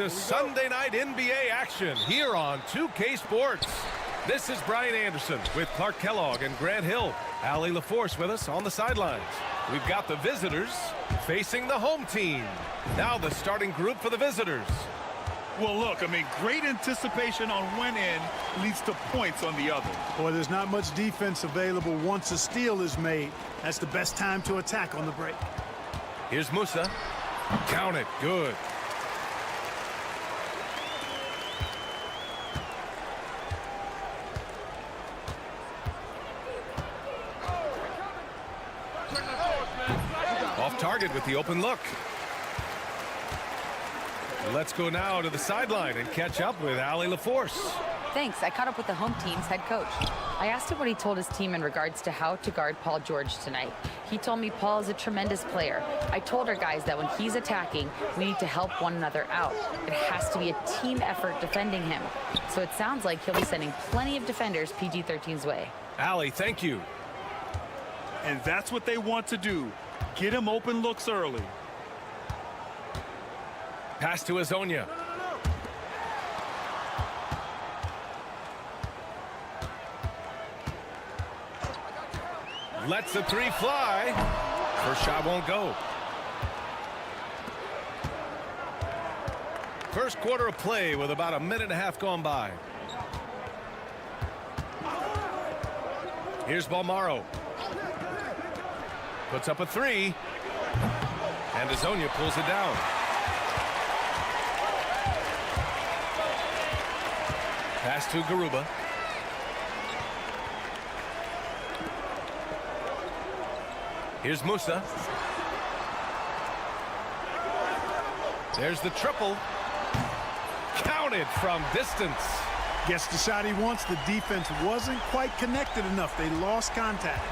to Sunday night NBA action here on 2K Sports. This is Brian Anderson with Clark Kellogg and Grant Hill. Allie LaForce with us on the sidelines. We've got the visitors facing the home team. Now the starting group for the visitors. Well, look, I mean, great anticipation on one end leads to points on the other. Boy, there's not much defense available once a steal is made. That's the best time to attack on the break. Here's Musa. Count it. Good. Off target with the open look. Let's go now to the sideline and catch up with Allie LaForce. Thanks. I caught up with the home team's head coach. I asked him what he told his team in regards to how to guard Paul George tonight. He told me Paul is a tremendous player. I told our guys that when he's attacking, we need to help one another out. It has to be a team effort defending him. So it sounds like he'll be sending plenty of defenders PG-13's way. Allie, thank you. And that's what they want to do. Get him open looks early. Pass to Azonia. Lets the three fly. First shot won't go. First quarter of play with about a minute and a half gone by. Here's Balmaro. Puts up a three. And Azonia pulls it down. Pass to Garuba. Here's Musa. There's the triple. Counted from distance. Gets the shot he wants. The defense wasn't quite connected enough. They lost contact.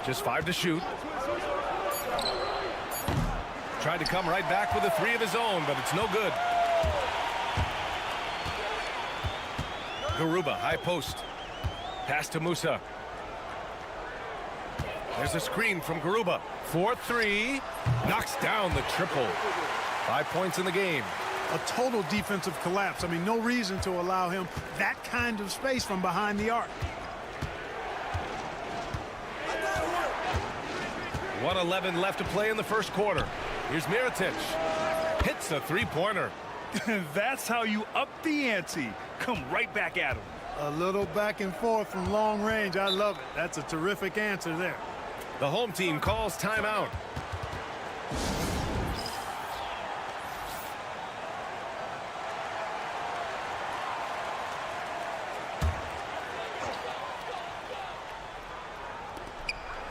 Just 5 to shoot. Tried to come right back with a three of his own, but it's no good. Garuba, high post. Pass to Musa. There's a screen from Garuba. 4-3. Knocks down the triple. 5 points in the game. A total defensive collapse. I mean, no reason to allow him that kind of space from behind the arc. 1:11 left to play in the first quarter. Here's Mirotic. Hits a three-pointer. That's how you up the ante. Come right back at him. A little back and forth from long range. I love it. That's a terrific answer there. The home team calls timeout.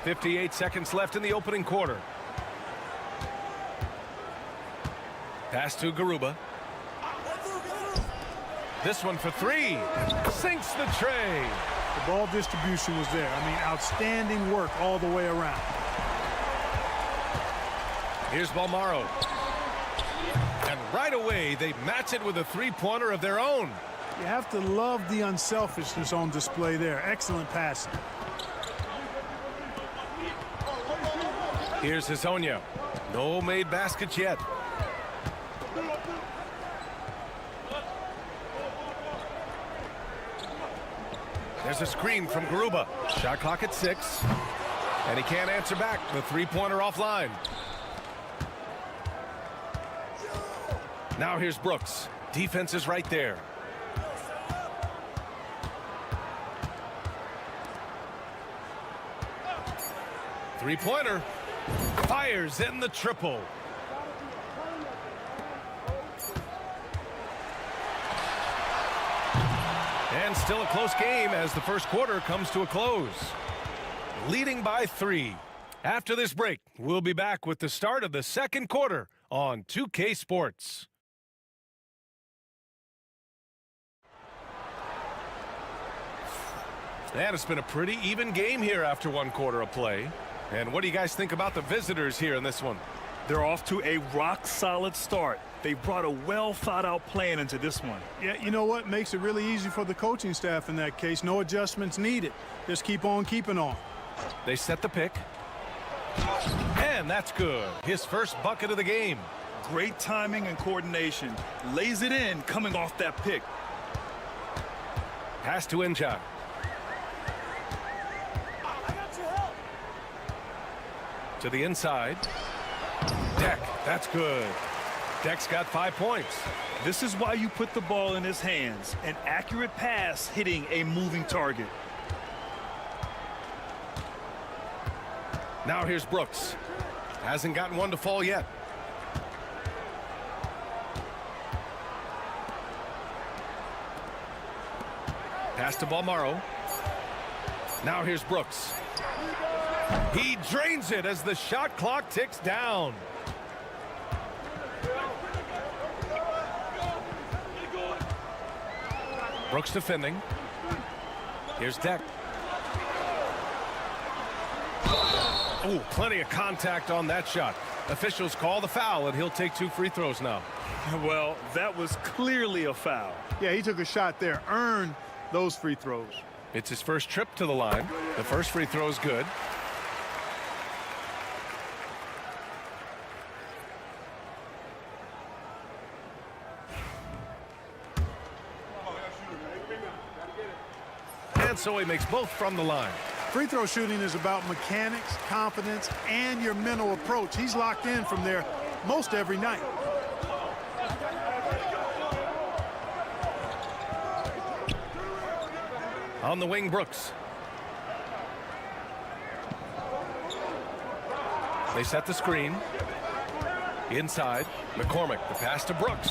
.58 seconds left in the opening quarter. Pass to Garuba. This one for three. Sinks the tray. The ball distribution was there. I mean, outstanding work all the way around. Here's Balmaro. And right away, they match it with a three-pointer of their own. You have to love the unselfishness on display there. Excellent passing. Here's Azonia. No made baskets yet. There's a screen from Garuba. Shot clock at 6. And he can't answer back. The three-pointer offline. Now here's Brooks. Defense is right there. Three-pointer. Fires in the triple. And still a close game as the first quarter comes to a close. Leading by 3. After this break, we'll be back with the start of the second quarter on 2K Sports. And it's been a pretty even game here after one quarter of play. And what do you guys think about the visitors here in this one? They're off to a rock-solid start. They brought a well-thought-out plan into this one. Yeah, you know what? Makes it really easy for the coaching staff in that case. No adjustments needed. Just keep on keeping on. They set the pick. And that's good. His first bucket of the game. Great timing and coordination. Lays it in coming off that pick. Pass to Inja. To the inside. Deck, that's good. Deck's got 5 points. This is why you put the ball in his hands. An accurate pass hitting a moving target. Now here's Brooks. Hasn't gotten one to fall yet. Pass to Balmaro. Now here's Brooks. He drains it as the shot clock ticks down. Brooks defending. Here's Deck. Oh, plenty of contact on that shot. Officials call the foul, and he'll take 2 free throws now. Well, that was clearly a foul. Yeah, he took a shot there, earned those free throws. It's his first trip to the line. The first free throw is good. And so he makes both from the line. Free throw shooting is about mechanics, confidence, and your mental approach. He's locked in from there most every night. On the wing, Brooks. They set the screen. Inside, McCormick, the pass to Brooks.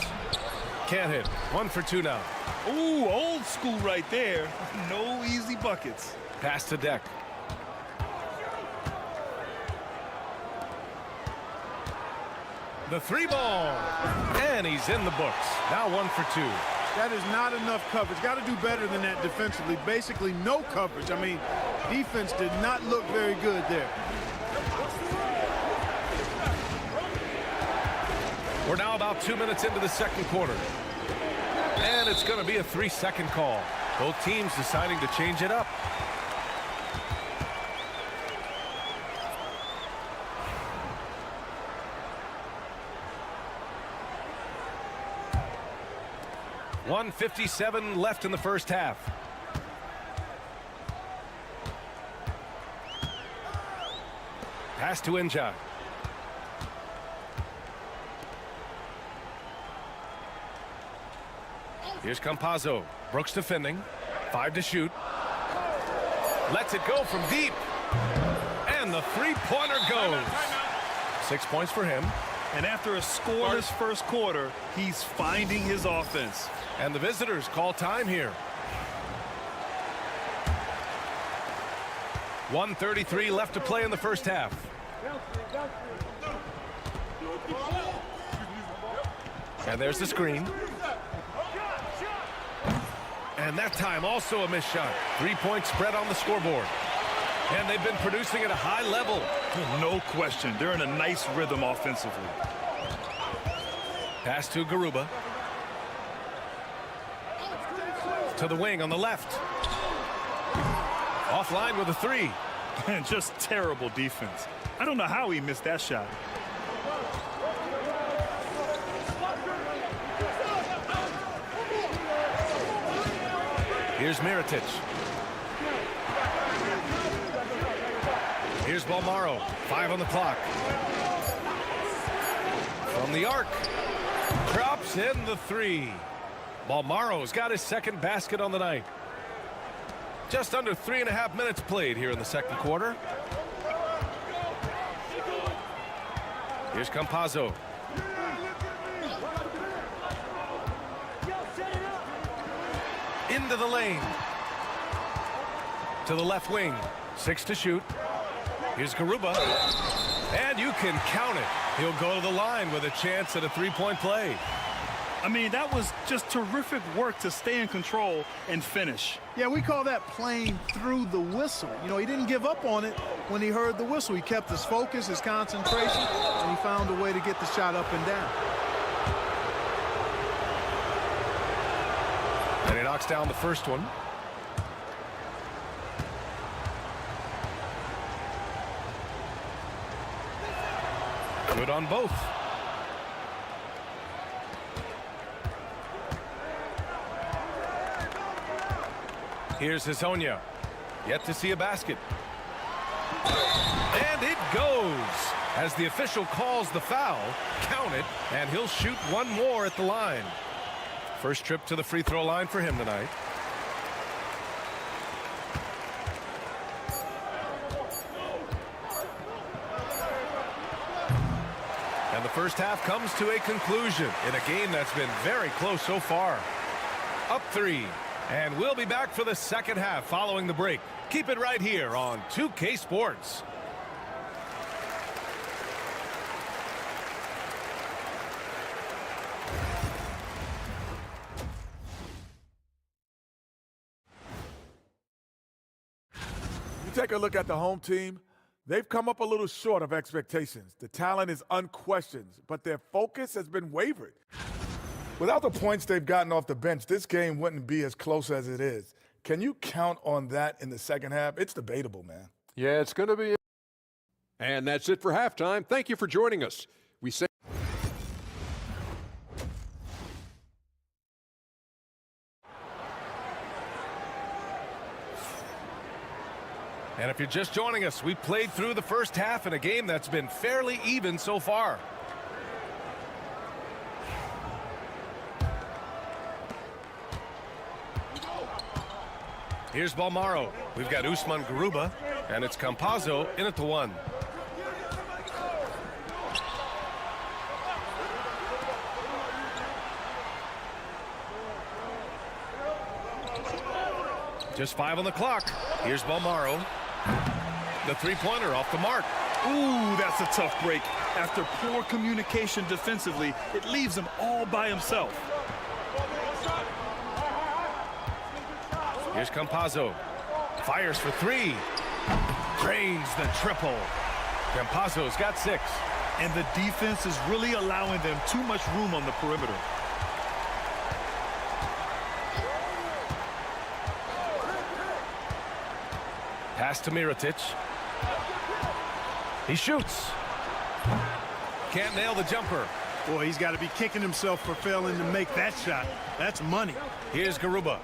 Can't hit. 1 for 2 now. Ooh, old school right there. No easy buckets. Pass to Deck. The 3-ball. And he's in the books. Now 1 for 2. That is not enough coverage. Got to do better than that defensively. Basically no coverage. I mean, defense did not look very good there. We're now about 2 minutes into the second quarter. And it's going to be a 3-second call. Both teams deciding to change it up. .157 left in the first half. Pass to Inja. Here's Campazzo. Brooks defending. 5 to shoot. Lets it go from deep. And the three-pointer goes. 6 points for him. And after a scoreless first quarter, he's finding his offense. And the visitors call time here. 1:33 left to play in the first half. And there's the screen. And that time also a missed shot. 3-point spread on the scoreboard. And they've been producing at a high level. No question. They're in a nice rhythm offensively. Pass to Garuba. To the wing on the left. Offline with a 3. And just terrible defense. I don't know how he missed that shot. Here's Mirotic. Here's Balmaro. 5 on the clock. From the arc. Drops in the 3. Balmaro's got his second basket on the night. Just under 3.5 minutes played here in the second quarter. Here's Campazzo. Into the lane. To the left wing. 6 to shoot. Here's Garuba. And you can count it. He'll go to the line with a chance at a 3-point play. I mean, that was just terrific work to stay in control and finish. Yeah, we call that playing through the whistle. You know, he didn't give up on it when he heard the whistle. He kept his focus, his concentration, and he found a way to get the shot up and down. And he knocks down the first one. Good on both. Here's Hazonia. Yet to see a basket. And it goes. As the official calls the foul, count it, and he'll shoot one more at the line. First trip to the free throw line for him tonight. And the first half comes to a conclusion in a game that's been very close so far. Up 3. And we'll be back for the second half following the break. Keep it right here on 2K Sports. You take a look at the home team. They've come up a little short of expectations. The talent is unquestioned, but their focus has been wavered. Without the points they've gotten off the bench, this game wouldn't be as close as it is. Can you count on that in the second half? It's debatable, man. Yeah, it's going to be. And that's it for halftime. Thank you for joining us. We say. And if you're just joining us, we played through the first half in a game that's been fairly even so far. Here's Balmaro. We've got Usman Garuba, and it's Campazzo in at the 1. Just 5 on the clock. Here's Balmaro. The three-pointer off the mark. Ooh, that's a tough break. After poor communication defensively, it leaves him all by himself. Here's Campazzo. Fires for 3. Drains the triple. Campazzo's got 6. And the defense is really allowing them too much room on the perimeter. Pass to Mirotic. He shoots. Can't nail the jumper. Boy, he's got to be kicking himself for failing to make that shot. That's money. Here's Garuba.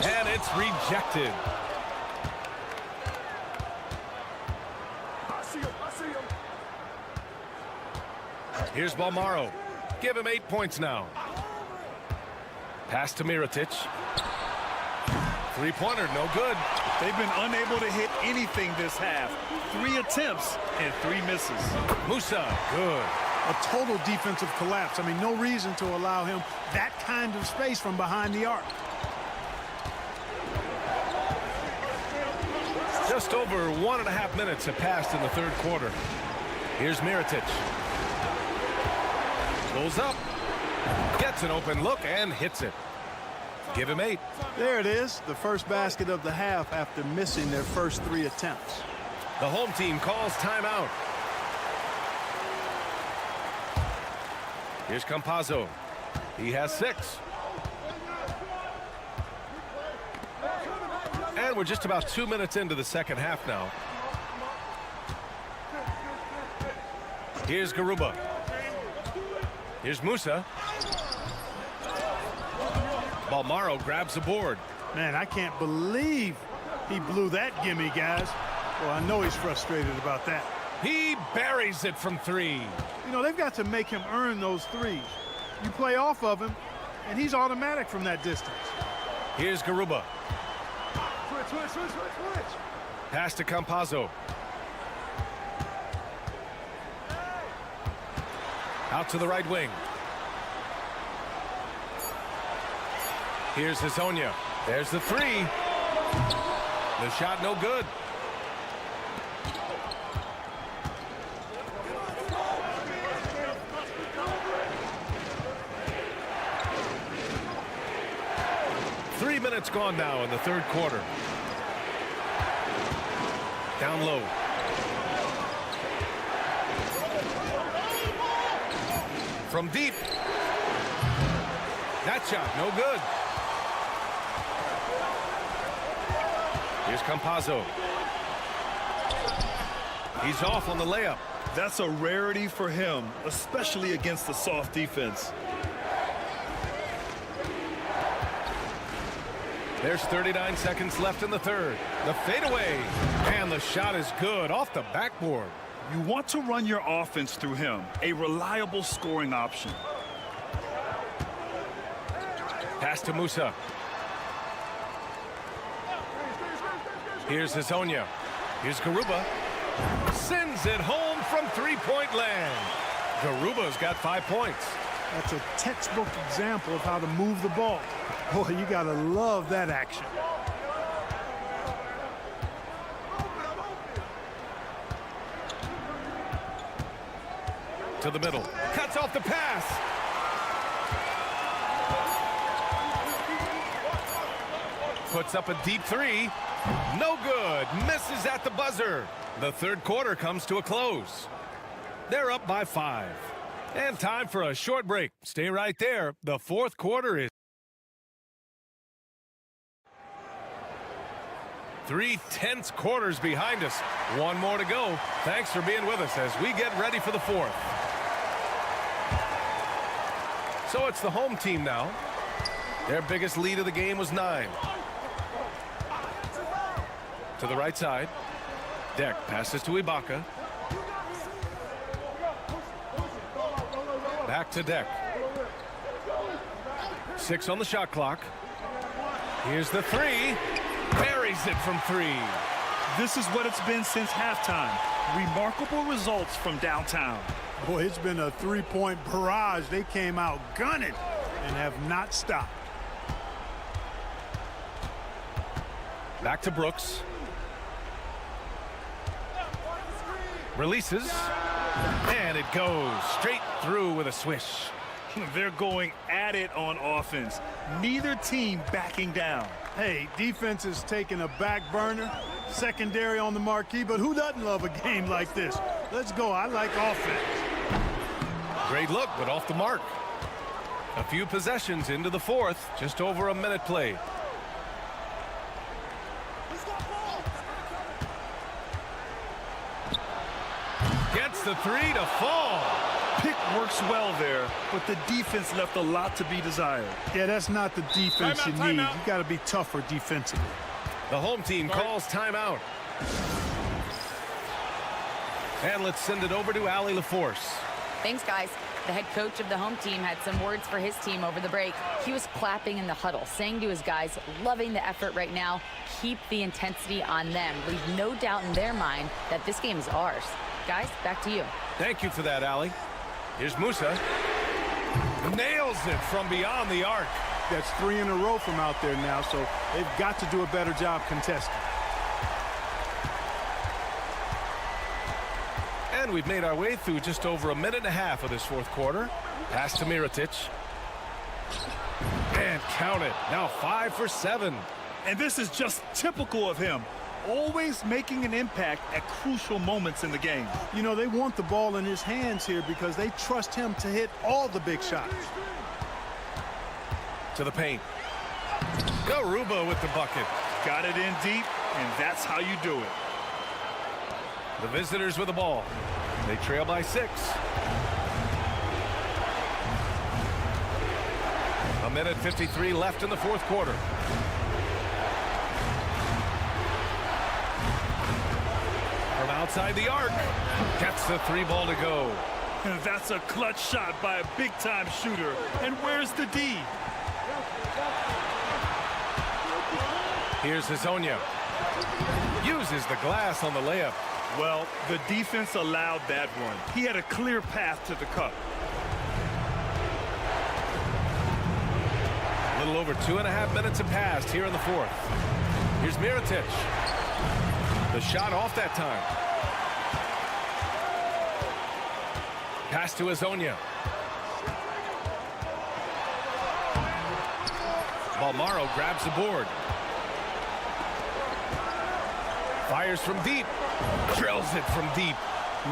And it's rejected. Here's Balmaro. Give him 8 points now. Pass to Mirotic. Three-pointer, no good. They've been unable to hit anything this half. 3 attempts and 3 misses. Musa, good. A total defensive collapse. I mean, no reason to allow him that kind of space from behind the arc. Just over 1.5 minutes have passed in the third quarter. Here's Mirotic. Pulls up. Gets an open look and hits it. Give him 8. There it is, the first basket of the half after missing their first 3 attempts. The home team calls timeout. Here's Campazzo. He has 6. And we're just about 2 minutes into the second half now. Here's Garuba. Here's Musa. Balmaro grabs the board. Man, I can't believe he blew that gimme, guys. Well, I know he's frustrated about that. He buries it from 3. You know, they've got to make him earn those 3s. You play off of him, and he's automatic from that distance. Here's Garuba. Pass to Campazzo. Out to the right wing. Here's Hazonia. There's the 3. The shot no good. Three minutes gone now in the third quarter. Down low. From deep. That shot no good. Here's Campazzo. He's off on the layup. That's a rarity for him, especially against the soft defense. There's 39 seconds left in the third. The fadeaway. And the shot is good off the backboard. You want to run your offense through him, a reliable scoring option. Pass to Musa. Here's Hazonia. Here's Garuba. Sends it home from three-point land. Garuba's got 5 points. That's a textbook example of how to move the ball. Boy, you got to love that action. To the middle. Cuts off the pass. Puts up a deep three. No good. Misses at the buzzer. The third quarter comes to a close. They're up by 5. And time for a short break. Stay right there. The fourth quarter is 3/10 quarters behind us. One more to go. Thanks for being with us as we get ready for the fourth. So it's the home team now. Their biggest lead of the game was 9. To the right side. Deck passes to Ibaka. Back to Deck. 6 on the shot clock. Here's the three. Buries it from 3. This is what it's been since halftime. Remarkable results from downtown. Boy, it's been a three-point barrage. They came out gunning and have not stopped. Back to Brooks. Releases. And it goes straight through with a swish. They're going at it on offense. Neither team backing down. Hey, defense is taking a back burner, secondary on the marquee, but who doesn't love a game like this? Let's go. I like offense. Great look, but off the mark. A few possessions into the fourth, just over a minute played. Gets the three to fall. Pick works well there, but the defense left a lot to be desired. Yeah, that's not the defense you need. You got to be tougher defensively. The home team calls timeout. And let's send it over to Allie LaForce. Thanks, guys. The head coach of the home team had some words for his team over the break. He was clapping in the huddle, saying to his guys, loving the effort right now. Keep the intensity on them. Leave no doubt in their mind that this game is ours. Guys, back to you. Thank you for that, Allie. Here's Musa. Nails it from beyond the arc. That's 3 in a row from out there now, so they've got to do a better job contesting. And we've made our way through just over a minute and a half of this fourth quarter. Pass to Mirotic. And count it. Now 5 for 7. And this is just typical of him. Always making an impact at crucial moments in the game. You know, they want the ball in his hands here because they trust him to hit all the big shots. To the paint. Garuba with the bucket. Got it in deep, and that's how you do it. The visitors with the ball. They trail by 6. A minute 53 left in the fourth quarter. From outside the arc, gets the 3 ball to go. And that's a clutch shot by a big-time shooter. And where's the D? Here's Hazonia. Uses the glass on the layup. Well, the defense allowed that one. He had a clear path to the cup. A little over 2.5 minutes have passed here in the fourth. Here's Mirotic. The shot off that time. Pass to Hazonia. Balmaro grabs the board. Fires from deep. Drills it from deep.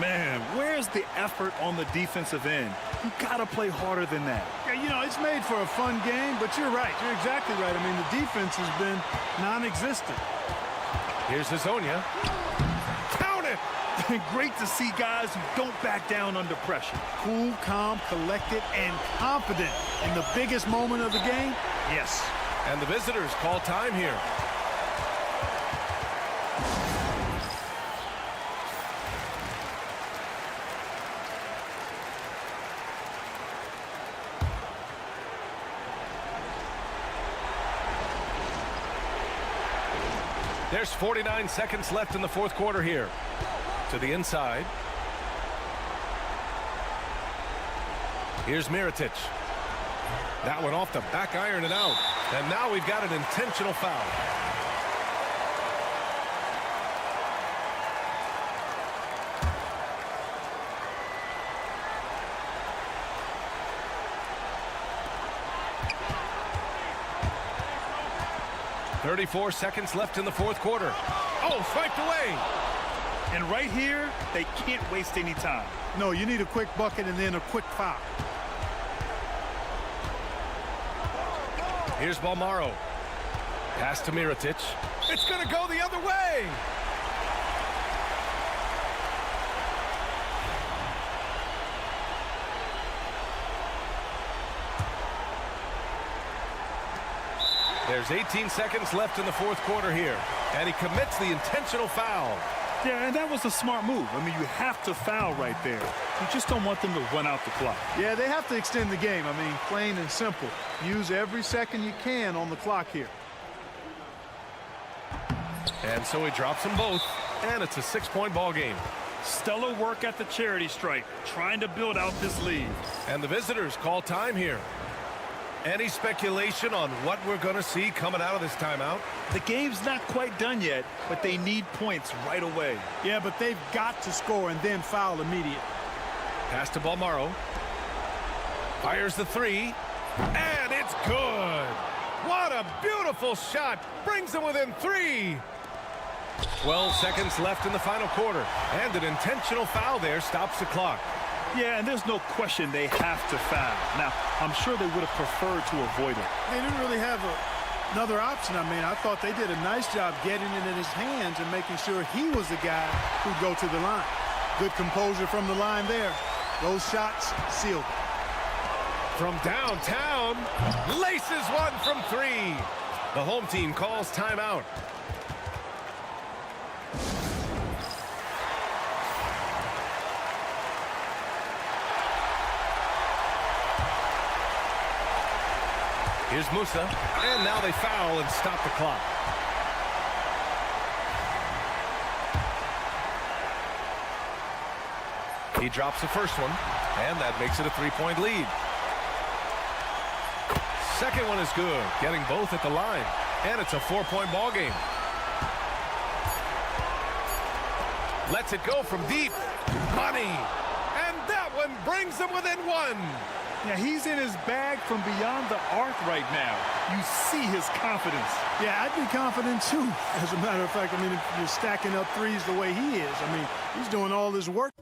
Man, where's the effort on the defensive end? You gotta play harder than that. Yeah, you know, it's made for a fun game, but you're right. You're exactly right. I mean, the defense has been non-existent. Here's Hazonia. Count it! Great to see guys who don't back down under pressure. Cool, calm, collected, and confident in the biggest moment of the game. Yes. And the visitors call time here. There's 49 seconds left in the fourth quarter here. To the inside. Here's Mirotic. That one off the back iron and out. And now we've got an intentional foul. .34 seconds left in the fourth quarter. Oh, swiped away. And right here, they can't waste any time. No, you need a quick bucket and then a quick foul. Here's Balmaro. Pass to Mirotic. It's going to go the other way. There's 18 seconds left in the fourth quarter here. And he commits the intentional foul. Yeah, and that was a smart move. I mean, you have to foul right there. You just don't want them to run out the clock. Yeah, they have to extend the game. I mean, plain and simple. Use every second you can on the clock here. And so he drops them both. And it's a 6-point ball game. Stellar work at the charity stripe, trying to build out this lead. And the visitors call time here. Any speculation on what we're going to see coming out of this timeout? The game's not quite done yet, but they need points right away. Yeah, but they've got to score and then foul immediately. Pass to Balmaro. Fires the three. And it's good. What a beautiful shot. Brings them within 3. 12 seconds left in the final quarter. And an intentional foul there stops the clock. Yeah, and there's no question they have to foul. Now, I'm sure they would have preferred to avoid it. They didn't really have another option. I mean, I thought they did a nice job getting it in his hands and making sure he was the guy who'd go to the line. Good composure from the line there. Those shots sealed. From downtown, laces one from 3. The home team calls timeout. Here's Musa, and now they foul and stop the clock. He drops the first one, and that makes it a 3-point lead. Second one is good, getting both at the line, and it's a 4-point ball game. Lets it go from deep. Money, and that one brings them within 1. Yeah, he's in his bag from beyond the arc right now. You see his confidence. Yeah, I'd be confident too. As a matter of fact, I mean, if you're stacking up threes the way he is, I mean, he's doing all this work.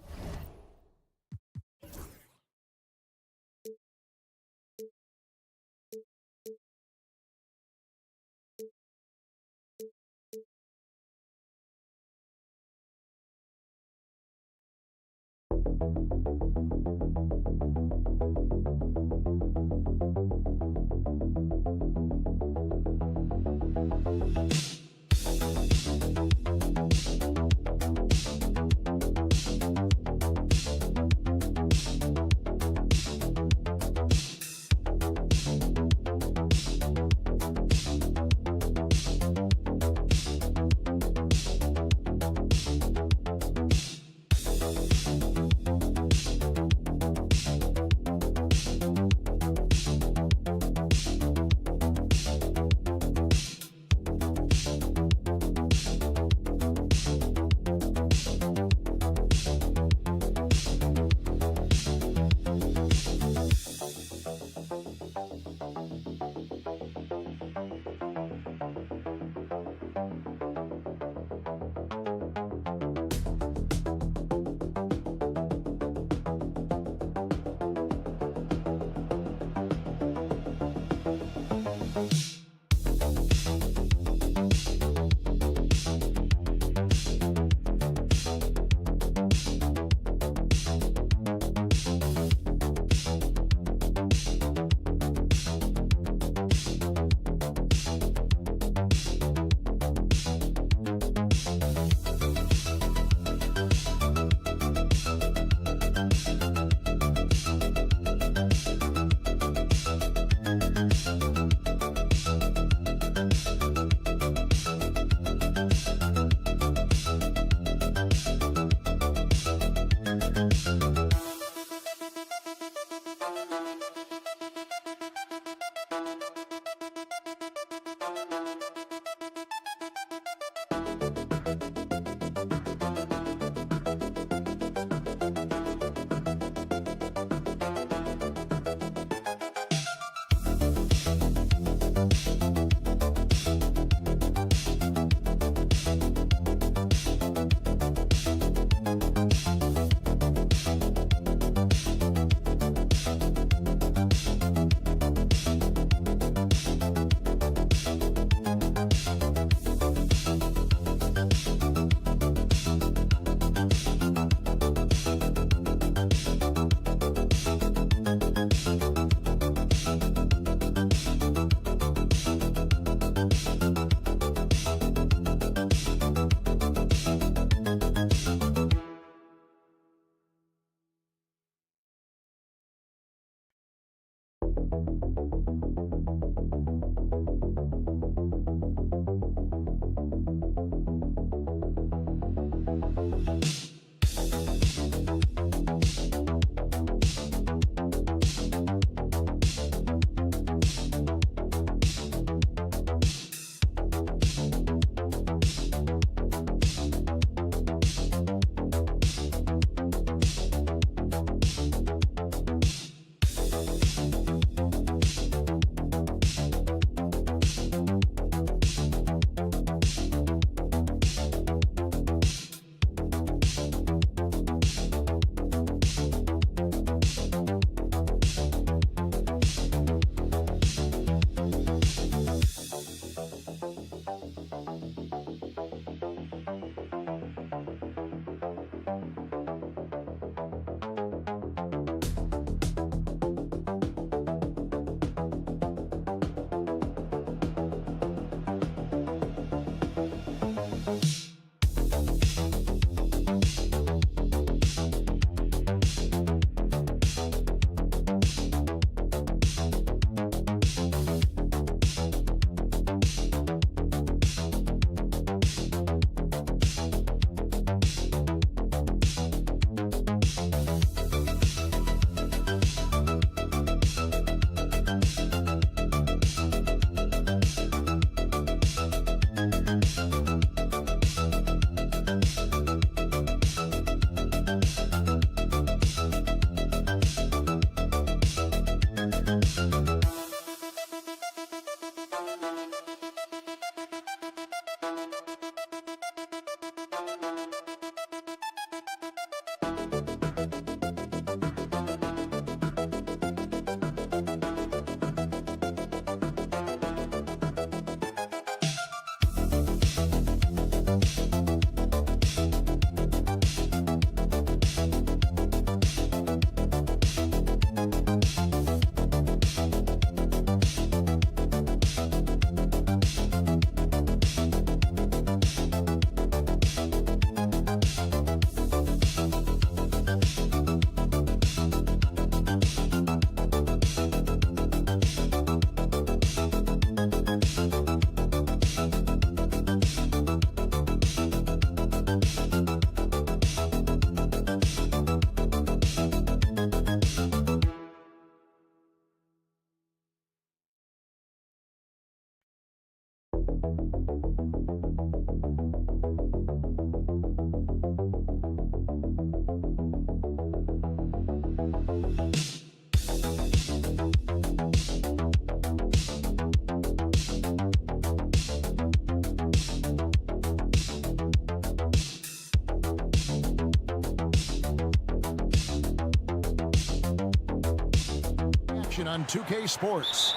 on 2K Sports.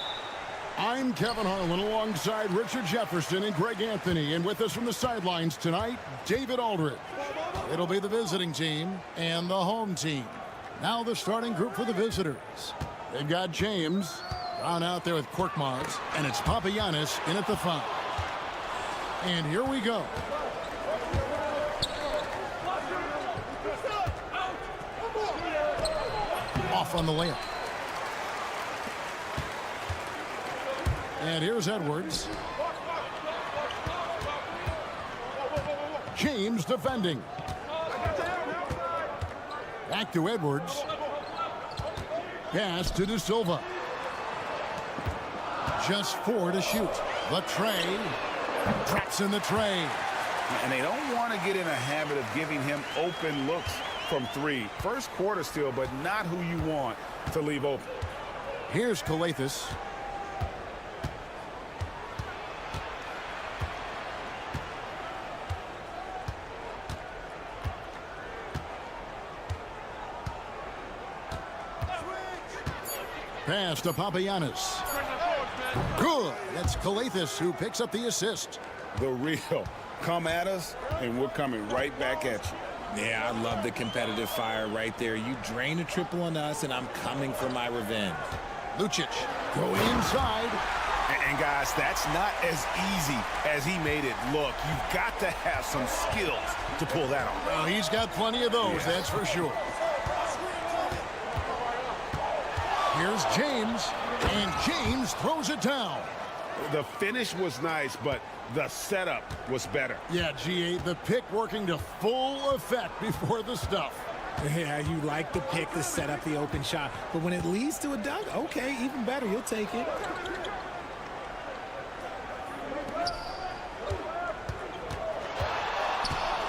I'm Kevin Harlan alongside Richard Jefferson and Greg Anthony. And with us from the sidelines tonight, David Aldridge. It'll be the visiting team and the home team. Now the starting group for the visitors. They've got James Brown out there with Korkmaz, and it's Papagiannis in at the 5. And here we go. Off on the layup. And here's Edwards. James defending. Back to Edwards. Pass to De Silva. Just 4 to shoot. The tray. Traps in the tray. And they don't want to get in a habit of giving him open looks from 3. First quarter still, but not who you want to leave open. Here's Calathes. Pass to Papagiannis. Good. That's Calathes who picks up the assist. The real. Come at us, and we're coming right back at you. Yeah, I love the competitive fire right there. You drain a triple on us, and I'm coming for my revenge. Lucic going inside. And guys, that's not as easy as he made it look. You've got to have some skills to pull that off. Well, he's got plenty of those, that's for sure. Here's James, and James throws it down. The finish was nice, but the setup was better. Yeah, G8, the pick working to full effect before the stuff. Yeah, you like the pick to set up the open shot, but when it leads to a dunk, okay, even better, you'll take it.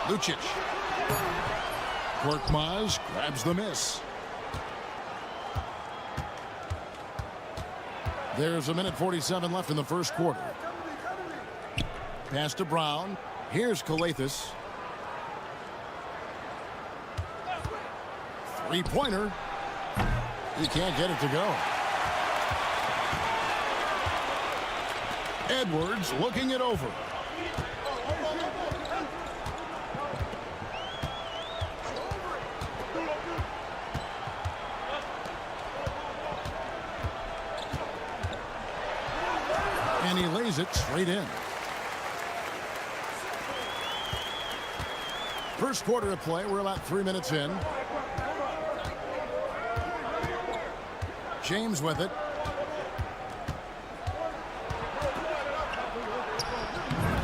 Lucic. Korkmaz grabs the miss. There's 1:47 left in the first quarter. Pass to Brown. Here's Calathes. Three-pointer. He can't get it to go. Edwards looking it over. And he lays it straight in. First quarter of play. We're about 3 minutes in. James with it.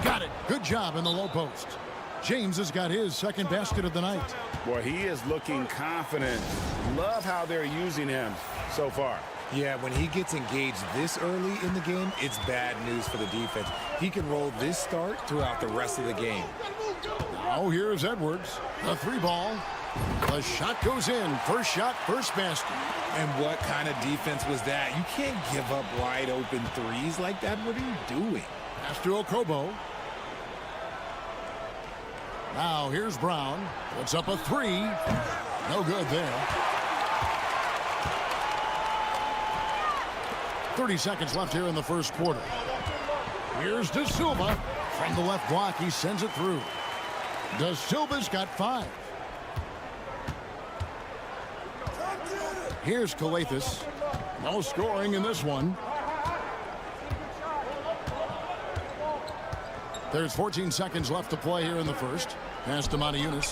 Got it. Good job in the low post. James has got his second basket of the night. Boy, he is looking confident. Love how they're using him so far. Yeah, when he gets engaged this early in the game, it's bad news for the defense. He can roll this start throughout the rest of the game. Now here's Edwards. The 3-ball. The shot goes in. First shot, first basket. And what kind of defense was that? You can't give up wide open threes like that. What are you doing? Pass to Okobo. Now here's Brown. Puts up a 3. No good there. 30 seconds left here in the first quarter. Here's De Silva. From the left block, he sends it through. De Silva's got 5. Here's Calathes. No scoring in this one. There's 14 seconds left to play here in the first. Pass to Madrid.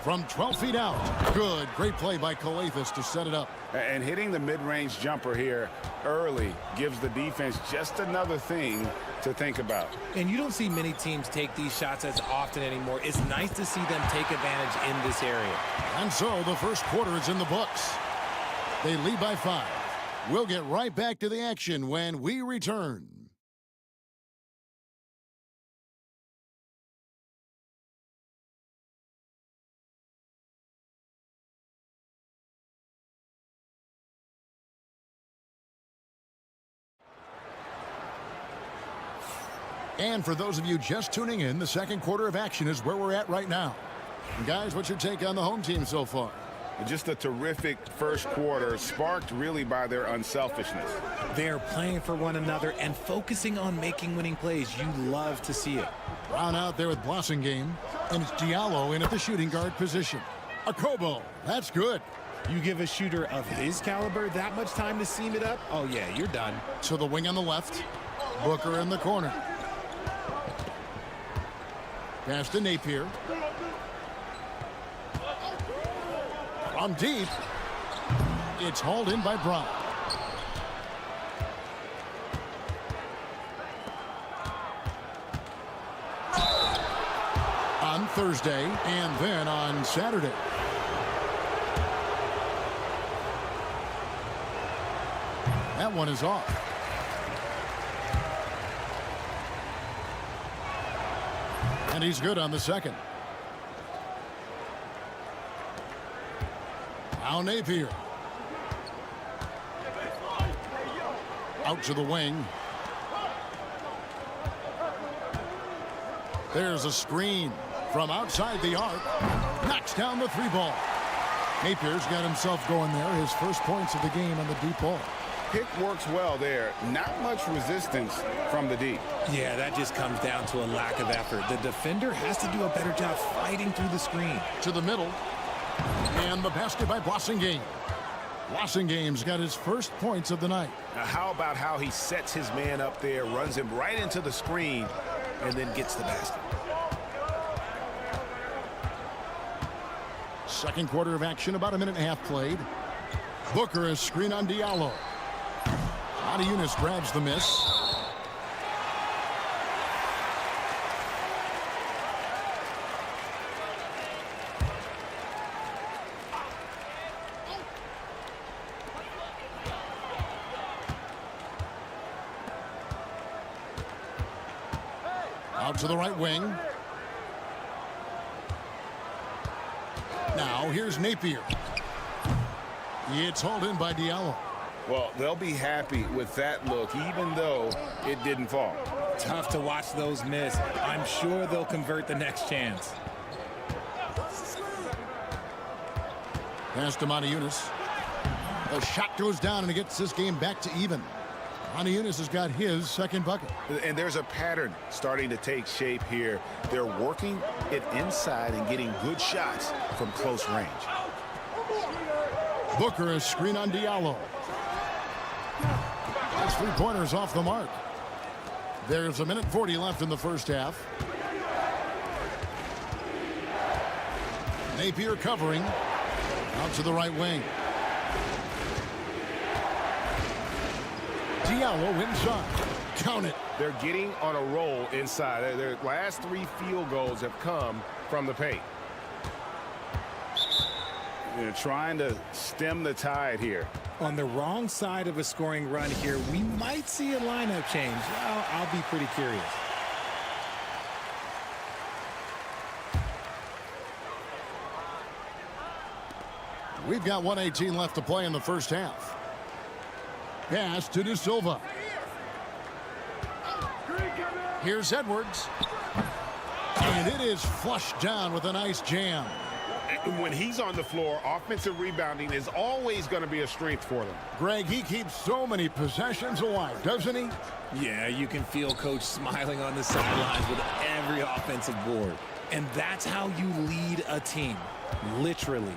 From 12 feet out. Good. Great play by Calathes to set it up. And hitting the mid-range jumper here early gives the defense just another thing to think about. And you don't see many teams take these shots as often anymore. It's nice to see them take advantage in this area. And so the first quarter is in the books. They lead by 5. We'll get right back to the action when we return. And for those of you just tuning in, the second quarter of action is where we're at right now. And guys, what's your take on the home team so far? Just a terrific first quarter, sparked really by their unselfishness. They're playing for one another and focusing on making winning plays. You love to see it. Brown out there with Blossingame, and it's Diallo in at the shooting guard position. Akobo, that's good. You give a shooter of his caliber that much time to seam it up, oh yeah, you're done. To the wing on the left, Booker in the corner. Pass to Napier. From deep, it's hauled in by Brown. On Thursday and then on Saturday. That one is off. And he's good on the second. Now Napier. Out to the wing. There's a screen from outside the arc. Knocks down the three ball. Napier's got himself going there. His first points of the game on the deep ball. Pick works well there. Not much resistance from the deep. Yeah, that just comes down to a lack of effort. The defender has to do a better job fighting through the screen. To the middle. And the basket by Blossingame. Blossingame's got his first points of the night. Now how about how he sets his man up there, runs him right into the screen, and then gets the basket. Second quarter of action, about a minute and a half played. Booker is screen on Diallo. Yunus grabs the miss. Out to the right wing. Now here's Napier. It's hauled in by Diallo. Well, they'll be happy with that look, even though it didn't fall. Tough to watch those miss. I'm sure they'll convert the next chance. Pass to Yunus. The shot goes down and it gets this game back to even. Yunus has got his second bucket. And there's a pattern starting to take shape here. They're working it inside and getting good shots from close range. Booker is screen on Diallo. That's 3 pointers off the mark. There's a minute 40 left in the first half. Napier covering. Out to the right wing. Diallo inside. Count it. They're getting on a roll inside. Their last 3 field goals have come from the paint. They're trying to stem the tide here. On the wrong side of a scoring run here, we might see a lineup change. Well, I'll be pretty curious. We've got 1:18 left to play in the first half. Pass to De Silva. Here's Edwards. And it is flushed down with a nice jam. When he's on the floor, offensive rebounding is always going to be a strength for them. Greg, he keeps so many possessions alive, doesn't he? Yeah, you can feel Coach smiling on the sidelines with every offensive board. And that's how you lead a team, literally.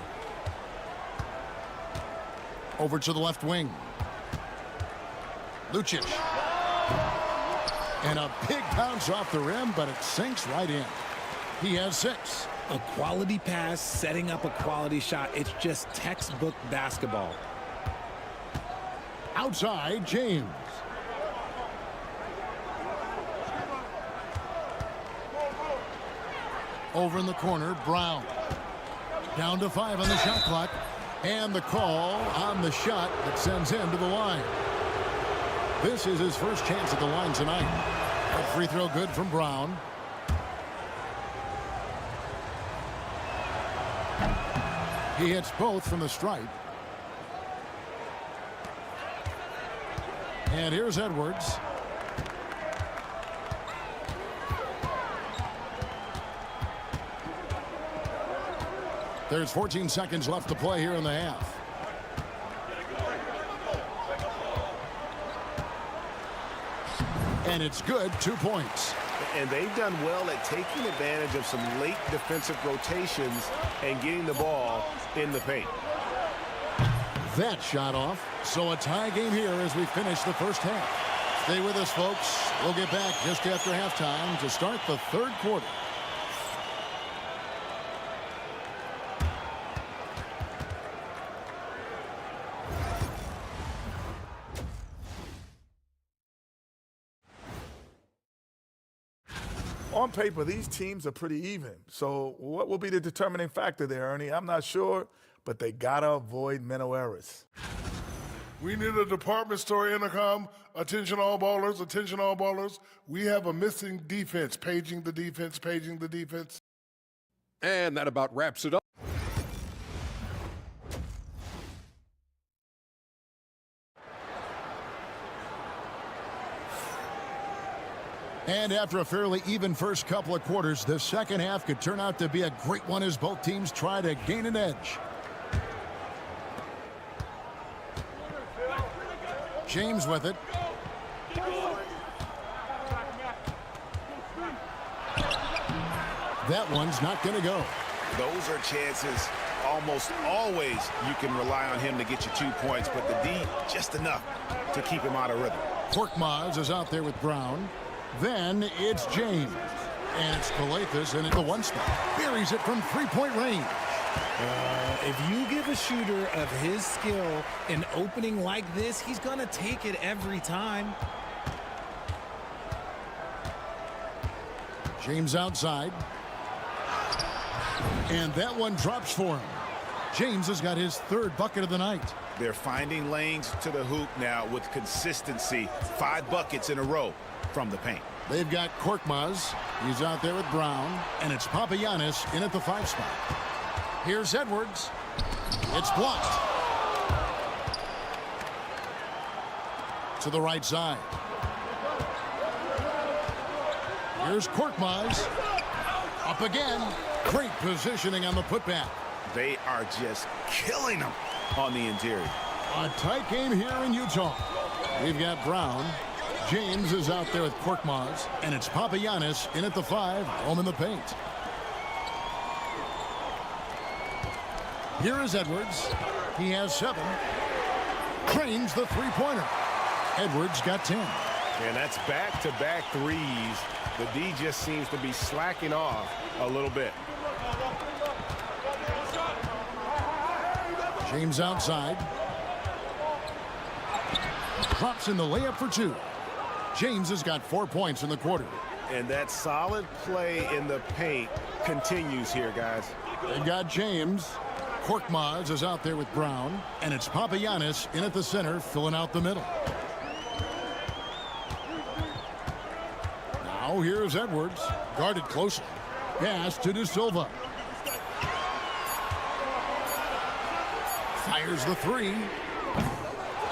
Over to the left wing. Lucic. And a big bounce off the rim, but it sinks right in. He has 6. A quality pass, setting up a quality shot. It's just textbook basketball. Outside, James. Over in the corner, Brown. Down to 5 on the shot clock. And the call on the shot that sends him to the line. This is his first chance at the line tonight. A free throw good from Brown. He hits both from the stripe. And here's Edwards. There's 14 seconds left to play here in the half. And it's good, 2 points. And they've done well at taking advantage of some late defensive rotations and getting the ball in the paint. That shot off. So a tie game here as we finish the first half. Stay with us, folks. We'll get back just after halftime to start the third quarter. On paper, these teams are pretty even. So what will be the determining factor there, Ernie? I'm not sure, but they got to avoid mental errors. We need a department store intercom. Attention all ballers, attention all ballers. We have a missing defense. Paging the defense, paging the defense. And that about wraps it up. And after a fairly even first couple of quarters, the second half could turn out to be a great one as both teams try to gain an edge. James with it. That one's not going to go. Those are chances almost always you can rely on him to get you 2 points, but the D just enough to keep him out of rhythm. Korkmaz is out there with Brown. Then it's James. And it's Calathis in at the one spot. Buries it from three-point range. If you give a shooter of his skill an opening like this, he's going to take it every time. James outside. And that one drops for him. James has got his third bucket of the night. They're finding lanes to the hoop now with consistency. 5 buckets in a row from the paint. They've got Korkmaz. He's out there with Brown. And it's Papagiannis in at the 5 spot. Here's Edwards. It's blocked. To the right side. Here's Korkmaz. Up again. Great positioning on the putback. They are just killing them on the interior. A tight game here in Utah. We've got Brown. James is out there with Korkmaz. And it's Papagiannis in at the 5, home in the paint. Here is Edwards. He has 7. Cranes the three-pointer. Edwards got 10. And that's back-to-back threes. The D just seems to be slacking off a little bit. James outside. Drops in the layup for 2. James has got 4 points in the quarter. And that solid play in the paint continues here, guys. They've got James. Korkmaz is out there with Brown. And it's Papagiannis in at the center, filling out the middle. Now here's Edwards. Guarded closely. Pass to De Silva. Fires the 3.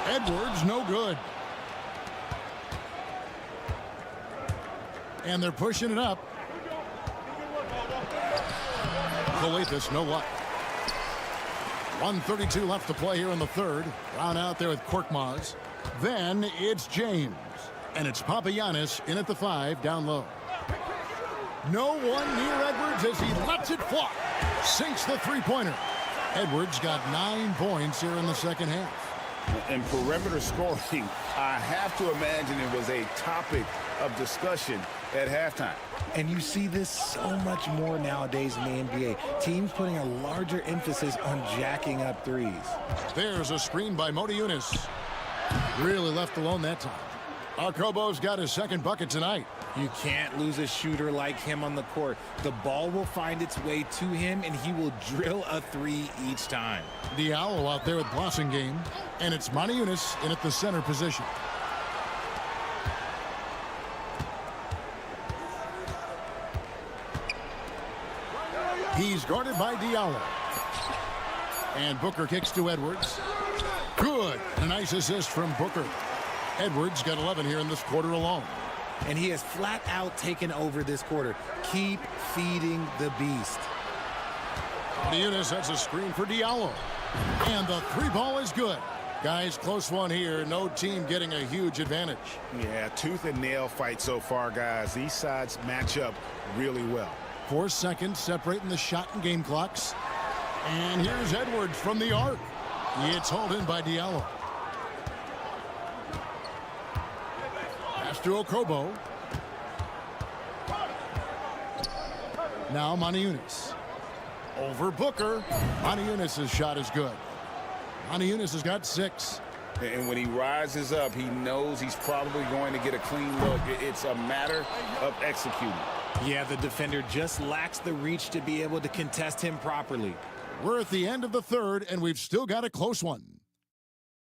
Edwards, no good. And they're pushing it up. Calathis, no luck. 1:32 left to play here in the third. Brown out there with Korkmaz. Then it's James. And it's Papagiannis in at the 5, down low. No one near Edwards as he lets it fly. Sinks the three-pointer. Edwards got 9 points here in the second half. And perimeter scoring, I have to imagine it was a topic of discussion at halftime. And you see this so much more nowadays in the NBA. Teams putting a larger emphasis on jacking up threes. There's a screen by Motiejunas. Really left alone that time. Akobo's got his second bucket tonight. You can't lose a shooter like him on the court. The ball will find its way to him, and he will drill a 3 each time. Diallo out there with Blossingame, and it's Motiejunas in at the center position. He's guarded by Diallo. And Booker kicks to Edwards. Good. A nice assist from Booker. Edwards got 11 here in this quarter alone. And he has flat out taken over this quarter. Keep feeding the beast. Eunice sets a screen for Diallo. And the three ball is good. Guys, close one here. No team getting a huge advantage. Yeah, tooth and nail fight so far, guys. These sides match up really well. 4 seconds separating the shot and game clocks. And here's Edwards from the arc. It's hauled in by Diallo. Pass to Okobo. Now Eunice. Over Booker. Eunice's shot is good. Eunice has got 6. And when he rises up, he knows he's probably going to get a clean look. It's a matter of executing. Yeah, the defender just lacks the reach to be able to contest him properly. We're at the end of the third, and we've still got a close one.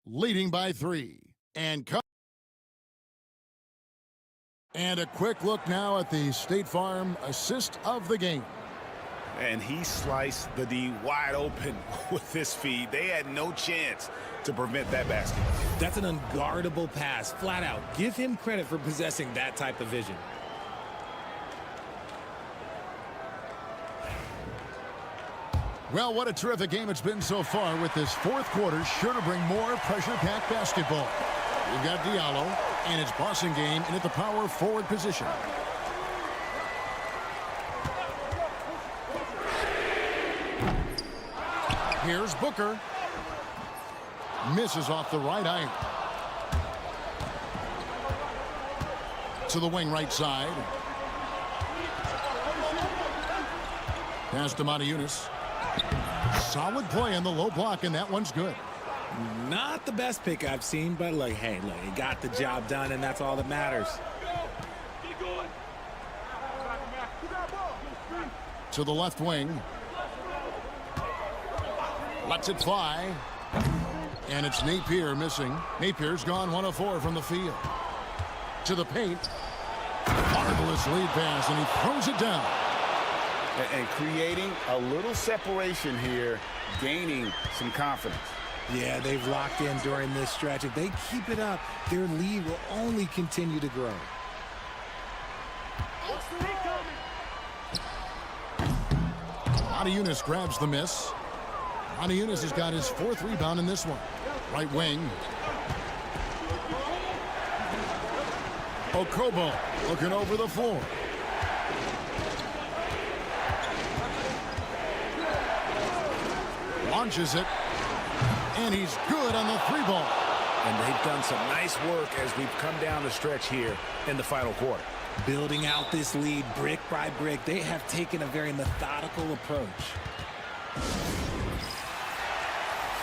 Leading by 3. And a quick look now at the State Farm assist of the game. And he sliced the D wide open with his feed. They had no chance to prevent that basket. That's an unguardable pass, flat out. Give him credit for possessing that type of vision. Well, what a terrific game it's been so far, with this fourth quarter sure to bring more pressure-packed basketball. We've got Diallo, and it's Boston game in at the power forward position. Here's Booker. Misses off the right iron. To the wing right side. Pass to Eunice. Solid play in the low block, and that one's good. Not the best pick I've seen, but look, hey, he got the job done, and that's all that matters. To the left wing. Lets it fly. And it's Napier missing. Napier's gone 1 of 4 from the field. To the paint. Marvelous lead pass, and he throws it down. And creating a little separation here, gaining some confidence. Yeah, they've locked in during this stretch. If they keep it up, their lead will only continue to grow. Eunice grabs the miss. Eunice has got his 4th rebound in this one. Right wing. Okobo looking over the floor. Launches it. And he's good on the 3 ball. And they've done some nice work as we've come down the stretch here in the final quarter. Building out this lead brick by brick, they have taken a very methodical approach.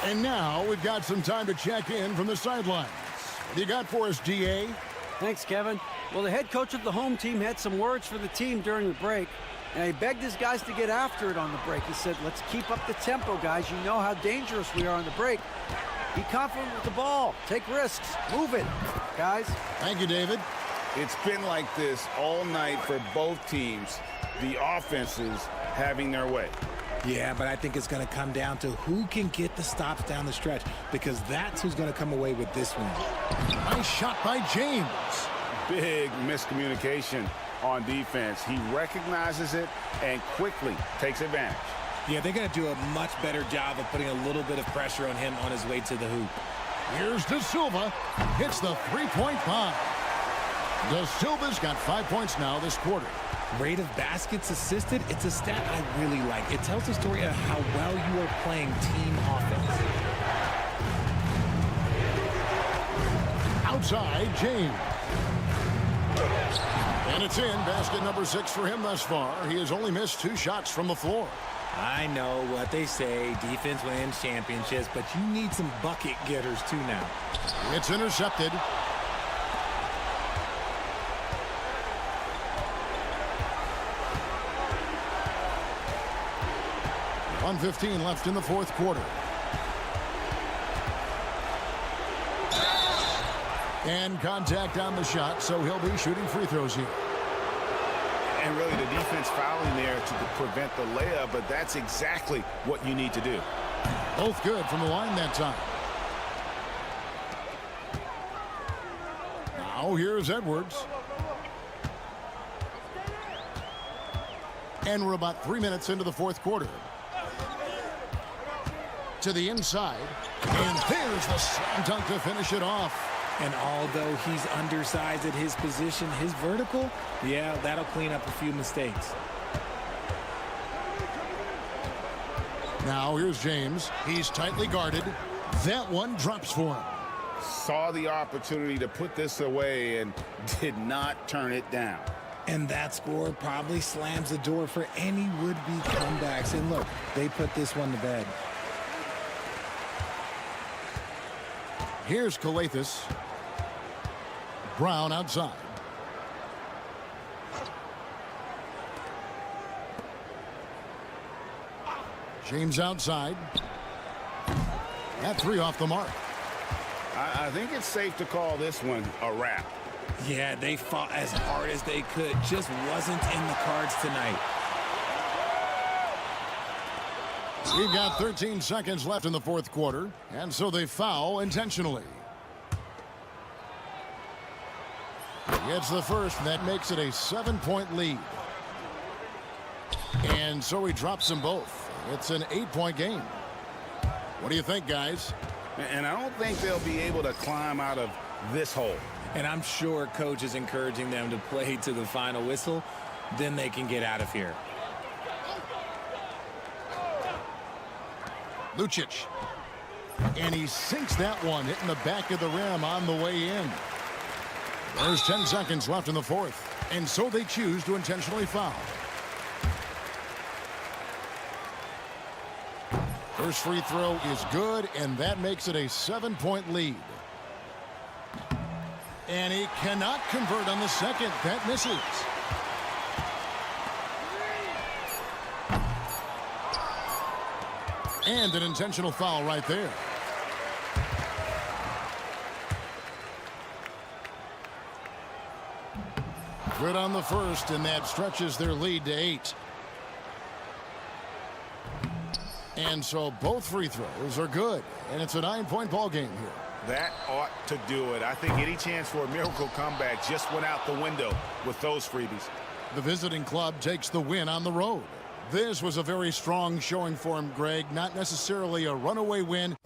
And now we've got some time to check in from the sidelines. What do you got for us, DA? Thanks, Kevin. Well, the head coach of the home team had some words for the team during the break, and he begged his guys to get after it on the break. He said, let's keep up the tempo, guys. You know how dangerous we are on the break. Be confident with the ball. Take risks. Move it, guys. Thank you, David. It's been like this all night for both teams. The offenses having their way. Yeah, but I think it's going to come down to who can get the stops down the stretch, because that's who's going to come away with this one. Nice shot by James. Big miscommunication on defense. He recognizes it and quickly takes advantage. Yeah, they're going to do a much better job of putting a little bit of pressure on him on his way to the hoop. Here's De Silva. Hits the three-point bomb. De Silva's got 5 points now this quarter. Rate of baskets assisted, it's a stat I really like. It tells the story of how well you are playing team offense. Outside, James. And it's in. Basket number 6 for him thus far. He has only missed 2 shots from the floor. I know what they say, defense wins championships, but you need some bucket getters too now. It's intercepted. .115 left in the fourth quarter. And contact on the shot, so he'll be shooting free throws here. And really the defense fouling there to prevent the layup, but that's exactly what you need to do. Both good from the line that time. Now here's Edwards. And we're about 3 minutes into the fourth quarter. To the inside. And there's the slam dunk to finish it off. And although he's undersized at his position, his vertical, yeah, that'll clean up a few mistakes. Now here's James. He's tightly guarded. That one drops for him. Saw the opportunity to put this away and did not turn it down. And that score probably slams the door for any would-be comebacks. And look, they put this one to bed. Here's Calathis. Brown outside. James outside. That three off the mark. I think it's safe to call this one a wrap. Yeah, they fought as hard as they could. Just wasn't in the cards tonight. We've got 13 seconds left in the fourth quarter, and so they foul intentionally. It's the first, and that makes it a 7-point lead. And so he drops them both. It's an 8-point game. What do you think, guys? And I don't think they'll be able to climb out of this hole. And I'm sure coach is encouraging them to play to the final whistle. Then they can get out of here. Lucic. And he sinks that one, hitting the back of the rim on the way in. There's 10 seconds left in the fourth. And so they choose to intentionally foul. First free throw is good, and that makes it a 7-point lead. And he cannot convert on the second. That misses. And an intentional foul right there. Good on the first, and that stretches their lead to 8. And so both free throws are good, and it's a 9-point ball game here. That ought to do it. I think any chance for a miracle comeback just went out the window with those freebies. The visiting club takes the win on the road. This was a very strong showing for him, Greg. Not necessarily a runaway win.